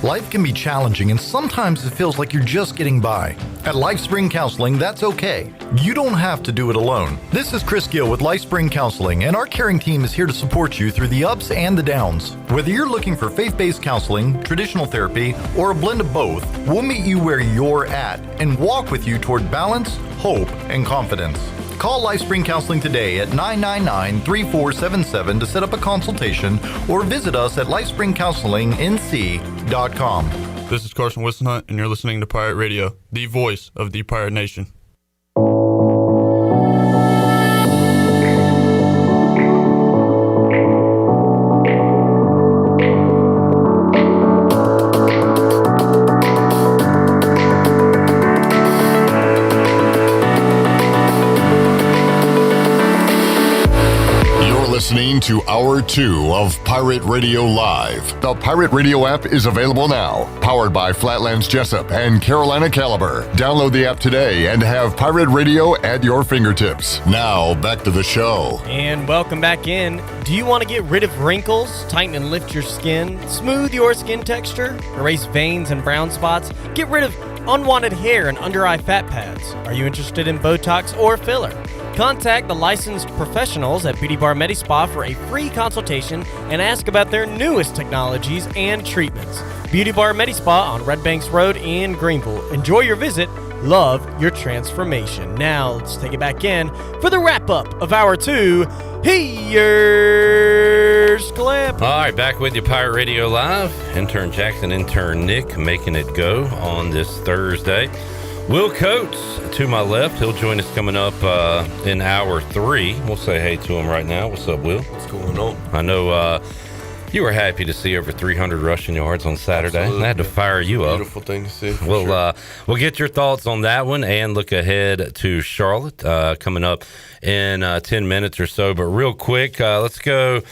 Life can be challenging, and sometimes it feels like you're just getting by. At LifeSpring Counseling, that's okay. You don't have to do it alone. This is Chris Gill with LifeSpring Counseling, and our caring team is here to support you through the ups and the downs. Whether you're looking for faith-based counseling, traditional therapy, or a blend of both, we'll meet you where you're at and walk with you toward balance, hope, and confidence. Call LifeSpring Counseling today at 999-3477 to set up a consultation or visit us at lifespringcounselingnc.com. This is Carson Whistlehunt, and you're listening to Pirate Radio, the voice of the Pirate Nation. Listening to Hour 2 of Pirate Radio Live. The Pirate Radio app is available now, powered by Flatlands Jessup and Carolina Caliber. Download the app today and have Pirate Radio at your fingertips. Now, back to the show. And welcome back in. Do you want to get rid of wrinkles, tighten and lift your skin, smooth your skin texture, erase veins and brown spots, get rid of unwanted hair and under-eye fat pads? Are you interested in Botox or filler? Contact the licensed professionals at Beauty Bar Medispa for a free consultation and ask about their newest technologies and treatments. Beauty Bar Medispa on Red Banks Road in Greenville. Enjoy your visit. Love your transformation. Now, let's take it back in for the wrap-up of Hour 2. Here's Clip. All right, back with you, Pirate Radio Live. Intern Jackson, intern Nick, making it go on this Thursday. Will Coates, to my left, he'll join us coming up in Hour 3. We'll say hey to him right now. What's up, Will? What's going on? I know you were happy to see over 300 rushing yards on Saturday. Absolutely. I had to fire you up. Beautiful thing to see. We'll get your thoughts on that one and look ahead to Charlotte coming up in 10 minutes or so. But real quick, let's go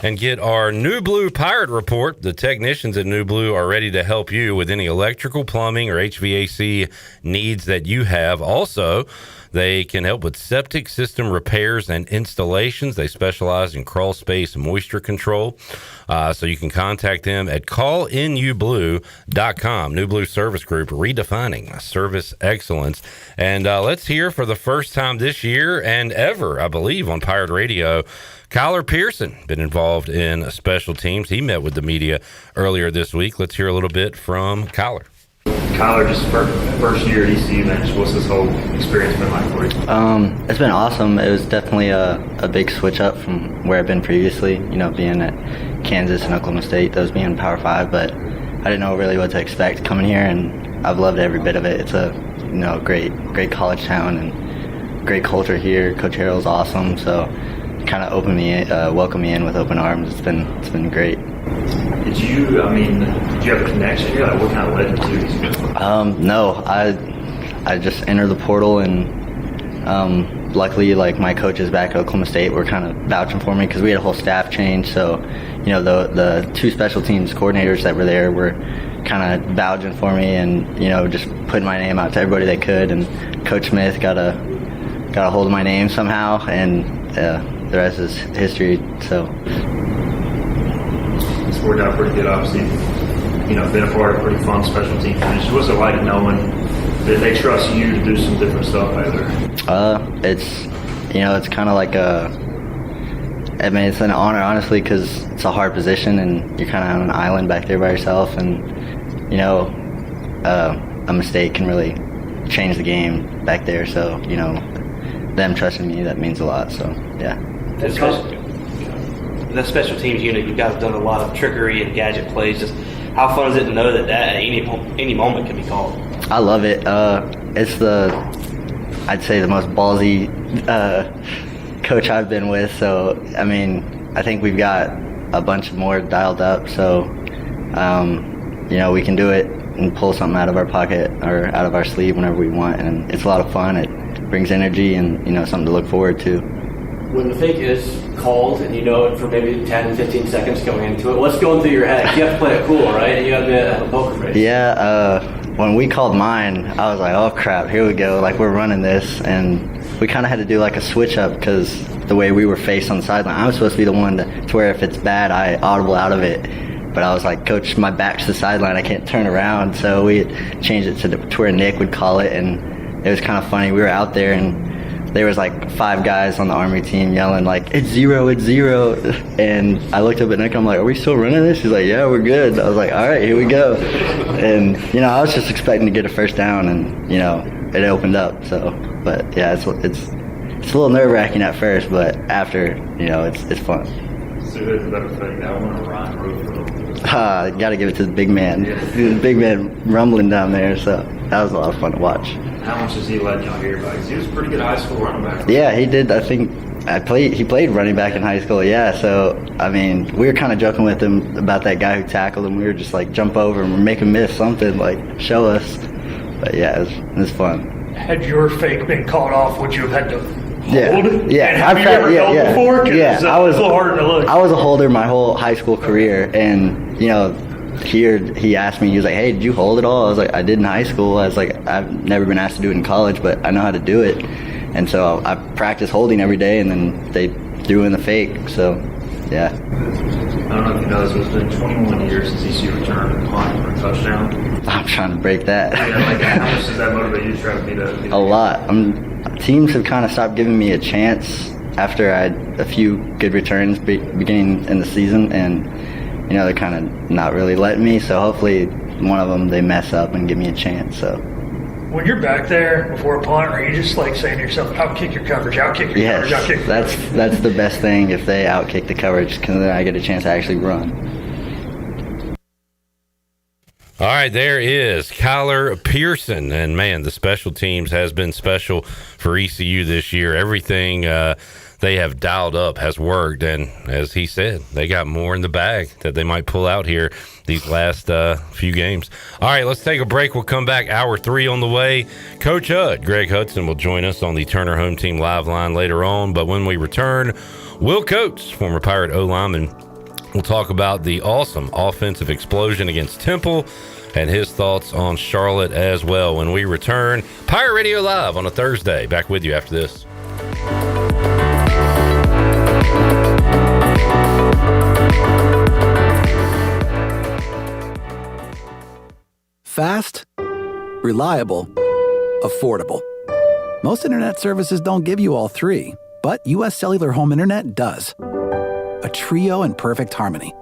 and get our New Blue Pirate Report. The technicians at New Blue are ready to help you with any electrical, plumbing, or HVAC needs that you have. Also, they can help with septic system repairs and installations. They specialize in crawl space and moisture control. So you can contact them at callinublue.com. New Blue Service Group, redefining service excellence. And let's hear for the first time this year and ever, I believe, on Pirate Radio, Kyler Pearson, been involved in special teams. He met with the media earlier this week. Let's hear a little bit from Kyler. Kyler, just first year at ECU bench, what's this whole experience been like for you? It's been awesome. It was definitely a big switch up from where I've been previously, being at Kansas and Oklahoma State, those being Power 5, but I didn't know really what to expect coming here, and I've loved every bit of it. It's a great college town and great culture here. Coach Harrell's awesome, so kind of welcomed me in with open arms. It's been great. Did you have a connection here? Like, what kind of led you to these guys? No, I just entered the portal, and luckily, my coaches back at Oklahoma State were kind of vouching for me because we had a whole staff change. So, the two special teams coordinators that were there were kind of vouching for me, and just putting my name out to everybody they could. And Coach Smith got a hold of my name somehow, and the rest is history. So. It's worked out pretty good, obviously. Been a part of a pretty fun special team finish. What's it like knowing that they trust you to do some different stuff out there? It's kind of like it's an honor, honestly, because it's a hard position and you're kind of on an island back there by yourself, and a mistake can really change the game back there. So them trusting me, that means a lot. So yeah. The special teams unit, you guys have done a lot of trickery and gadget plays. Just how fun is it to know that at any moment can be called? I love it. It's I'd say the most ballsy coach I've been with. So I think we've got a bunch more dialed up. So we can do it and pull something out of our pocket or out of our sleeve whenever we want, and it's a lot of fun. It brings energy and something to look forward to. When the fake is called and you know it for maybe 10, 15 seconds going into it, what's going through your head? You have to play it cool, right? And you have to have a poker face. Yeah, when we called mine, I was like, oh crap, here we go. We're running this. And we kind of had to do a switch up because the way we were faced on the sideline, I'm supposed to be the one to where if it's bad, I audible out of it. But I was like, Coach, my back's to the sideline. I can't turn around. So we changed it to where Nick would call it. And it was kind of funny. We were out there and there was 5 guys on the Army team yelling it's 0, it's 0. And I looked up at Nick, I'm like, are we still running this? He's like, yeah, we're good. I was like, all right, here we go. And, I was just expecting to get a first down and, it opened up. So, but yeah, it's a little nerve-wracking at first, but after, it's fun. So who's the better fake, that one or Ryan Roof? Got to give it to the big man. The big man rumbling down there, so that was a lot of fun to watch. How much has he led y'all here? Because he was a pretty good high school running back. Yeah, he did. I think he played running back in high school, yeah. So, we were kind of joking with him about that guy who tackled him. We were just jump over him or make him miss something, show us. But yeah, it was fun. Had your fake been called off, would you have had to hold? Yeah. And have you ever held before? 'Cause I was a little hard to look. I was a holder my whole high school career, and here he asked me, he was like, hey, did you hold it all? I was like, I did in high school. I was like, I've never been asked to do it in college, but I know how to do it. And so I practiced holding every day, and then they threw in the fake. So, yeah. I don't know if you know this, but it's been 21 years since ECU returned a punt for a touchdown. I'm trying to break that. How much does that motivate you to try to beat that? A lot. Teams have kind of stopped giving me a chance after I had a few good returns beginning in the season, and they're kind of not really letting me. So hopefully one of them, they mess up and give me a chance. So when you're back there before a punt, are you just like saying to yourself, outkick your coverage, outkick your coverage, outkick your coverage? That's the best thing, if they outkick the coverage, because then I get a chance to actually run. All right, there is Kyler Pearson. And, man, the special teams has been special for ECU this year. Everything they have dialed up has worked. And, as he said, they got more in the bag that they might pull out here these last few games. All right, let's take a break. We'll come back. Hour 3 on the way. Coach Hud, Greg Hudson, will join us on the Turner Home Team Live line later on. But when we return, Will Coates, former Pirate O-lineman, we'll talk about the awesome offensive explosion against Temple and his thoughts on Charlotte as well when we return. Pirate Radio Live on a Thursday. Back with you after this. Fast, reliable, affordable. Most internet services don't give you all three, but U.S. Cellular Home Internet does. A trio in perfect harmony.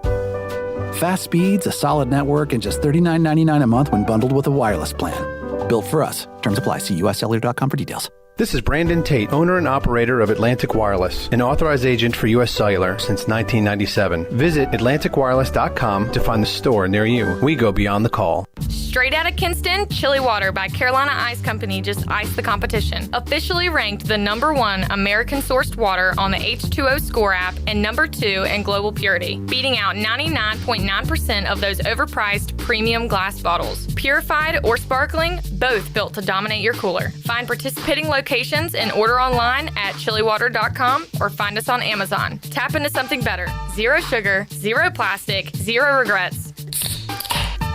Fast speeds, a solid network, and just $39.99 a month when bundled with a wireless plan. Built for us. Terms apply. See uscellular.com for details. This is Brandon Tate, owner and operator of Atlantic Wireless, an authorized agent for U.S. Cellular since 1997. Visit AtlanticWireless.com to find the store near you. We go beyond the call. Straight out of Kinston, Chili Water by Carolina Ice Company just iced the competition. Officially ranked the #1 American-sourced water on the H2O Score app and #2 in global purity, beating out 99.9% of those overpriced premium glass bottles. Purified or sparkling, both built to dominate your cooler. Find participating locations and order online at chiliwater.com or find us on Amazon. Tap into something better. Zero sugar, zero plastic, zero regrets.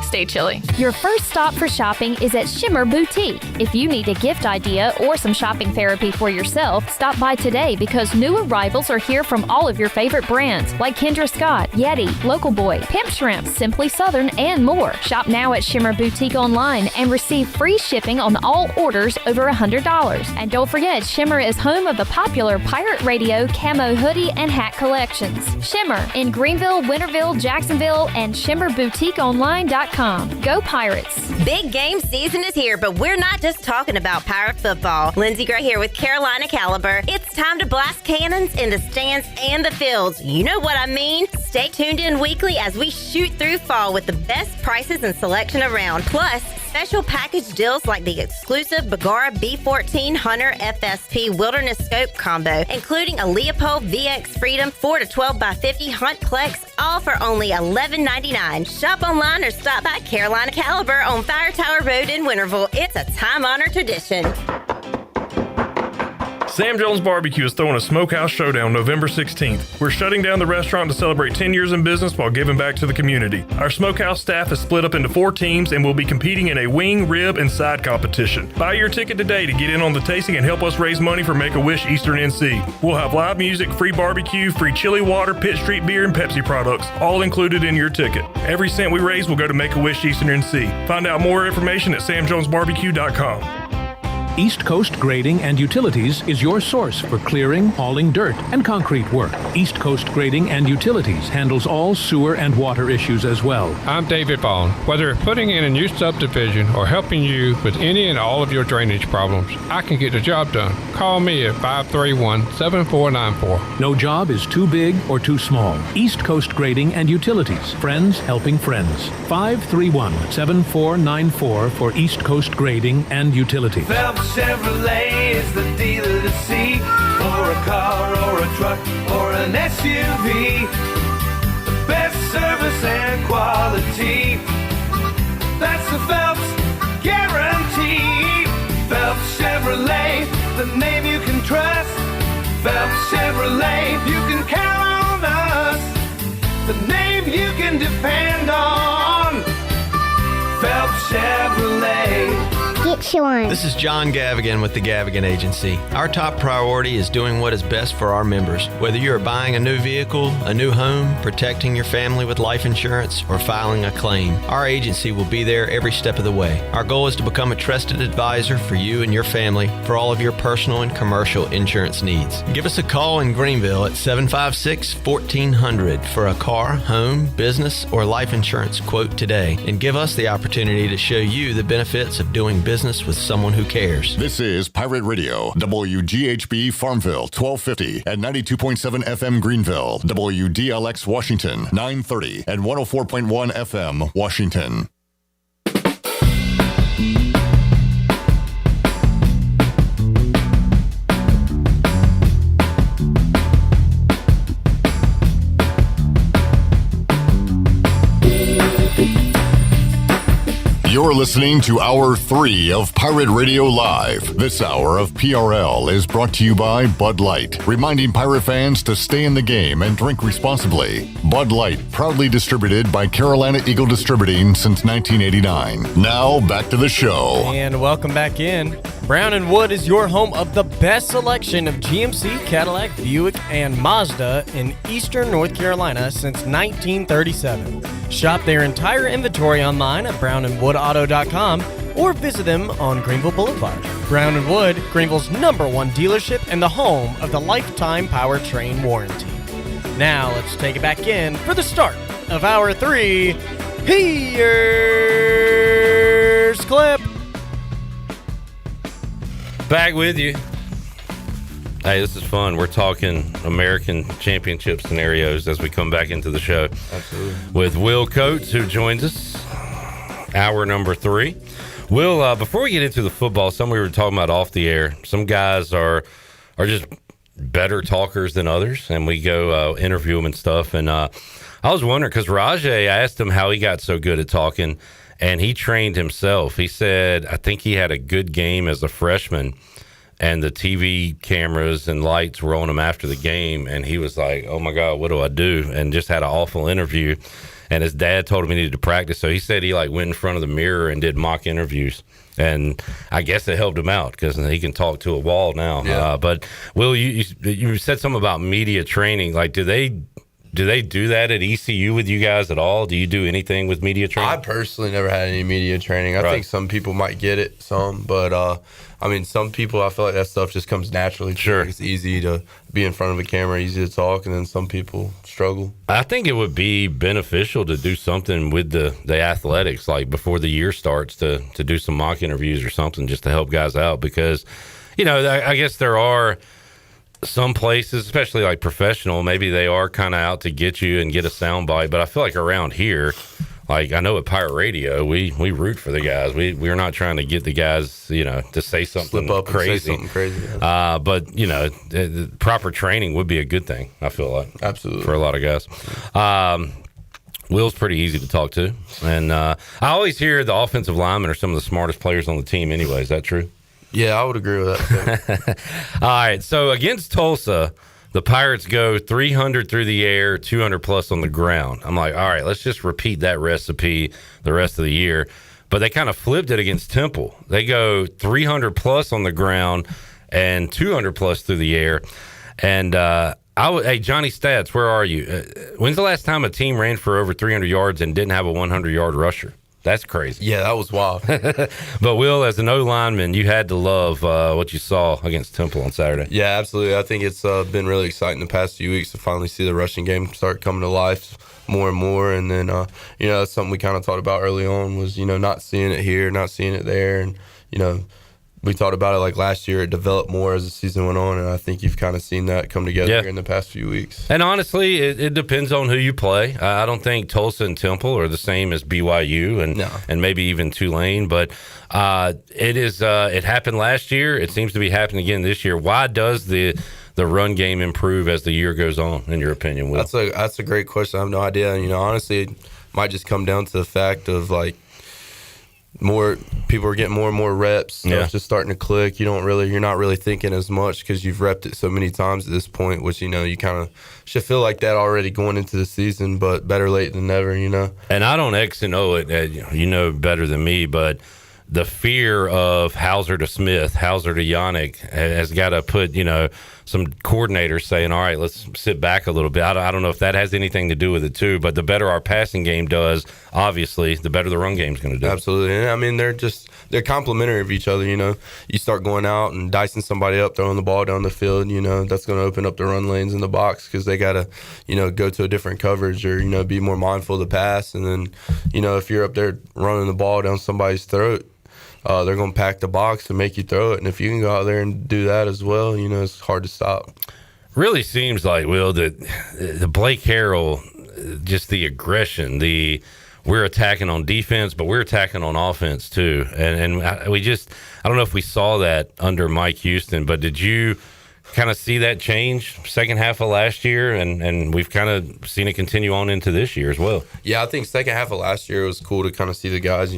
Stay chilly. Your first stop for shopping is at Shimmer Boutique. If you need a gift idea or some shopping therapy for yourself, stop by today because new arrivals are here from all of your favorite brands like Kendra Scott, Yeti, Local Boy, Pimp Shrimp, Simply Southern, and more. Shop now at Shimmer Boutique online and receive free shipping on all orders over $100. And don't forget, Shimmer is home of the popular Pirate Radio camo hoodie and hat collections. Shimmer in Greenville, Winterville, Jacksonville, and ShimmerBoutiqueOnline.com. Go Pirates! Big game season is here, but we're not just talking about Pirate football. Lindsey Gray here with Carolina Caliber. It's time to blast cannons in the stands and the fields. You know what I mean. Stay tuned in weekly as we shoot through fall with the best prices and selection around. Plus, special package deals like the exclusive Bagara B14 Hunter FSP Wilderness Scope combo, including a Leopold VX Freedom 4 to 12 by 50 Hunt Plex, all for only $11.99. Shop online or stop by Carolina Caliber on Fire Tower Road in Winterville. It's a time-honored tradition. Sam Jones Barbecue is throwing a Smokehouse Showdown November 16th. We're shutting down the restaurant to celebrate 10 years in business while giving back to the community. Our Smokehouse staff is split up into 4 teams and will be competing in a wing, rib, and side competition. Buy your ticket today to get in on the tasting and help us raise money for Make-A-Wish Eastern NC. We'll have live music, free barbecue, free chili water, Pitt Street beer, and Pepsi products, all included in your ticket. Every cent we raise will go to Make-A-Wish Eastern NC. Find out more information at samjonesbarbecue.com. East Coast Grading and Utilities is your source for clearing, hauling dirt, and concrete work. East Coast Grading and Utilities handles all sewer and water issues as well. I'm David Vaughn. Whether putting in a new subdivision or helping you with any and all of your drainage problems, I can get the job done. Call me at 531-7494. No job is too big or too small. East Coast Grading and Utilities. Friends helping friends. 531-7494 for East Coast Grading and Utilities. Chevrolet is the dealer to see, or a car or a truck or an SUV. The best service and quality, that's the Phelps guarantee. Phelps Chevrolet, the name you can trust. can depend on. Phelps Chevrolet. Get you one. This is John Gavigan with the Gavigan Agency. Our top priority is doing what is best for our members. Whether you are buying a new vehicle, a new home, protecting your family with life insurance, or filing a claim, our agency will be there every step of the way. Our goal is to become a trusted advisor for you and your family for all of your personal and commercial insurance needs. Give us a call in Greenville at 756-1400 for a car, home, business, or life insurance quote today, and give us the opportunity to show you the benefits of doing business with someone who cares. This is Pirate Radio, WGHB Farmville, 1250 and 92.7 FM Greenville, WDLX Washington, 930 and 104.1 FM Washington. You're listening to Hour 3 of Pirate Radio Live. This hour of PRL is brought to you by Bud Light, reminding Pirate fans to stay in the game and drink responsibly. Bud Light, proudly distributed by Carolina Eagle Distributing since 1989. Now, back to the show. And welcome back in. Brown & Wood is your home of the best selection of GMC, Cadillac, Buick, and Mazda in eastern North Carolina since 1937. Shop their entire inventory online at brownandwoodauto.com or visit them on Greenville Boulevard. Brown & Wood, Greenville's #1 dealership and the home of the lifetime powertrain warranty. Now let's take it back in for the start of Hour 3. Here's Clip. Back with you. Hey, this is fun. We're talking American Championship scenarios as we come back into the show. Absolutely. With Will Coates, who joins us. Hour number 3. Will, before we get into the football, something we were talking about off the air, some guys are just better talkers than others, and we go interview them and stuff. And I was wondering, because Rajay asked him how he got so good at talking, and he trained himself. He said, I think he had a good game as a freshman, and the TV cameras and lights were on him after the game, and he was like, oh my God, what do I do? And just had an awful interview, and his dad told him he needed to practice. So he said he went in front of the mirror and did mock interviews, and I guess it helped him out because he can talk to a wall now. Yeah. But Will, you said something about media training. Do they do that at ECU with you guys at all? Do you do anything with media training? I personally never had any media training. I think some people might get it, but some people, I feel like that stuff just comes naturally. Sure. It's easy to be in front of a camera, easy to talk, and then some people struggle. I think it would be beneficial to do something with the athletics, before the year starts, to do some mock interviews or something just to help guys out, because, I guess there are some places, especially professional, maybe they are kind of out to get you and get a soundbite. But I feel like around here, I know at Pirate Radio, we root for the guys. We're not trying to get the guys, to say something Slip up crazy. And say something crazy. But the proper training would be a good thing, I feel like. Absolutely. For a lot of guys. Will's pretty easy to talk to. And I always hear the offensive linemen are some of the smartest players on the team anyway. Is that true? Yeah, I would agree with that. All right, so against Tulsa, the Pirates go 300 through the air, 200 plus on the ground. I'm like, all right, let's just repeat that recipe the rest of the year. But they kind of flipped it against Temple. They go 300 plus on the ground and 200 plus through the air. And hey, Johnny Stats, where are you? When's the last time a team ran for over 300 yards and didn't have a 100-yard rusher? That's crazy. Yeah, that was wild. But, Will, as an O-lineman, you had to love what you saw against Temple on Saturday. Yeah, absolutely. I think it's been really exciting the past few weeks to finally see the rushing game start coming to life more and more. And then, that's something we kind of talked about early on was, not seeing it here, not seeing it there. And, we talked about it last year. It developed more as the season went on, and I think you've kind of seen that come together here in the past few weeks. And honestly, it depends on who you play. I don't think Tulsa and Temple are the same as BYU and maybe even Tulane, but it happened last year. It seems to be happening again this year. Why does the run game improve as the year goes on, in your opinion, Will? That's a great question. I have no idea. Honestly, it might just come down to the fact of more people are getting more and more reps. So Yeah. it's just starting to click. You're not really thinking as much because you've repped it so many times at this point, which, you kind of should feel like that already going into the season, but better late than never, And I don't X and O it, better than me, but the fear of Hauser to Smith, Hauser to Yannick has got to put, some coordinators saying, all right, let's sit back a little bit. I don't know if that has anything to do with it too, but the better our passing game does, obviously, the better the run game's going to do. Absolutely. And I mean, they're complementary of each other, You start going out and dicing somebody up, throwing the ball down the field, that's going to open up the run lanes in the box because they got to, go to a different coverage or, be more mindful of the pass. And then, if you're up there running the ball down somebody's throat, they're going to pack the box and make you throw it. And if you can go out there and do that as well, it's hard to stop. Really seems like, Will, that the Blake Harrell, just the aggression, we're attacking on defense, but we're attacking on offense too. And we just, I don't know if we saw that under Mike Houston, but did you kind of see that change second half of last year? And we've kind of seen it continue on into this year as well. Yeah, I think second half of last year it was cool to kind of see the guys,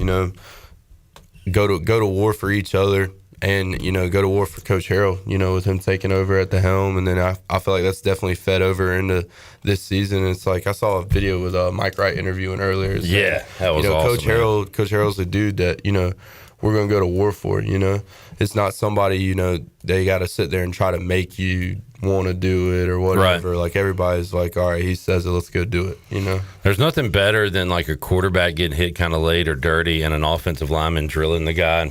go to war for each other and, go to war for Coach Harrell, with him taking over at the helm. And then I feel like that's definitely fed over into this season. It's like I saw a video with Mike Wright interviewing earlier. Yeah, that was awesome. Coach Harrell's a dude that, we're going to go to war for, It's not somebody, they got to sit there and try to make you want to do it or whatever. Right. Like everybody's like, all right, he says it, let's go do it, There's nothing better than like a quarterback getting hit kind of late or dirty and an offensive lineman drilling the guy.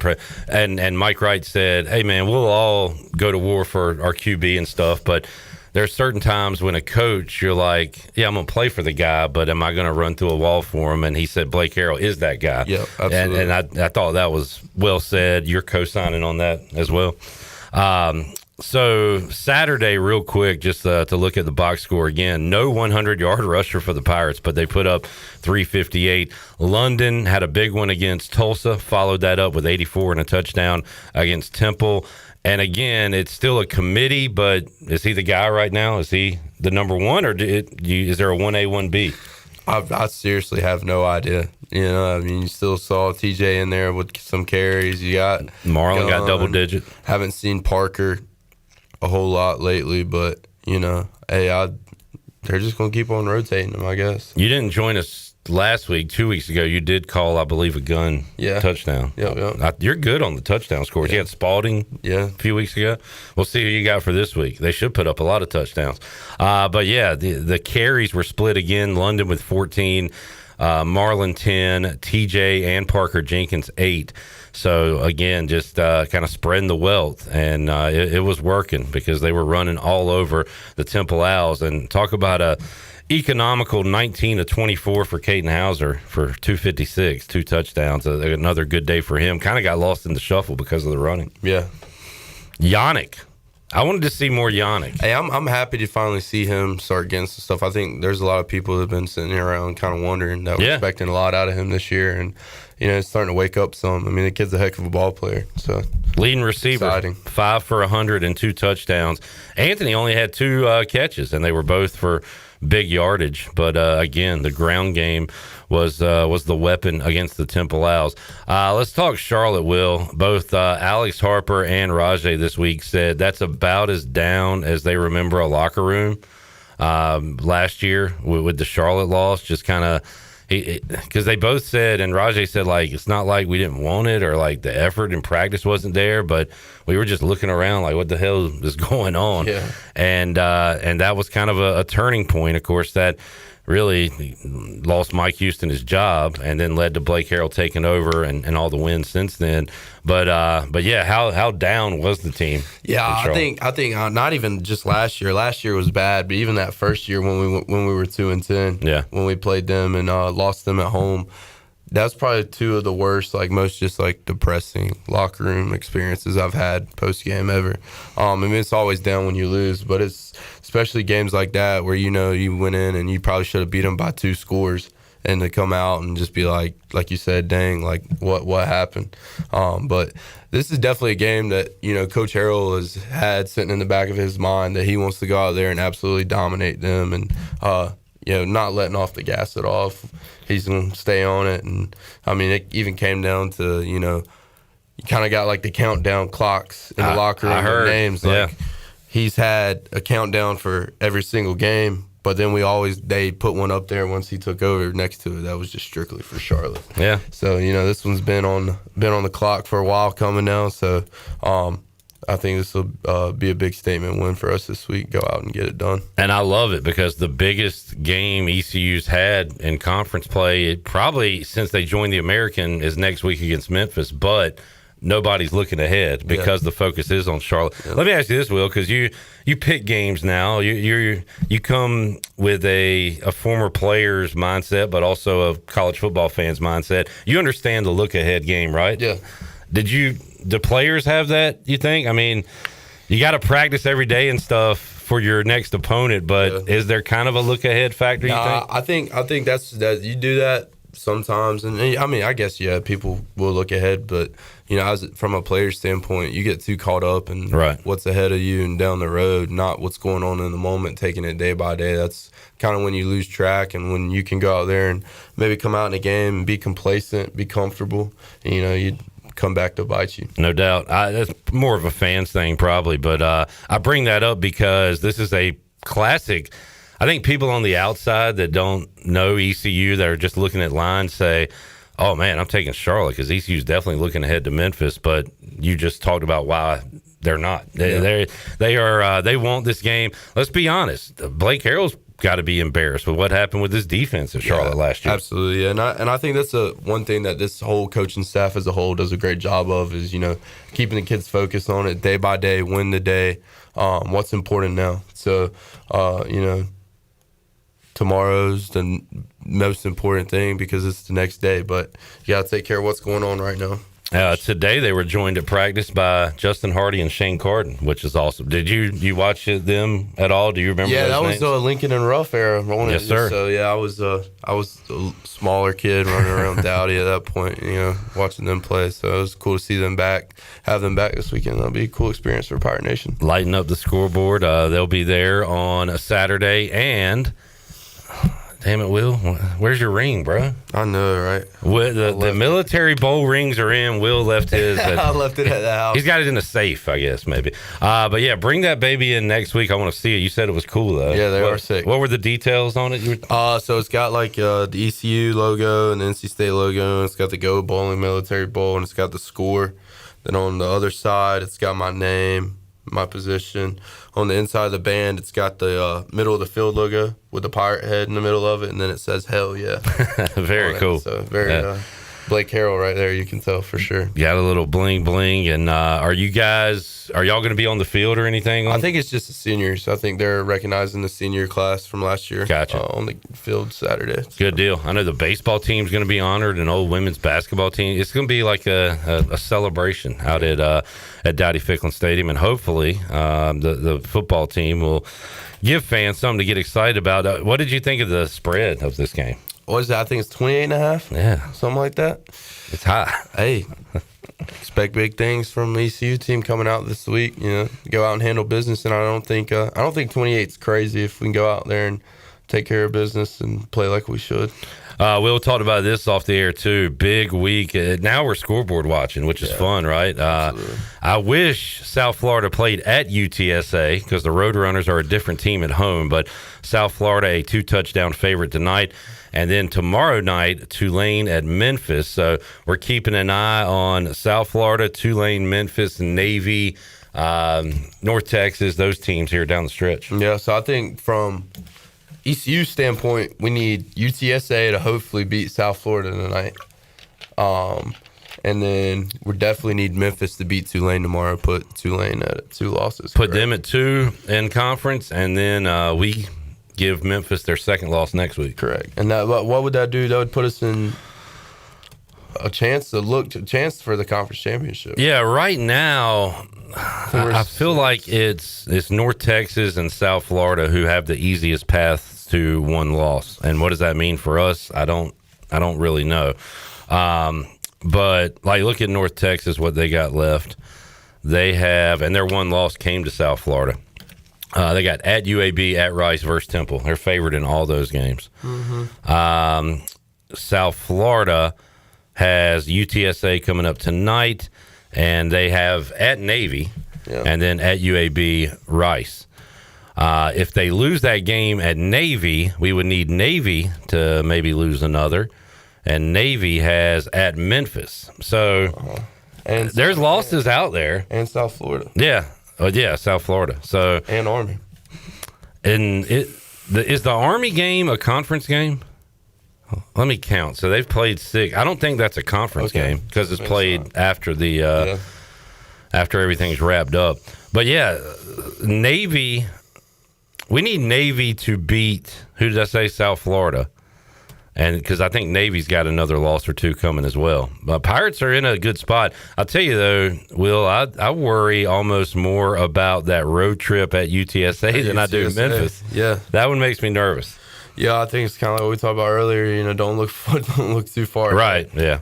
And Mike Wright said, hey, man, we'll all go to war for our QB and stuff, but there's certain times when a coach, you're like, yeah, I'm going to play for the guy, but am I going to run through a wall for him? And he said Blake Harrell is that guy. Yeah, absolutely. And I thought that was well said. You're co-signing on that as well. So Saturday, real quick, just to look at the box score again, no 100-yard rusher for the Pirates, but they put up 358. London had a big one against Tulsa, followed that up with 84 and a touchdown against Temple. And again, it's still a committee, but is he the guy right now? Is he the number one, or is there a 1A, 1B? I seriously have no idea. I mean, you still saw TJ in there with some carries. You got Marlon got double digit. Haven't seen Parker a whole lot lately, but they're just gonna keep on rotating them, I guess. You didn't join us last week. 2 weeks ago, you did call, I believe, a gun touchdown. Yeah. You're good on the touchdown scores. You had Spalding a few weeks ago. We'll see who you got for this week. They should put up a lot of touchdowns. But yeah, the carries were split again. London with 14, Marlon 10, TJ and Parker Jenkins 8. So again, just kind of spreading the wealth, and it was working because they were running all over the Temple Owls. And talk about a economical 19 to 24 for Caden Hauser for 256, 2 touchdowns. Another good day for him. Kind of got lost in the shuffle because of the running. Yeah. Yannick. I wanted to see more Yannick. Hey, I'm happy to finally see him start getting some stuff. I think there's a lot of people that have been sitting around kind of wondering that we're expecting a lot out of him this year, and it's starting to wake up some. I mean, the kid's a heck of a ball player. So leading receiver, exciting. 5 for 100 and 2 touchdowns. Anthony only had 2 catches, and they were both for big yardage. But again, the ground game was the weapon against the Temple Owls. Let's talk Charlotte, Will. Both Alex Harper and Rajay this week said that's about as down as they remember a locker room last year with the Charlotte loss. Just kind of, because they both said, and Rajay said, like, it's not like we didn't want it or like the effort in practice wasn't there, but we were just looking around like, what the hell is going on? Yeah. And that was kind of a turning point. Of course, that really lost Mike Houston his job, and then led to Blake Harrell taking over and all the wins since then. But yeah, how down was the team? Yeah, I think not even just last year. Last year was bad, but even that first year when we were 2-10, when we played them and lost them at home, that's probably 2 of the worst, like most just like depressing locker room experiences I've had post game ever. I mean, it's always down when you lose, but it's especially games like that where you went in and you probably should have beat them by 2 scores, and to come out and just be like you said, dang, like what happened? But this is definitely a game that Coach Harrell has had sitting in the back of his mind that he wants to go out there and absolutely dominate them, and not letting off the gas at all. He's going to stay on it. And, I mean, it even came down to, you kind of got like the countdown clocks in the locker room. I heard. Names. Like, he's had a countdown for every single game. But then they put one up there once he took over next to it. That was just strictly for Charlotte. Yeah. So, this one's been on the clock for a while coming now. So, I think this will be a big statement win for us this week. Go out and get it done. And I love it because the biggest game ECU's had in conference play, probably since they joined the American, is next week against Memphis. But nobody's looking ahead because the focus is on Charlotte. Yeah. Let me ask you this, Will, because you pick games now. You come with a former player's mindset, but also a college football fan's mindset. You understand the look ahead game, right? Yeah. Do players have that, you think? I mean, you got to practice every day and stuff for your next opponent, but is there kind of a look ahead factor, you think? I think that's that you do that sometimes, and I mean, I guess people will look ahead, but from a player standpoint, you get too caught up in what's ahead of you and down the road, not what's going on in the moment, taking it day by day. That's kind of when you lose track, and when you can go out there and maybe come out in a game and be complacent, be comfortable, and, you come back to bite you. No doubt. That's more of a fans thing probably, but I bring that up because this is a classic. I think people on the outside that don't know ECU, that are just looking at lines, say, oh man, I'm taking Charlotte because ECU's definitely looking ahead to Memphis, but you just talked about why they're not. They want this game. Let's be honest. Blake Harrell's got to be embarrassed with what happened with his defense in Charlotte last year. Absolutely, yeah. And I think that's one thing that this whole coaching staff as a whole does a great job of is, keeping the kids focused on it day by day, win the day, what's important now. So, tomorrow's the most important thing because it's the next day, but you got to take care of what's going on right now. Today they were joined at practice by Justin Hardy and Shane Carden, which is awesome. Did you watch them at all? Do you remember? Yeah, those that names? was Lincoln and Ruff era. Yes, sir. So yeah, I was a smaller kid running around Dowdy at that point, watching them play. So it was cool to see them back, have them back this weekend. That'll be a cool experience for Pirate Nation. Lighten up the scoreboard. They'll be there on a Saturday, and damn it, Will, where's your ring, bro? I know, right? The military bowl rings are in. Will left his. I left it at the house. He's got it in a safe, I guess, maybe. But yeah, bring that baby in next week. I want to see it. You said it was cool, though. Yeah, they are sick. What were the details on it? So it's got like the ECU logo and the NC State logo. And it's got the Go Bowling Military Bowl, and it's got the score. Then on the other side, it's got my name, my position. On the inside of the band, it's got the middle of the field logo with the pirate head in the middle of it, and then it says "Hell yeah." Very cool. So very Blake Harrell right there. You can tell for sure. Got a little bling bling. And are y'all going to be on the field or anything? I think it's just the seniors. I think they're recognizing the senior class from last year. Gotcha. On the field Saturday. Good deal. I know the baseball team's going to be honored, and old women's basketball team. It's going to be like a celebration out at Dowdy Ficklin Stadium, and hopefully the football team will give fans something to get excited about. What did you think of the spread of this game? What is that? I think it's 28.5. Yeah. Something like that. It's high. Hey, expect big things from the ECU team coming out this week. Go out and handle business, and I don't think 28's crazy if we can go out there and take care of business and play like we should. We'll talk about this off the air too. Big week. Now we're scoreboard watching, which is fun, right? I wish South Florida played at UTSA because the Roadrunners are a different team at home, but South Florida a 2-touchdown favorite tonight. And then tomorrow night, Tulane at Memphis. So we're keeping an eye on South Florida, Tulane, Memphis, Navy, North Texas, those teams here down the stretch. Yeah, so I think from ECU standpoint, we need UTSA to hopefully beat South Florida tonight. And then we definitely need Memphis to beat Tulane tomorrow, put Tulane at 2 losses. Put them at 2 in conference, and then we give Memphis their second loss next week. Correct. And what would that do? That would put us in a chance for the conference championship. Yeah, right now I feel like it's North Texas and South Florida who have the easiest paths to 1 loss. And what does that mean for us? I don't really know. But like, look at North Texas, what they got left. They have, and their 1 loss came to South Florida. They got at UAB, at Rice versus Temple. They're favored in all those games. South Florida has UTSA coming up tonight, and they have at Navy, and then at UAB, Rice. If they lose that game at Navy, we would need Navy to maybe lose another, and Navy has at Memphis. So and there's losses out there. And South Florida. Yeah. Oh, yeah, South Florida. So and Army. And is the Army game a conference game? Let me count. So they've played 6. I don't think that's a conference game because it's played after the after everything's wrapped up. But yeah, Navy. We need Navy to beat. Who did I say? South Florida. And because I think Navy's got another loss or two coming as well. But Pirates are in a good spot. I'll tell you, though, Will, I worry almost more about that road trip at UTSA than I do Memphis. Yeah. That one makes me nervous. Yeah, I think it's kind of like what we talked about earlier. You know, don't look too far. Right, yeah.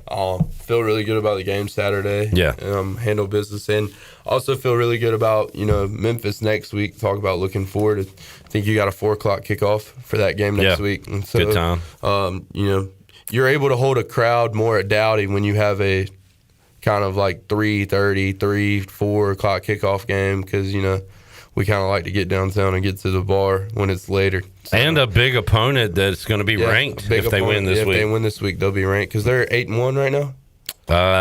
Feel really good about the game Saturday. Yeah. Handle business. And also feel really good about, Memphis next week. Talk about looking forward. I think you got a 4 o'clock kickoff for that game next week. And so, good time. You're able to hold a crowd more at Dowdy when you have a kind of like 3:30, 4 o'clock kickoff game because, we kind of like to get downtown and get to the bar when it's later. So, and a big opponent that's going to be ranked if they win this week. If they win this week, they'll be ranked because they're 8-1 right now.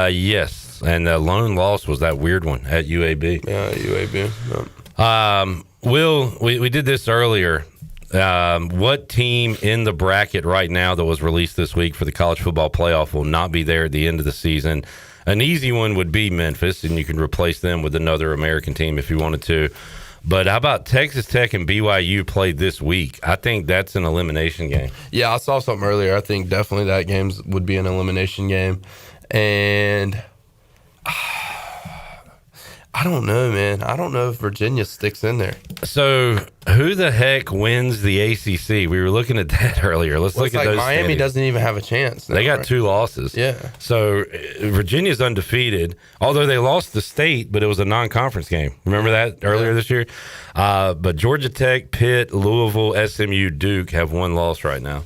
Yes, and the lone loss was that weird one at UAB. Yeah, UAB. Will, we did this earlier. What team in the bracket right now that was released this week for the college football playoff will not be there at the end of the season? An easy one would be Memphis, and you can replace them with another American team if you wanted to. But how about Texas Tech and BYU played this week? I think that's an elimination game. Yeah, I saw something earlier. I think definitely that game would be an elimination game. And I don't know, man. I don't know if Virginia sticks in there. So who the heck wins the ACC? We were looking at that earlier. Let's look at those. Miami standings. Doesn't even have a chance now, They got right? 2 losses. Yeah. So Virginia's undefeated, although they lost the state, but it was a non-conference game. Remember that earlier this year? But Georgia Tech, Pitt, Louisville, SMU, Duke have 1 loss right now.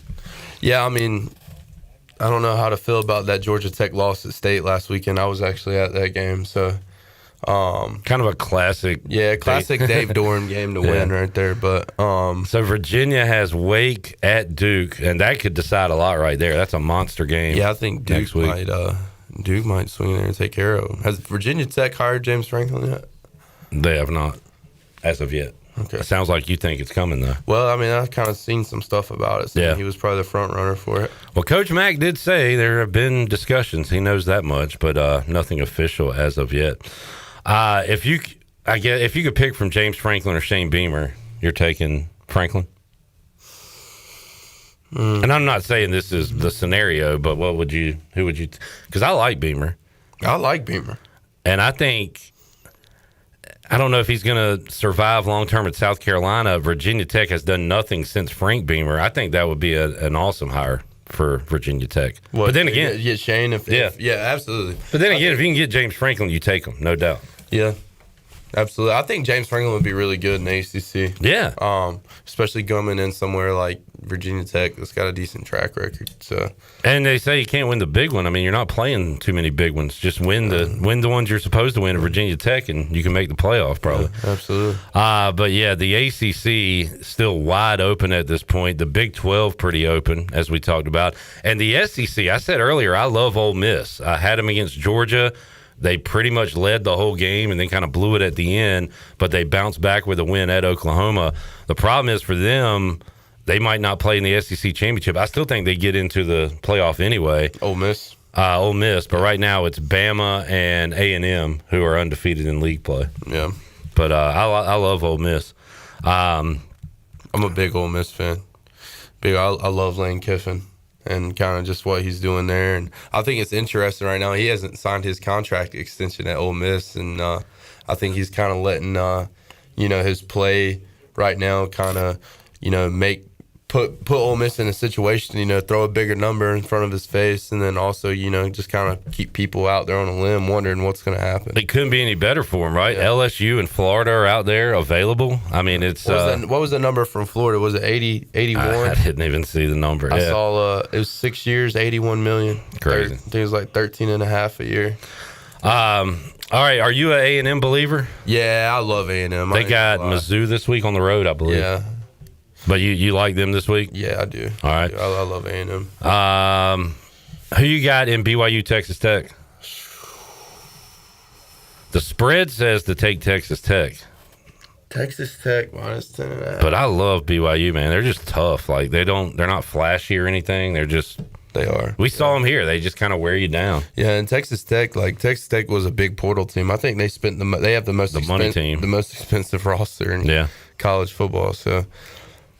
Yeah, I mean, I don't know how to feel about that Georgia Tech loss at state last weekend. I was actually at that game, so kind of a classic. Yeah, classic Dave Dorn game to win right there. But so Virginia has Wake at Duke, and that could decide a lot right there. That's a monster game. Yeah, I think Duke might swing in there and take care of them. Has Virginia Tech hired James Franklin yet? They have not, as of yet. Okay. It sounds like you think it's coming, though. Well, I mean, I've kind of seen some stuff about it. So he was probably the front runner for it. Well, Coach Mack did say there have been discussions. He knows that much, but nothing official as of yet. If you could pick from James Franklin or Shane Beamer, you're taking Franklin. And I'm not saying this is the scenario, but who would you? Because I like Beamer. I like Beamer, and I think. I don't know if he's going to survive long-term at South Carolina. Virginia Tech has done nothing since Frank Beamer. I think that would be an awesome hire for Virginia Tech. But then again... Get Shane if absolutely. But then again, if you can get James Franklin, you take him, no doubt. Yeah, absolutely. I think James Franklin would be really good in the ACC. Yeah. Especially coming in somewhere like Virginia Tech that's got a decent track record. So. And they say you can't win the big one. I mean, you're not playing too many big ones. Just win the ones you're supposed to win at Virginia Tech, and you can make the playoff probably. Yeah, absolutely. But yeah, the ACC still wide open at this point. The Big 12 pretty open, as we talked about. And the SEC, I said earlier, I love Ole Miss. I had them against Georgia. They pretty much led the whole game and then kind of blew it at the end, but they bounced back with a win at Oklahoma. The problem is for them, they might not play in the SEC championship. I still think they get into the playoff anyway. Ole Miss. But right now it's Bama and A&M who are undefeated in league play. Yeah. But I love Ole Miss. I'm a big Ole Miss fan. I love Lane Kiffin and kind of just what he's doing there. And I think it's interesting right now. He hasn't signed his contract extension at Ole Miss, and I think he's kind of letting his play right now kind of make put Ole Miss in a situation, throw a bigger number in front of his face, and then also, just kind of keep people out there on a limb wondering what's going to happen. It couldn't be any better for him, right? Yeah. LSU and Florida are out there available. I mean, it's what was the number from Florida? Was it 81? I didn't even see the number. I saw it was 6 years, 81 million. Crazy. I think it was like 13 and a half a year. All right, are you an A&M believer? Yeah, I love A&M. They got Mizzou this week on the road, I believe. Yeah. But you like them this week? Yeah, I do. All right. I love A&M. Who you got in BYU Texas Tech? The spread says to take Texas Tech. Texas Tech minus 10.5. But I love BYU, man. They're just tough. Like they're not flashy or anything. They are. We saw them here. They just kind of wear you down. Yeah, and Texas Tech was a big portal team. I think they spent they have the most expensive roster in college football. So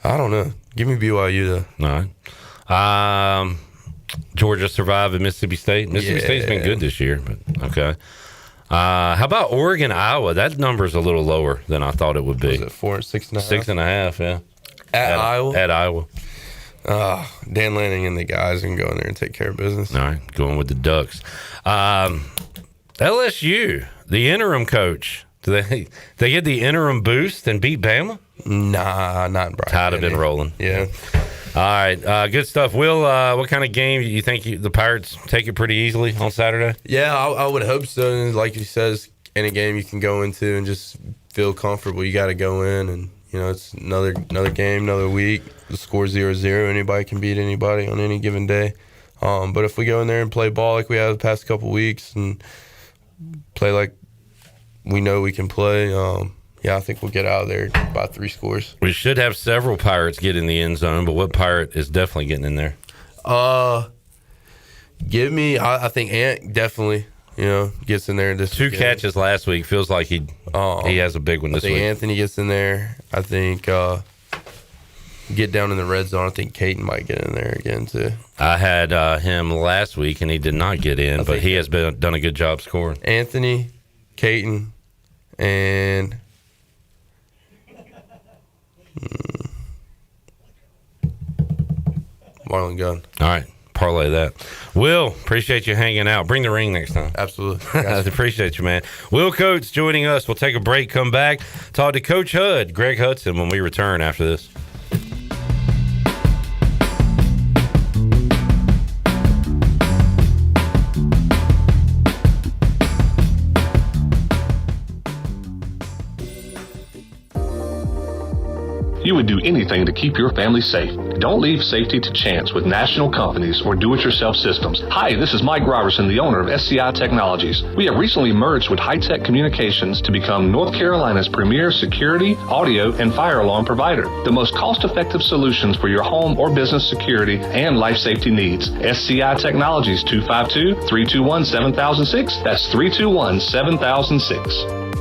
I don't know. Give me BYU though. All right. Georgia survived at Mississippi State. Mississippi State's been good this year, but okay. How about Oregon, Iowa? That number's a little lower than I thought it would be. Was it 6.5? 6.5, yeah. At Iowa? At Iowa. Dan Lanning and the guys can go in there and take care of business. All right, going with the Ducks. LSU, the interim coach. Do they get the interim boost and beat Bama? Nah, not Brian. Tide have been rolling. Yeah. All right, good stuff. Will, what kind of game do you think the Pirates take it pretty easily on Saturday? Yeah, I would hope so. And like he says, any game you can go into and just feel comfortable, you got to go in. And, it's another game, another week. The score's 0-0. Anybody can beat anybody on any given day. But if we go in there and play ball like we have the past couple weeks and play like we know we can play, I think we'll get out of there by 3 scores. We should have several Pirates get in the end zone, but what Pirate is definitely getting in there? I think Ant definitely, gets in there. This 2 catches last week. Feels like he has a big one this week. I think Anthony gets in there. I think get down in the red zone. I think Caton might get in there again, too. I had him last week, and he did not get in, but he has done a good job scoring. Anthony, Caton, and Marlon Gunn. All right. Parlay that. Will, appreciate you hanging out. Bring the ring next time. Absolutely. I appreciate you, man. Will Coates joining us. We'll take a break, come back, talk to Coach Hud, Greg Hudson, when we return after this. You would do anything to keep your family safe. Don't leave safety to chance with national companies or do-it-yourself systems. Hi, this is Mike Robertson, the owner of SCI Technologies. We have recently merged with High-Tech Communications to become North Carolina's premier security, audio, and fire alarm provider. The most cost-effective solutions for your home or business security and life safety needs. SCI Technologies, 252-321-7006. That's 321-7006.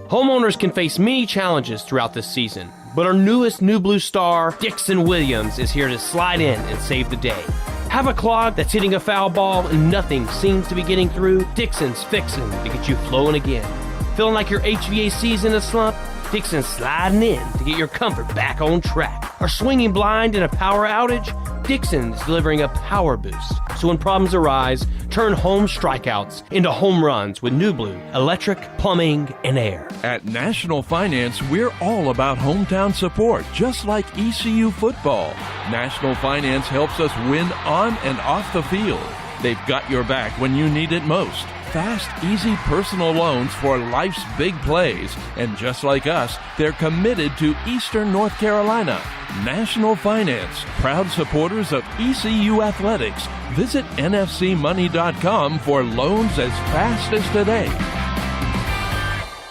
Homeowners can face many challenges throughout this season, but our newest New Blue star, Dixon Williams, is here to slide in and save the day. Have a clog that's hitting a foul ball and nothing seems to be getting through? Dixon's fixing to get you flowing again. Feeling like your HVAC's in a slump? Dixon's sliding in to get your comfort back on track. Are swinging blind in a power outage? Dixon's delivering a power boost. So when problems arise, turn home strikeouts into home runs with New Blue Electric, Plumbing, and Air. At National Finance, we're all about hometown support, just like ECU football. National Finance helps us win on and off the field. They've got your back when you need it most. Fast, easy personal loans for life's big plays. And just like us, they're committed to Eastern North Carolina. National Finance, proud supporters of ECU Athletics. Visit nfcmoney.com for loans as fast as today.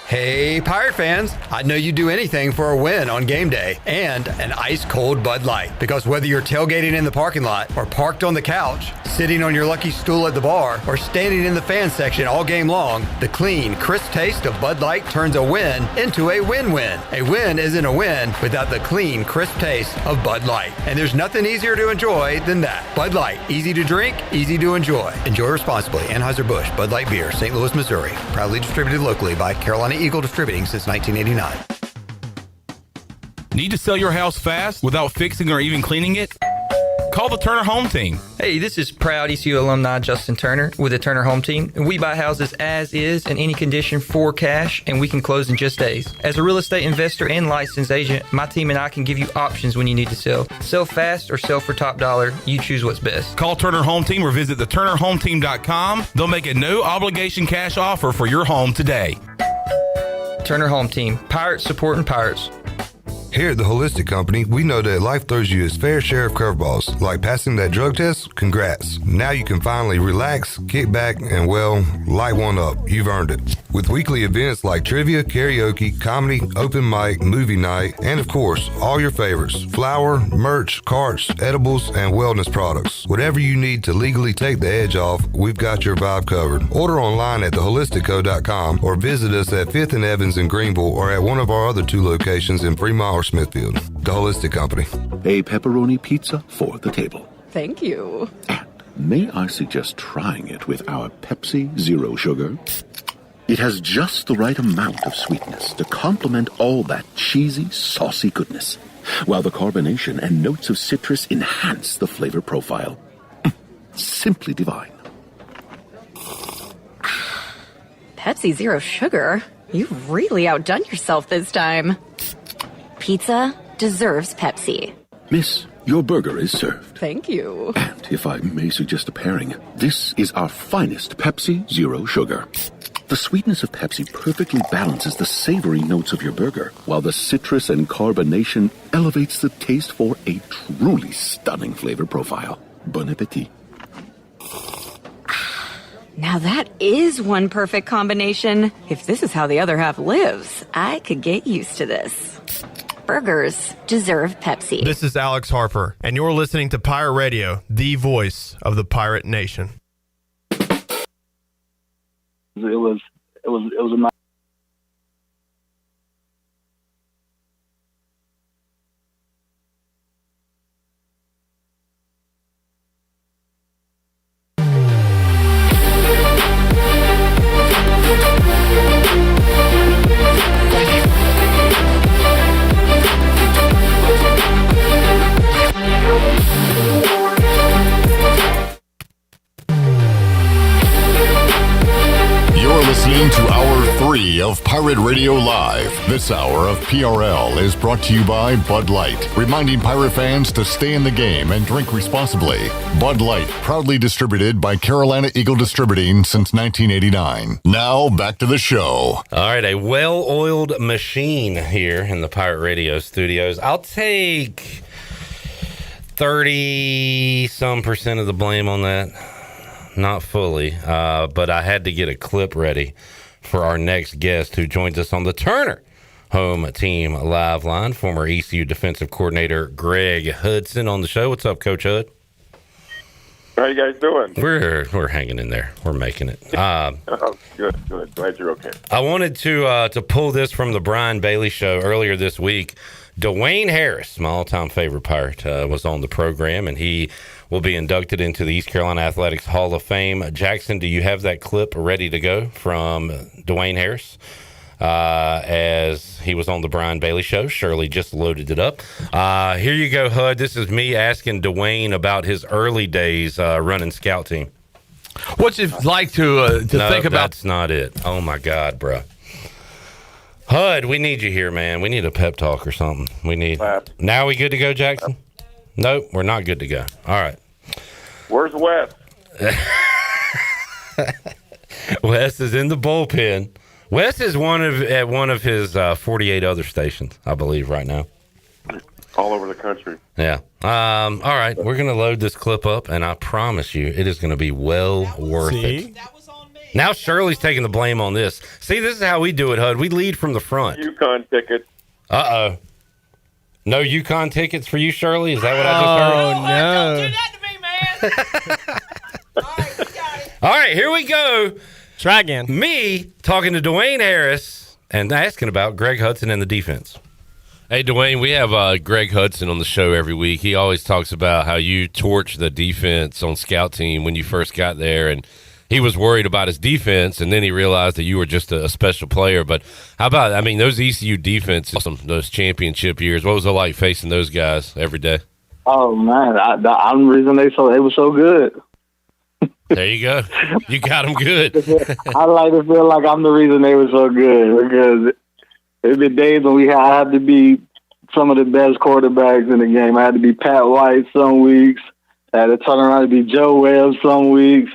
Hey, Pirate fans, I know you'd do anything for a win on game day and an ice-cold Bud Light. Because whether you're tailgating in the parking lot or parked on the couch, sitting on your lucky stool at the bar, or standing in the fan section all game long, the clean, crisp taste of Bud Light turns a win into a win-win. A win isn't a win without the clean, crisp taste of Bud Light. And there's nothing easier to enjoy than that. Bud Light, easy to drink, easy to enjoy. Enjoy responsibly. Anheuser-Busch, Bud Light Beer, St. Louis, Missouri. Proudly distributed locally by Carolina Eagle Distributing since 1989. Need to sell your house fast without fixing or even cleaning it? Call the Turner Home Team. Hey, this is proud ECU alumni Justin Turner with the Turner Home Team. We buy houses as is in any condition for cash, and we can close in just days. As a real estate investor and licensed agent, my team and I can give you options when you need to sell. Sell fast or sell for top dollar. You choose what's best. Call Turner Home Team or visit theturnerhometeam.com. They'll make a no-obligation cash offer for your home today. Turner Home Team. Pirates supporting pirates. Here at the Holistic Company, we know that life throws you its fair share of curveballs. Like passing that drug test? Congrats. Now you can finally relax, kick back, and, well, light one up. You've earned it. With weekly events like trivia, karaoke, comedy, open mic, movie night, and, of course, all your favorites. Flour, merch, carts, edibles, and wellness products. Whatever you need to legally take the edge off, we've got your vibe covered. Order online at theholisticco.com or visit us at 5th and Evans in Greenville or at one of our other 2 locations in Fremont or Smithfield. The Holistic Company. A pepperoni pizza for the table. Thank you. May I suggest trying it with our Pepsi Zero Sugar? It has just the right amount of sweetness to complement all that cheesy, saucy goodness, while the carbonation and notes of citrus enhance the flavor profile. Simply divine. Pepsi Zero Sugar? You've really outdone yourself this time. Pizza deserves Pepsi. Miss, your burger is served. Thank you. And if I may suggest a pairing, this is our finest Pepsi Zero Sugar. The sweetness of Pepsi perfectly balances the savory notes of your burger, while the citrus and carbonation elevates the taste for a truly stunning flavor profile. Bon appetit. Now that is one perfect combination. If this is how the other half lives, I could get used to this. Burgers deserve Pepsi. This is Alex Harper, and you're listening to Pirate Radio, the voice of the pirate nation. It was a nice. Listening to Hour 3 of Pirate Radio Live. This hour of PRL is brought to you by Bud Light, reminding pirate fans to stay in the game and drink responsibly. Bud Light, proudly distributed by Carolina Eagle Distributing since 1989. Now, back to the show. All right, a well-oiled machine here in the Pirate Radio studios. I'll take 30-some% of the blame on that. Not fully, but I had to get a clip ready for our next guest who joins us on the Turner Home Team Live Line, former ECU defensive coordinator Greg Hudson on the show. What's up, Coach Hud? How you guys doing? We're hanging in there. We're making it. Good. Glad you're okay. I wanted to pull this from the Brian Bailey show earlier this week. Dwayne Harris, my all-time favorite Pirate, was on the program, and he will be inducted into the East Carolina Athletics Hall of Fame. Jackson, do you have that clip ready to go from Dwayne Harris as he was on the Brian Bailey show? Shirley just loaded it up. Here you go, Hud. This is me asking Dwayne about his early days running scout team. What's it like to think about? That's not it. Oh, my God, bro. Hud, we need you here, man. We need a pep talk or something. Now we good to go, Jackson? Nope, we're not good to go. All right. Where's Wes? Wes is in the bullpen. Wes is at one of his 48 other stations, I believe, right now. All over the country. Yeah. All right, we're going to load this clip up, and I promise you it is going to be well worth it. Now Shirley's taking the blame on this. See, this is how we do it, Hud. We lead from the front. UConn ticket. Uh-oh. No UConn tickets for you, Shirley? Is that what I just heard? Oh, no. Don't do that to me, man. All right, here we go. Try again. Me talking to Dwayne Harris and asking about Greg Hudson and the defense. Hey, Dwayne, we have Greg Hudson on the show every week. He always talks about how you torched the defense on scout team when you first got there, and he was worried about his defense, and then he realized that you were just a special player. But how about, I mean, those ECU defenses, those championship years, what was it like facing those guys every day? Oh man, I'm the reason they were so good. There you go. You got them good. I like to feel like I'm the reason they were so good, because there'd be days when I had to be some of the best quarterbacks in the game. I had to be Pat White some weeks. I had to turn around to be Joe Webb some weeks.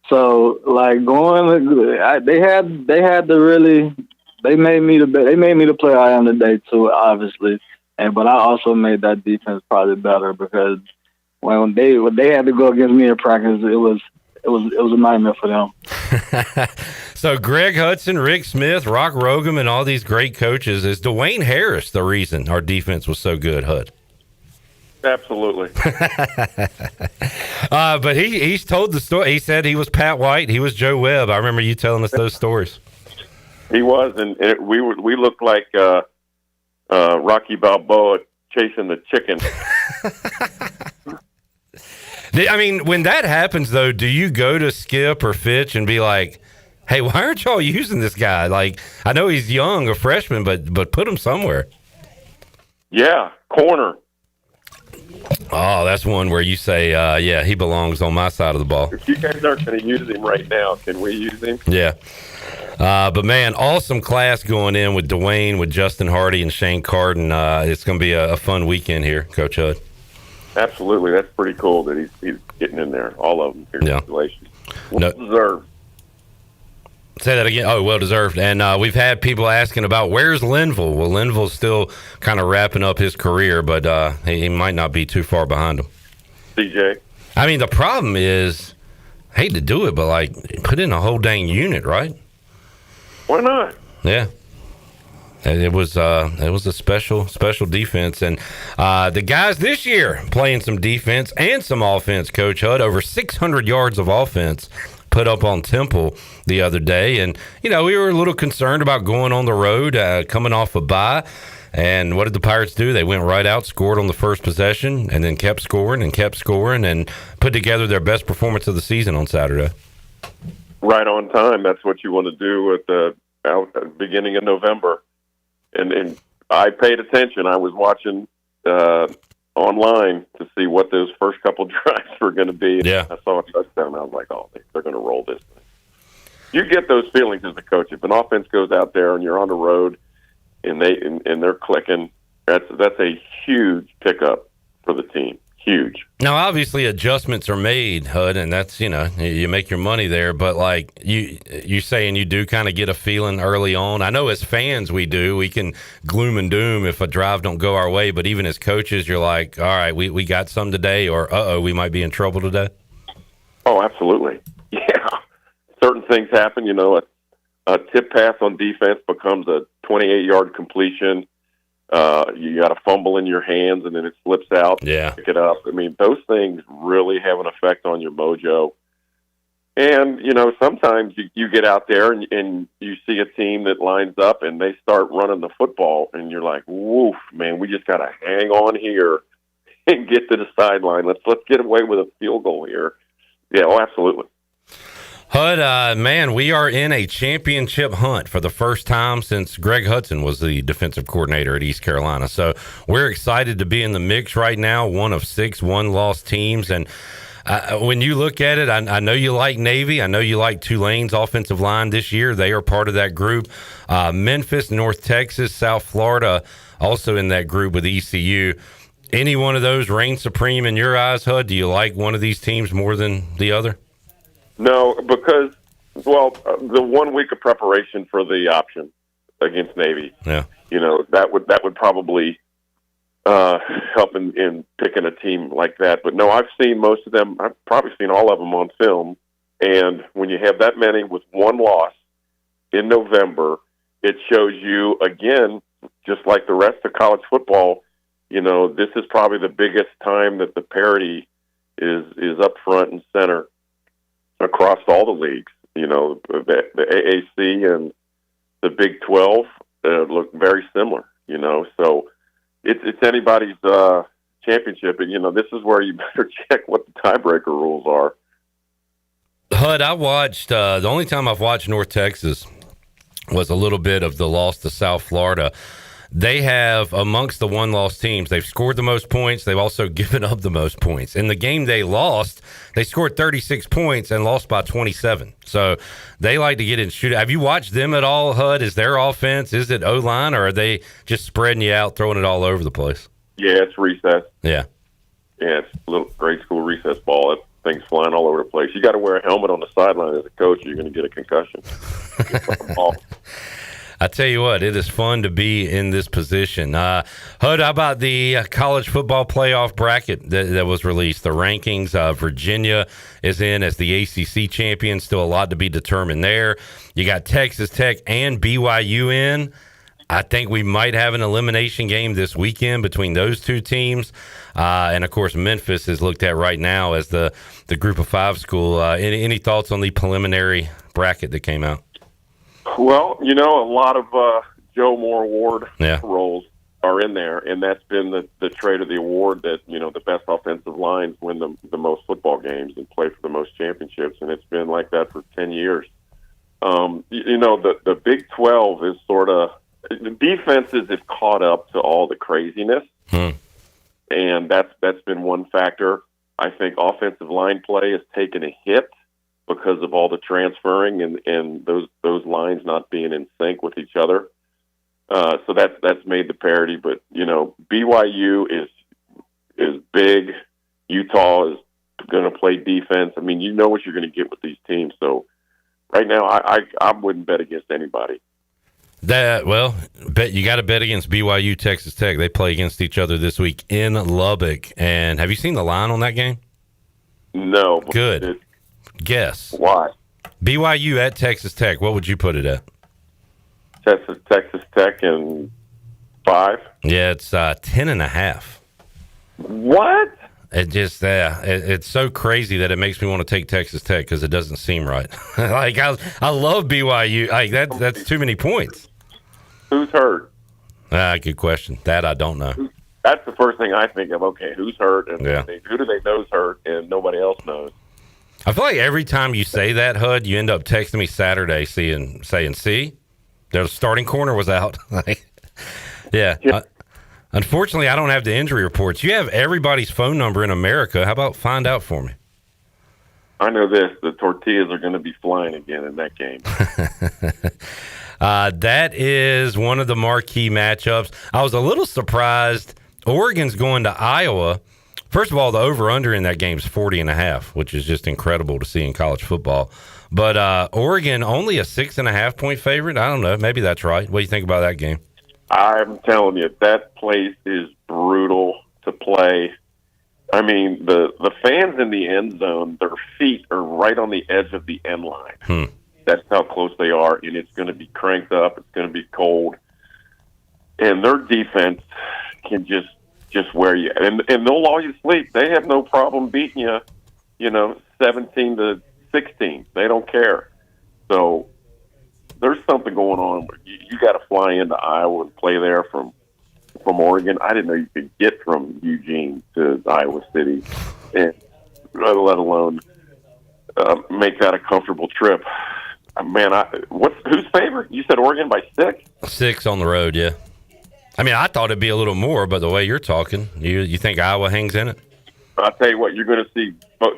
So like they made me the player I am today too, obviously. But I also made that defense probably better, because when they had to go against me in practice, it was a nightmare for them. So Greg Hudson, Rick Smith, Rock Rogum, and all these great coaches, is Dwayne Harris the reason our defense was so good, Hud? Absolutely. But he's told the story. He said he was Pat White, he was Joe Webb. I remember you telling us those stories. He was, and we looked like Rocky Balboa chasing the chicken. I mean, when that happens, though, do you go to Skip or Fitch and be like, hey, why aren't y'all using this guy? Like, I know he's young, a freshman, but put him somewhere. Yeah, corner. Oh, that's one where you say, yeah, he belongs on my side of the ball. If you guys aren't going to use him right now, can we use him? Yeah. But, man, awesome class going in with Dwayne, with Justin Hardy and Shane Carden. It's going to be a fun weekend here, Coach Hud. Absolutely. That's pretty cool that he's getting in there, all of them. Congratulations. Well deserved. Say that again. Oh, well deserved. And we've had people asking about where's Linville. Well, Linville's still kind of wrapping up his career, but he might not be too far behind him. CJ? I mean, the problem is, I hate to do it, but, like, put in a whole dang unit, right? Why not? Yeah. It was a special defense, and the guys this year playing some defense and some offense. Coach Hud, over 600 yards of offense put up on Temple the other day, and we were a little concerned about going on the road, coming off a bye. And what did the Pirates do? They went right out, scored on the first possession, and then kept scoring, and put together their best performance of the season on Saturday. Right on time. That's what you want to do at the beginning of November. And I paid attention. I was watching online to see what those first couple drives were going to be. Yeah. I saw a touchdown. I was like, oh, they're going to roll this thing. You get those feelings as a coach. If an offense goes out there and you're on the road and they're clicking, that's a huge pickup for the team. Huge. Now, obviously, adjustments are made, Hud, and that's, you make your money there. But, like, you saying you do kind of get a feeling early on. I know as fans we do. We can gloom and doom if a drive don't go our way. But even as coaches, you're like, all right, we got some today, or, uh-oh, we might be in trouble today. Oh, absolutely. Yeah. Certain things happen. A tip pass on defense becomes a 28-yard completion. You got a fumble in your hands, and then it slips out. Yeah. Pick it up. I mean, those things really have an effect on your mojo. And, sometimes you get out there and you see a team that lines up and they start running the football, and you're like, woof, man, we just got to hang on here and get to the sideline. Let's get away with a field goal here. Yeah, oh, absolutely. Hud, man, we are in a championship hunt for the first time since Greg Hudson was the defensive coordinator at East Carolina. So we're excited to be in the mix right now, one of 6 one-loss teams. And when you look at it, I know you like Navy. I know you like Tulane's offensive line this year. They are part of that group. Memphis, North Texas, South Florida, also in that group with ECU. Any one of those reign supreme in your eyes, Hud? Do you like one of these teams more than the other? No, because, the 1 week of preparation for the option against Navy, yeah, that would probably help in picking a team like that. But no, I've seen most of them. I've probably seen all of them on film. And when you have that many with one loss in November, it shows you, again, just like the rest of college football, this is probably the biggest time that the parity is up front and center across all the leagues. The AAC and the Big 12 look very similar, so it's anybody's championship. And, this is where you better check what the tiebreaker rules are. Hud, I watched, the only time I've watched North Texas was a little bit of the loss to South Florida. They have, amongst the one-loss teams, they've scored the most points. They've also given up the most points. In the game they lost, they scored 36 points and lost by 27. So they like to get in shoot. Have you watched them at all, Hud? Is their offense, is it O-line, or are they just spreading you out, throwing it all over the place? Yeah, it's recess. Yeah. Yeah, it's a little grade school recess ball. That thing's flying all over the place. You got to wear a helmet on the sideline as a coach, or you're going to get a concussion. I tell you what, it is fun to be in this position. Hud, how about the college football playoff bracket that was released? The rankings, Virginia is in as the ACC champion. Still a lot to be determined there. You got Texas Tech and BYU in. I think we might have an elimination game this weekend between those two teams. And, of course, Memphis is looked at right now as the group of five school. Any thoughts on the preliminary bracket that came out? Well, a lot of Joe Moore Award roles are in there, and that's been the trait of the award that, the best offensive lines win the most football games and play for the most championships, and it's been like that for 10 years. The Big 12 is sort of – the defenses have caught up to all the craziness, and that's been one factor. I think offensive line play has taken a hit because of all the transferring and those lines not being in sync with each other. So that's made the parity. But BYU is big. Utah is going to play defense. I mean, you know what you're going to get with these teams. So right now, I wouldn't bet against anybody. Bet you got to bet against BYU, Texas Tech. They play against each other this week in Lubbock. And have you seen the line on that game? No. Good. Guess. Why? BYU at Texas Tech. What would you put it at? Texas Tech and 5? Yeah, it's 10.5. What? It just it's so crazy that it makes me want to take Texas Tech because it doesn't seem right. Like I love BYU. Like that's too many points. Who's hurt? Good question. That I don't know. That's the first thing I think of. Okay, who's hurt? And who do they know's hurt? And nobody else knows. I feel like every time you say that, Hud, you end up texting me Saturday saying, see, their starting corner was out. Yeah. Unfortunately, I don't have the injury reports. You have everybody's phone number in America. How about find out for me? I know this. The tortillas are going to be flying again in that game. That is one of the marquee matchups. I was a little surprised. Oregon's going to Iowa. First of all, the over-under in that game is 40.5, which is just incredible to see in college football. But Oregon, only a 6.5-point favorite. I don't know. Maybe that's right. What do you think about that game? I'm telling you, that place is brutal to play. I mean, the fans in the end zone, their feet are right on the edge of the end line. That's how close they are, and it's going to be cranked up. It's going to be cold. And their defense can just wear you. And they'll lull you to sleep. They have no problem beating you, 17-16. They don't care. So there's something going on. You got to fly into Iowa and play there from Oregon. I didn't know you could get from Eugene to Iowa City, and let alone make that a comfortable trip. Man, who's favorite? You said Oregon by 6? 6 on the road, yeah. I mean, I thought it'd be a little more, but the way you're talking, you think Iowa hangs in it? I'll tell you what, you're going to see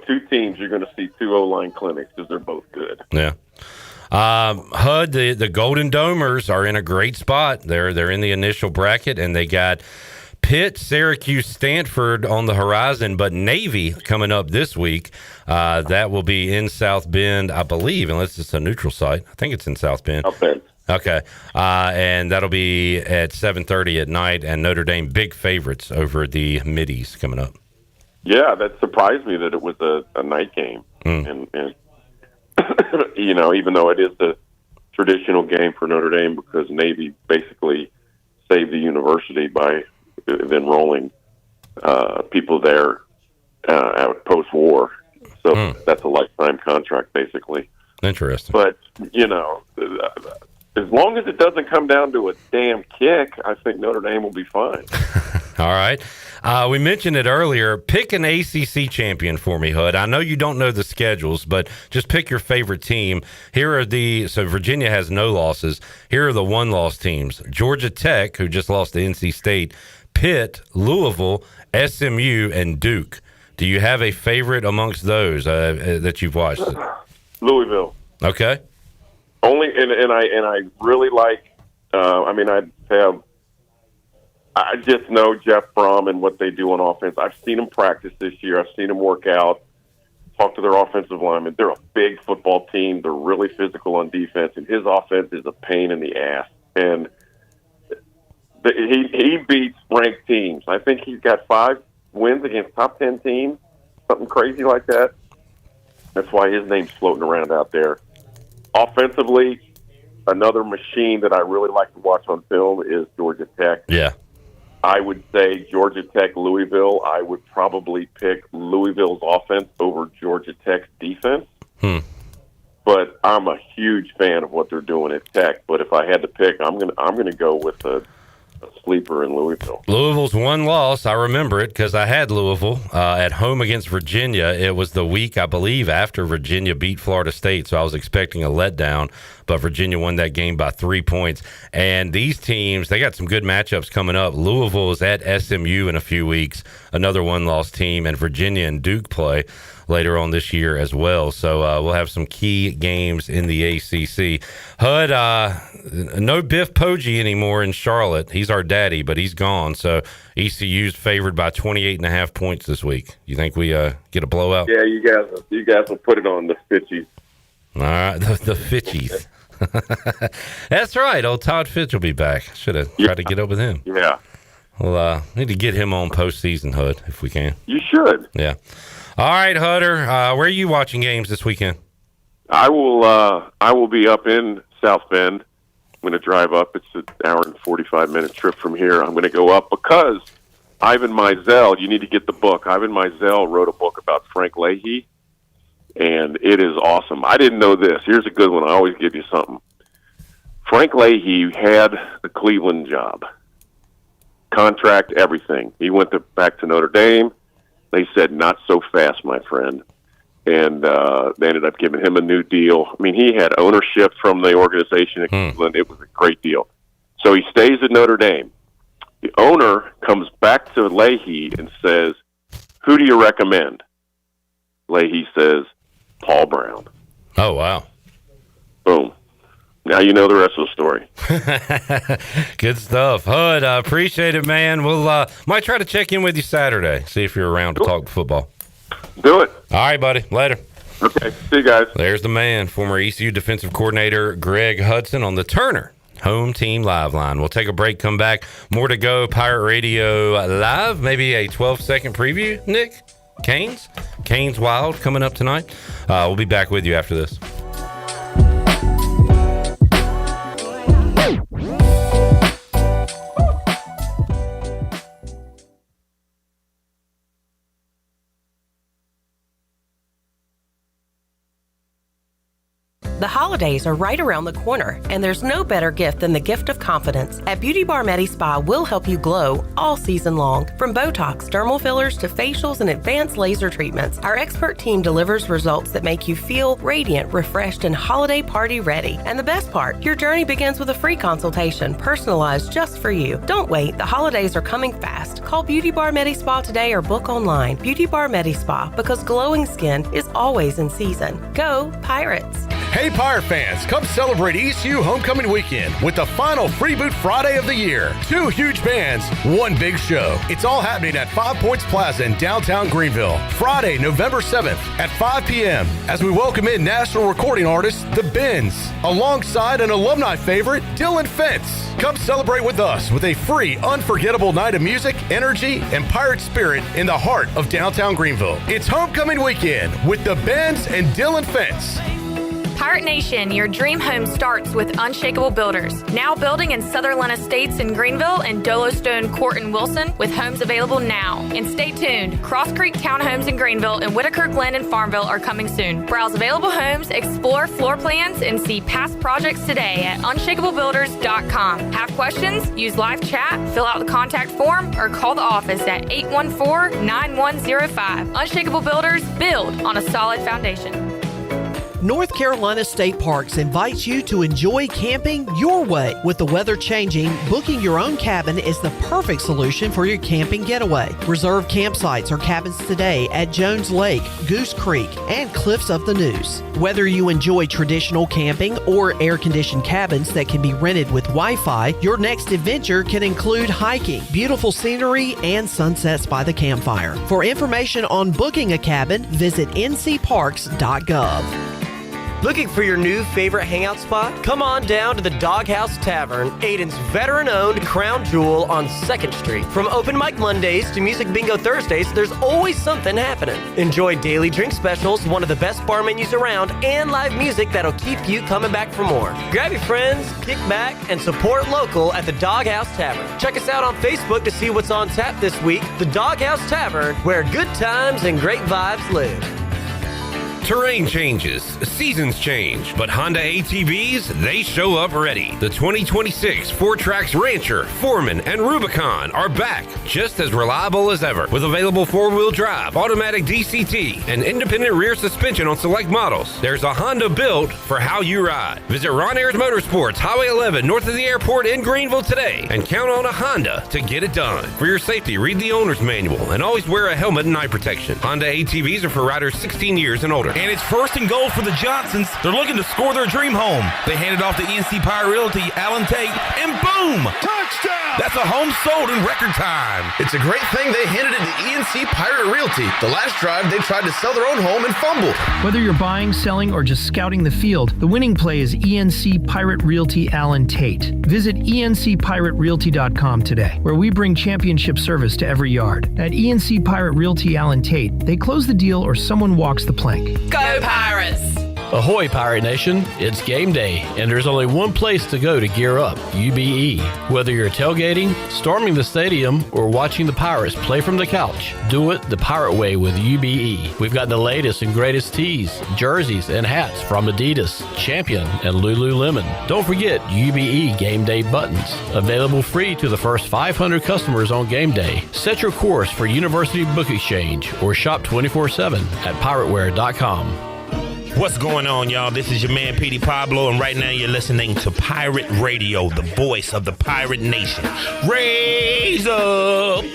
two teams. You're going to see 2 O-line clinics because they're both good. Yeah. Hud, the Golden Domers are in a great spot. They're in the initial bracket, and they got Pitt, Syracuse, Stanford on the horizon, but Navy coming up this week. That will be in South Bend, I believe, unless it's a neutral site. I think it's in South Bend. Okay. And that'll be at 7:30 at night, and Notre Dame big favorites over the Middies coming up. Yeah, that surprised me that it was a night game. And even though it is the traditional game for Notre Dame because Navy basically saved the university by enrolling people there post-war. So that's a lifetime contract, basically. Interesting. But, as long as it doesn't come down to a damn kick, I think Notre Dame will be fine. All right. We mentioned it earlier. Pick an ACC champion for me, Hood. I know you don't know the schedules, but just pick your favorite team. So Virginia has no losses. Here are the one-loss teams. Georgia Tech, who just lost to NC State, Pitt, Louisville, SMU, and Duke. Do you have a favorite amongst those that you've watched? Louisville. Okay. Only, and I really like. I just know Jeff Brom and what they do on offense. I've seen them practice this year. I've seen them work out, talk to their offensive linemen. They're a big football team. They're really physical on defense, and his offense is a pain in the ass. And he beats ranked teams. I think he's got 5 wins against top 10 teams, something crazy like that. That's why his name's floating around out there. Offensively, another machine that I really like to watch on film is Georgia Tech. Yeah. I would say Georgia Tech, Louisville. I would probably pick Louisville's offense over Georgia Tech's defense. But I'm a huge fan of what they're doing at Tech. But if I had to pick, I'm gonna go with a sleeper in Louisville. Louisville's one loss. I remember it because I had Louisville at home against Virginia. It was the week, I believe, after Virginia beat Florida State, so I was expecting a letdown. But Virginia won that game by 3 points. And these teams, they got some good matchups coming up. Louisville is at SMU in a few weeks, another one-loss team, and Virginia and Duke play later on this year as well. So we'll have some key games in the ACC. Hud, no Biff Poggi anymore in Charlotte. He's our daddy, but he's gone. So ECU's favored by 28.5 points this week. You think we get a blowout? Yeah, you guys will put it on the Fitchies. All right, the Fitchies. That's right. Old Todd Fitch will be back. Should have tried to get up with him. Yeah. Well, need to get him on postseason, Hud, if we can. You should. Yeah. All right, Hutter. Where are you watching games this weekend? I will be up in South Bend. I'm going to drive up. It's an hour and 45-minute trip from here. I'm going to go up because Ivan Mizell, you need to get the book. Ivan Mizell wrote a book about Frank Leahy, and it is awesome. I didn't know this. Here's a good one. I always give you something. Frank Leahy had the Cleveland job. Contract, everything. He went back to Notre Dame. They said, not so fast, my friend. And they ended up giving him a new deal. I mean, he had ownership from the organization at Cleveland. It was a great deal. So he stays at Notre Dame. The owner comes back to Leahy and says, who do you recommend? Leahy says, Paul Brown. Oh, wow. Boom. Now you know the rest of the story. Good stuff. Hud, I appreciate it, man. We'll might try to check in with you Saturday, see if you're around to talk football. Do it. All right, buddy. Later. Okay. See you guys. There's the man, former ECU defensive coordinator Greg Hudson on the Turner Home Team Live line. We'll take a break, come back. More to go. Pirate Radio Live. Maybe a 12-second preview, Nick? Canes Wild coming up tonight. We'll be back with you after this. The holidays are right around the corner, and there's no better gift than the gift of confidence. At Beauty Bar Medi Spa, we'll help you glow all season long. From Botox, dermal fillers, to facials and advanced laser treatments, our expert team delivers results that make you feel radiant, refreshed, and holiday party ready. And the best part, your journey begins with a free consultation, personalized just for you. Don't wait, the holidays are coming fast. Call Beauty Bar Medi Spa today or book online. Beauty Bar Medi Spa, because glowing skin is always in season. Go Pirates! Hey Pirate fans, come celebrate ECU Homecoming Weekend with the final Free Boot Friday of the year. 2 huge bands, 1 big show. It's all happening at 5 Points Plaza in downtown Greenville. Friday, November 7th at 5 p.m. as we welcome in national recording artist The Bends, alongside an alumni favorite, Dylan Fentz. Come celebrate with us with a free, unforgettable night of music, energy, and pirate spirit in the heart of downtown Greenville. It's Homecoming Weekend with The Bends and Dylan Fentz. Pirate Nation, your dream home starts with Unshakable Builders. Now building in Sutherland Estates in Greenville and Dolostone Court in Wilson with homes available now. And stay tuned, Cross Creek Townhomes in Greenville and Whitaker Glen and Farmville are coming soon. Browse available homes, explore floor plans, and see past projects today at unshakablebuilders.com. Have questions? Use live chat, fill out the contact form, or call the office at 814-9105. Unshakable Builders, build on a solid foundation. North Carolina State Parks invites you to enjoy camping your way. With the weather changing, booking your own cabin is the perfect solution for your camping getaway. Reserve campsites or cabins today at Jones Lake, Goose Creek, and Cliffs of the Neuse. Whether you enjoy traditional camping or air-conditioned cabins that can be rented with Wi-Fi, your next adventure can include hiking, beautiful scenery, and sunsets by the campfire. For information on booking a cabin, visit ncparks.gov. Looking for your new favorite hangout spot? Come on down to the Doghouse Tavern, Aiden's veteran-owned crown jewel on 2nd Street. From open mic Mondays to music bingo Thursdays, there's always something happening. Enjoy daily drink specials, one of the best bar menus around, and live music that'll keep you coming back for more. Grab your friends, kick back, and support local at the Doghouse Tavern. Check us out on Facebook to see what's on tap this week. The Doghouse Tavern, where good times and great vibes live. Terrain changes, seasons change, but Honda ATVs, they show up ready. The 2026 4Trax Rancher, Foreman, and Rubicon are back, just as reliable as ever, with available 4-wheel drive, automatic DCT, and independent rear suspension on select models. There's a Honda built for how you ride. Visit Ron Ayers Motorsports, Highway 11, north of the airport in Greenville today, and count on a Honda to get it done. For your safety, read the owner's manual, and always wear a helmet and eye protection. Honda ATVs are for riders 16 years and older. And it's 1st and goal for the Johnsons. They're looking to score their dream home. They hand it off to ENC Pirate Realty, Alan Tate, and boom! Touchdown! That's a home sold in record time. It's a great thing they handed it to ENC Pirate Realty. The last drive, they tried to sell their own home and fumbled. Whether you're buying, selling, or just scouting the field, the winning play is ENC Pirate Realty Alan Tate. Visit encpiraterealty.com today, where we bring championship service to every yard. At ENC Pirate Realty Alan Tate, they close the deal or someone walks the plank. Go Pirates! Ahoy, Pirate Nation. It's game day, and there's only one place to go to gear up, UBE. Whether you're tailgating, storming the stadium, or watching the Pirates play from the couch, do it the Pirate way with UBE. We've got the latest and greatest tees, jerseys, and hats from Adidas, Champion, and Lululemon. Don't forget UBE game day buttons, available free to the first 500 customers on game day. Set your course for University Book Exchange or shop 24/7 at pirateware.com. What's going on, y'all? This is your man, Petey Pablo, and right now you're listening to Pirate Radio, the voice of the Pirate Nation. Raise up!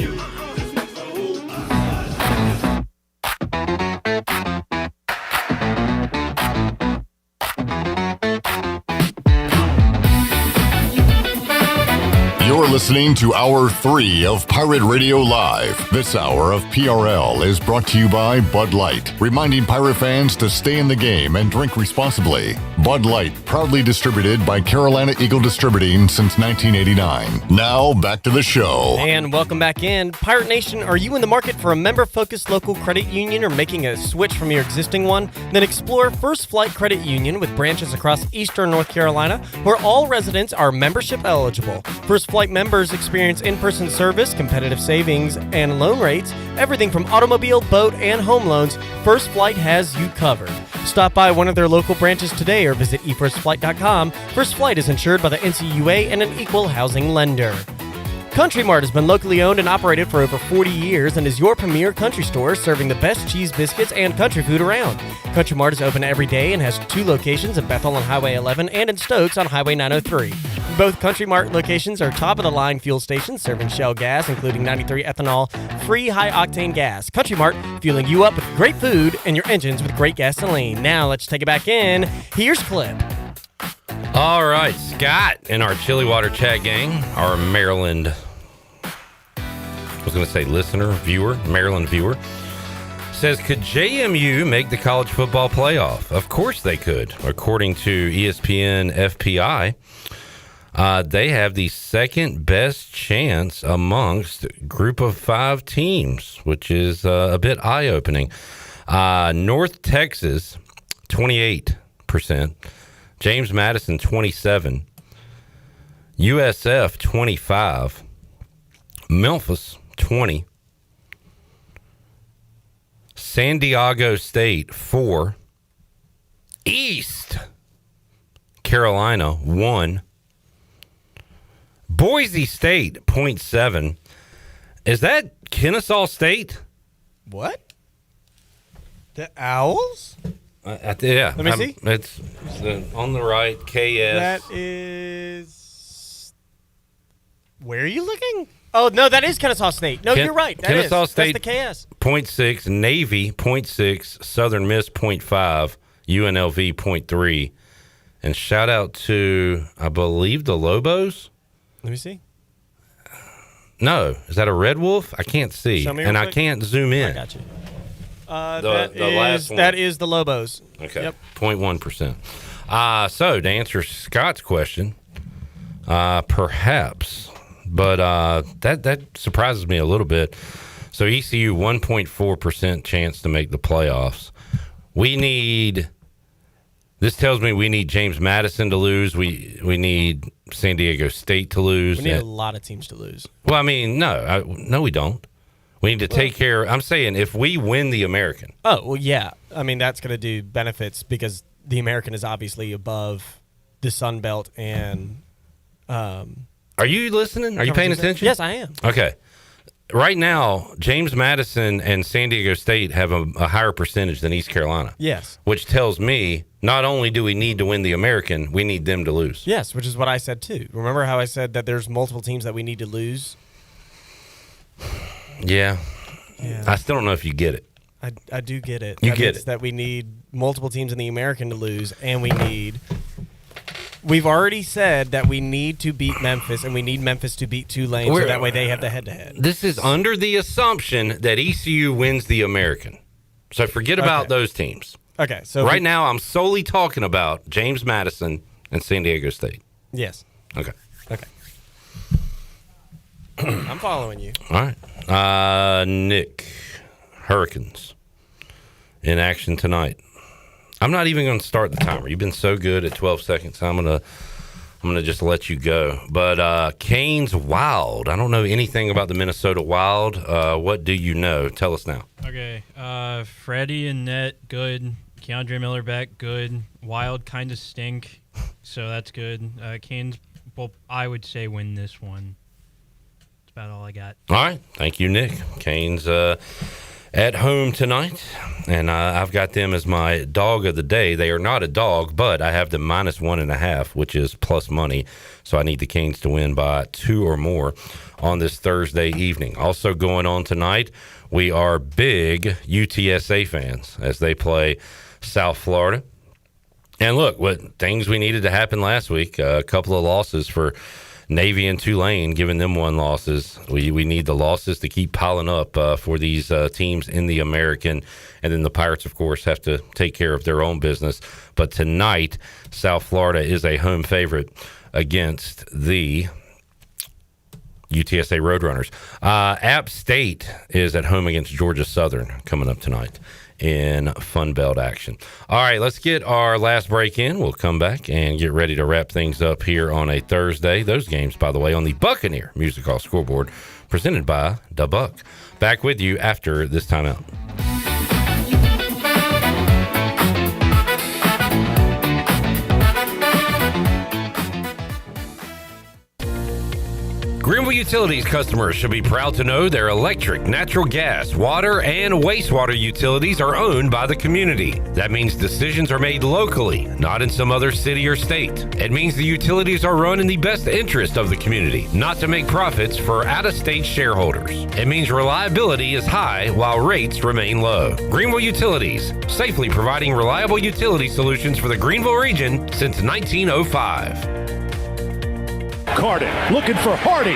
You're listening to Hour 3 of Pirate Radio Live. This hour of PRL is brought to you by Bud Light, reminding Pirate fans to stay in the game and drink responsibly. Bud Light, proudly distributed by Carolina Eagle Distributing since 1989. Now, back to the show. And welcome back in. Pirate Nation, are you in the market for a member-focused local credit union or making a switch from your existing one? Then explore First Flight Credit Union with branches across eastern North Carolina, where all residents are membership eligible. First Flight members experience in-person service, competitive savings, and loan rates, everything from automobile, boat, and home loans. First Flight has you covered. Stop by one of their local branches today or visit efirstflight.com. First Flight is insured by the NCUA and an equal housing lender. Country Mart has been locally owned and operated for over 40 years and is your premier country store serving the best cheese biscuits and country food around. Country Mart is open every day and has 2 locations in Bethel on Highway 11 and in Stokes on Highway 903. Both Country Mart locations are top-of-the-line fuel stations serving Shell gas, including 93 ethanol, free high-octane gas. Country Mart fueling you up with great food and your engines with great gasoline. Now let's take it back in. Here's Clip. All right, Scott in our Chili Water Chat gang, our Maryland, I was going to say Maryland viewer, says, could JMU make the college football playoff? Of course they could. According to ESPN FPI, they have the second best chance amongst group of 5 teams, which is a bit eye-opening. North Texas, 28% 28%. James Madison, 27%. USF, 25%. Memphis, 20%. San Diego State, 4%. East Carolina, 1%. Boise State, 0.7%. Is that Kennesaw State? What? The Owls? Yeah. Let me see. It's on the right, KS. That is... Where are you looking? Oh, no, that is Kennesaw State. No, you're right. That Kennesaw is. State, That's the KS. 0.6%. Navy, 0.6%. Southern Miss, 0.5%. UNLV, 0.3%. And shout out to, I believe, the Lobos. Let me see. No. Is that a Red Wolf? I can't see. And I can't zoom in. I got you. Last one. That is the Lobos. Okay. Yep. 0.1%. So to answer Scott's question, perhaps, but that surprises me a little bit. So ECU 1.4% chance to make the playoffs. This tells me we need James Madison to lose. We need San Diego State to lose. We need a lot of teams to lose. Well, I mean, no, we don't. We need to take care. I'm saying if we win the American. Oh, well, yeah. I mean, that's going to do benefits because the American is obviously above the Sun Belt and. Are you listening? Are you paying attention? Yes, I am. Okay. Right now, James Madison and San Diego State have a higher percentage than East Carolina. Yes. Which tells me not only do we need to win the American, we need them to lose. Yes, which is what I said too. Remember how I said that there's multiple teams that we need to lose? Yeah. I still don't know if you get it. I do get it. You get it. That we need multiple teams in the American to lose, and we've already said that we need to beat Memphis, and we need Memphis to beat Tulane, so that way they have the head-to-head. This is under the assumption that ECU wins the American. So forget about those teams. Okay. So right now, I'm solely talking about James Madison and San Diego State. Yes. Okay. I'm following you. All right. Nick, Hurricanes in action tonight. I'm not even going to start the timer. You've been so good at 12 seconds. I'm gonna just let you go. But Canes Wild. I don't know anything about the Minnesota Wild. What do you know? Tell us now. Okay. Freddie and Net, good. Keandre Miller back, good. Wild kind of stink, so that's good. Canes, well, I would say win this one. That's about all I got. All right. Thank you, Nick. Canes at home tonight, and I've got them as my dog of the day. They are not a dog, but I have them -1.5, which is plus money. So I need the Canes to win by 2 or more on this Thursday evening. Also going on tonight, we are big UTSA fans as they play South Florida. And look, what things we needed to happen last week, a couple of losses for Navy and Tulane, giving them 1 losses. We need the losses to keep piling up for these teams in the American. And then the Pirates, of course, have to take care of their own business. But tonight, South Florida is a home favorite against the UTSA Roadrunners. App State is at home against Georgia Southern coming up tonight in Fun Belt action. All right, let's get our last break in. We'll come back and get ready to wrap things up here on a Thursday. Those games, by the way, on the Buccaneer Music Hall scoreboard, presented by Da Buck. Back with you after this timeout. Greenville Utilities customers should be proud to know their electric, natural gas, water, and wastewater utilities are owned by the community. That means decisions are made locally, not in some other city or state. It means the utilities are run in the best interest of the community, not to make profits for out-of-state shareholders. It means reliability is high while rates remain low. Greenville Utilities, safely providing reliable utility solutions for the Greenville region since 1905. Carden looking for Hardy.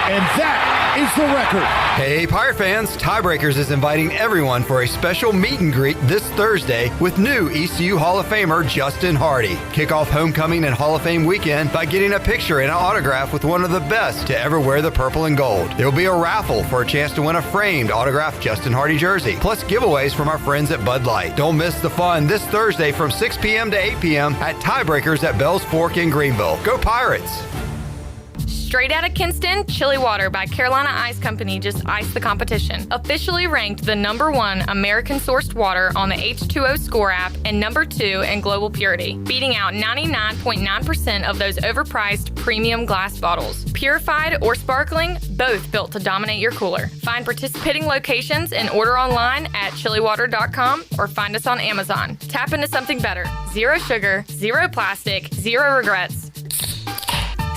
And that is the record. Hey, Pirate fans, Tiebreakers is inviting everyone for a special meet and greet this Thursday with new ECU Hall of Famer Justin Hardy. Kick off homecoming and Hall of Fame weekend by getting a picture and an autograph with one of the best to ever wear the purple and gold. There will be a raffle for a chance to win a framed autographed Justin Hardy jersey, plus giveaways from our friends at Bud Light. Don't miss the fun this Thursday from 6 p.m. to 8 p.m. at Tiebreakers at Bells Fork in Greenville. Go Pirates! Straight out of Kinston, Chili Water by Carolina Ice Company just iced the competition. Officially ranked the #1 American-sourced water on the H2O Score app and #2 in global purity, beating out 99.9% of those overpriced premium glass bottles. Purified or sparkling, both built to dominate your cooler. Find participating locations and order online at chiliwater.com or find us on Amazon. Tap into something better. Zero sugar, zero plastic, zero regrets.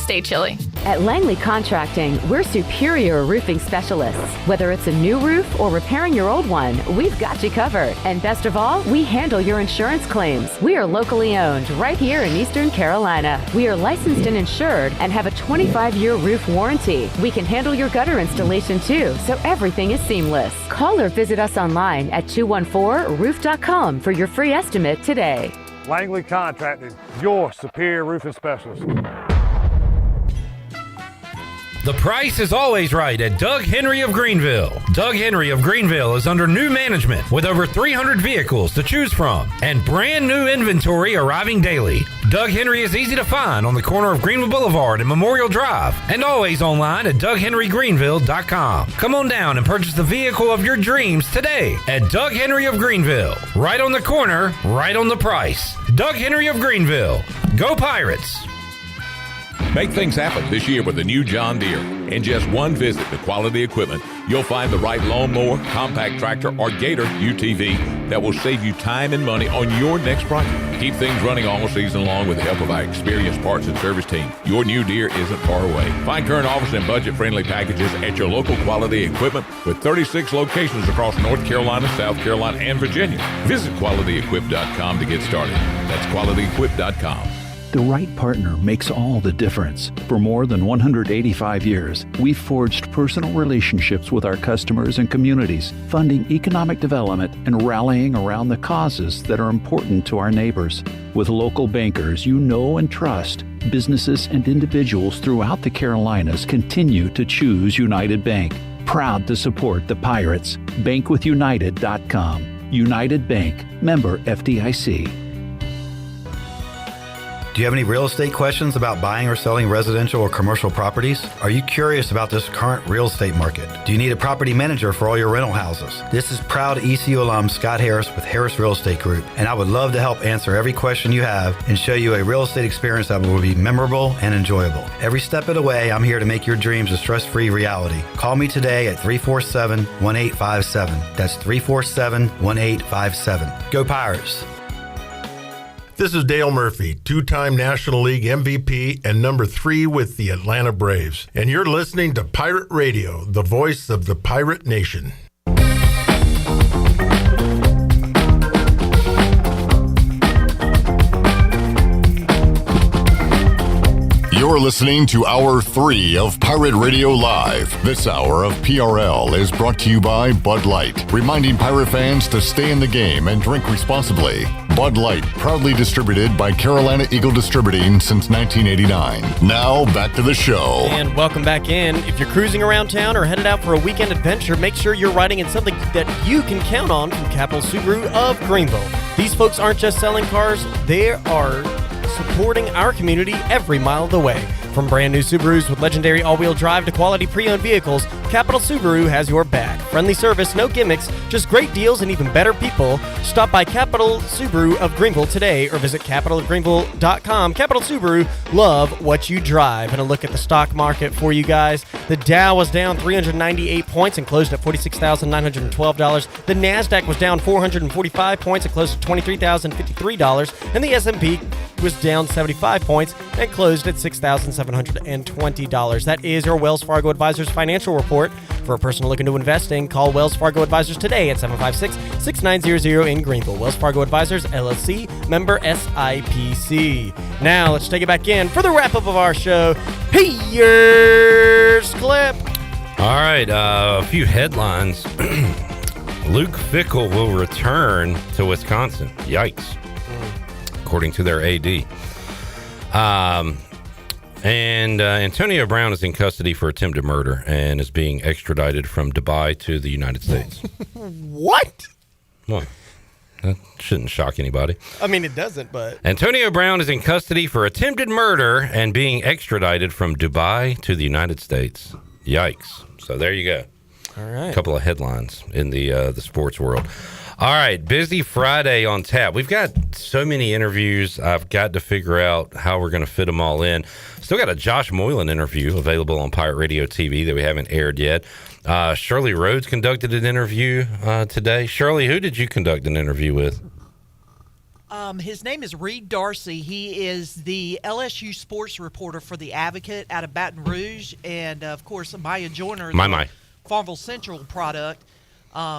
Stay chilly. At Langley Contracting, we're superior roofing specialists. Whether it's a new roof or repairing your old one, we've got you covered. And best of all, we handle your insurance claims. We are locally owned right here in Eastern Carolina. We are licensed and insured and have a 25-year roof warranty. We can handle your gutter installation too, so everything is seamless. Call or visit us online at 214roof.com for your free estimate today. Langley Contracting, your superior roofing specialist. The price is always right at Doug Henry of Greenville. Doug Henry of Greenville is under new management with over 300 vehicles to choose from and brand new inventory arriving daily. Doug Henry is easy to find on the corner of Greenville Boulevard and Memorial Drive and always online at DougHenryGreenville.com. Come on down and purchase the vehicle of your dreams today at Doug Henry of Greenville. Right on the corner, right on the price. Doug Henry of Greenville. Go Pirates! Make things happen this year with a new John Deere. In just one visit to Quality Equipment, you'll find the right lawnmower, compact tractor, or Gator UTV that will save you time and money on your next project. Keep things running all season long with the help of our experienced parts and service team. Your new Deere isn't far away. Find current offers and budget-friendly packages at your local Quality Equipment with 36 locations across North Carolina, South Carolina, and Virginia. Visit QualityEquip.com to get started. That's QualityEquip.com. The right partner makes all the difference. For more than 185 years, we've forged personal relationships with our customers and communities, funding economic development and rallying around the causes that are important to our neighbors. With local bankers you know and trust, businesses and individuals throughout the Carolinas continue to choose United Bank. Proud to support the Pirates. Bankwithunited.com. United Bank. Member FDIC. Do you have any real estate questions about buying or selling residential or commercial properties? Are you curious about this current real estate market? Do you need a property manager for all your rental houses? This is proud ECU alum Scott Harris with Harris Real Estate Group, and I would love to help answer every question you have and show you a real estate experience that will be memorable and enjoyable. Every step of the way, I'm here to make your dreams a stress-free reality. Call me today at 347-1857. That's 347-1857. Go Pirates! This is Dale Murphy, two-time National League MVP and number 3 with the Atlanta Braves. And you're listening to Pirate Radio, the voice of the Pirate Nation. You're listening to Hour 3 of Pirate Radio Live. This hour of PRL is brought to you by Bud Light, reminding pirate fans to stay in the game and drink responsibly. Bud Light, proudly distributed by Carolina Eagle Distributing since 1989. Now, back to the show. And welcome back in. If you're cruising around town or headed out for a weekend adventure, make sure you're riding in something that you can count on from Kaplan Subaru of Greenville. These folks aren't just selling cars, they are supporting our community every mile of the way. From brand new Subarus with legendary all-wheel drive to quality pre-owned vehicles, Capital Subaru has your back. Friendly service, no gimmicks, just great deals and even better people. Stop by Capital Subaru of Greenville today or visit capitalofgreenville.com. Capital Subaru, love what you drive. And a look at the stock market for you guys. The Dow was down 398 points and closed at $46,912. The NASDAQ was down 445 points and closed at $23,053. And the S&P was down 75 points and closed at $6,720. That is your Wells Fargo Advisors financial report For a person looking to investing, call Wells Fargo Advisors today at 756-6900 in Greenville. Wells Fargo Advisors, LLC, member SIPC. Now, let's take it back in for the wrap-up of our show. Here's Clip. All right, a few headlines. Luke Fickell will return to Wisconsin. Yikes. According to their AD. And Antonio Brown is in custody for attempted murder and is being extradited from Dubai to the United States. What? Well, that shouldn't shock anybody. I mean, it doesn't, but... Antonio Brown is in custody for attempted murder and being extradited from Dubai to the United States. Yikes. So there you go. All right. A couple of headlines in the sports world. All right, busy Friday on tap. We've got so many interviews. I've got to figure out how we're going to fit them all in. Still got a Josh Moylan interview available on Pirate Radio TV that we haven't aired yet. Shirley Rhodes conducted an interview today. Shirley, who did you conduct an interview with? His name is Reed Darcy. He is the LSU sports reporter for The Advocate out of Baton Rouge. And, of course, Maya Joyner, the Farmville Central product,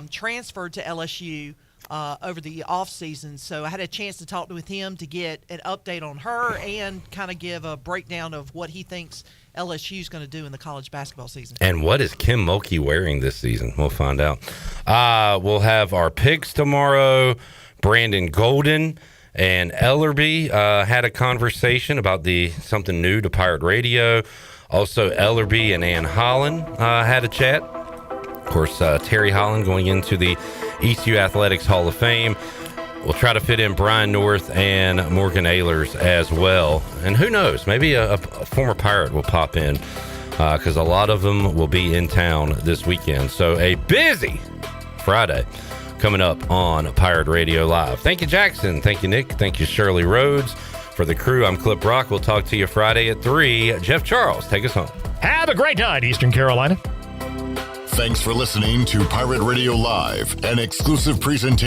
transferred to LSU over the offseason. So I had a chance to talk with him to get an update on her and kind of give a breakdown of what he thinks LSU is going to do in the college basketball season. And what is Kim Mulkey wearing this season? We'll find out. We'll have our picks tomorrow. Brandon Golden and Ellerby had a conversation about something new to Pirate Radio. Also, Ellerby and Ann Holland had a chat. Of course, Terry Holland going into the ECU Athletics Hall of Fame. We'll try to fit in Brian North and Morgan Ahlers as well. And who knows, maybe a former Pirate will pop in because a lot of them will be in town this weekend. So a busy Friday coming up on Pirate Radio Live. Thank you, Jackson. Thank you, Nick. Thank you, Shirley Rhodes. For the crew, I'm Clip Brock. We'll talk to you Friday at 3. Jeff Charles, take us home. Have a great night, Eastern Carolina. Thanks for listening to Pirate Radio Live, an exclusive presentation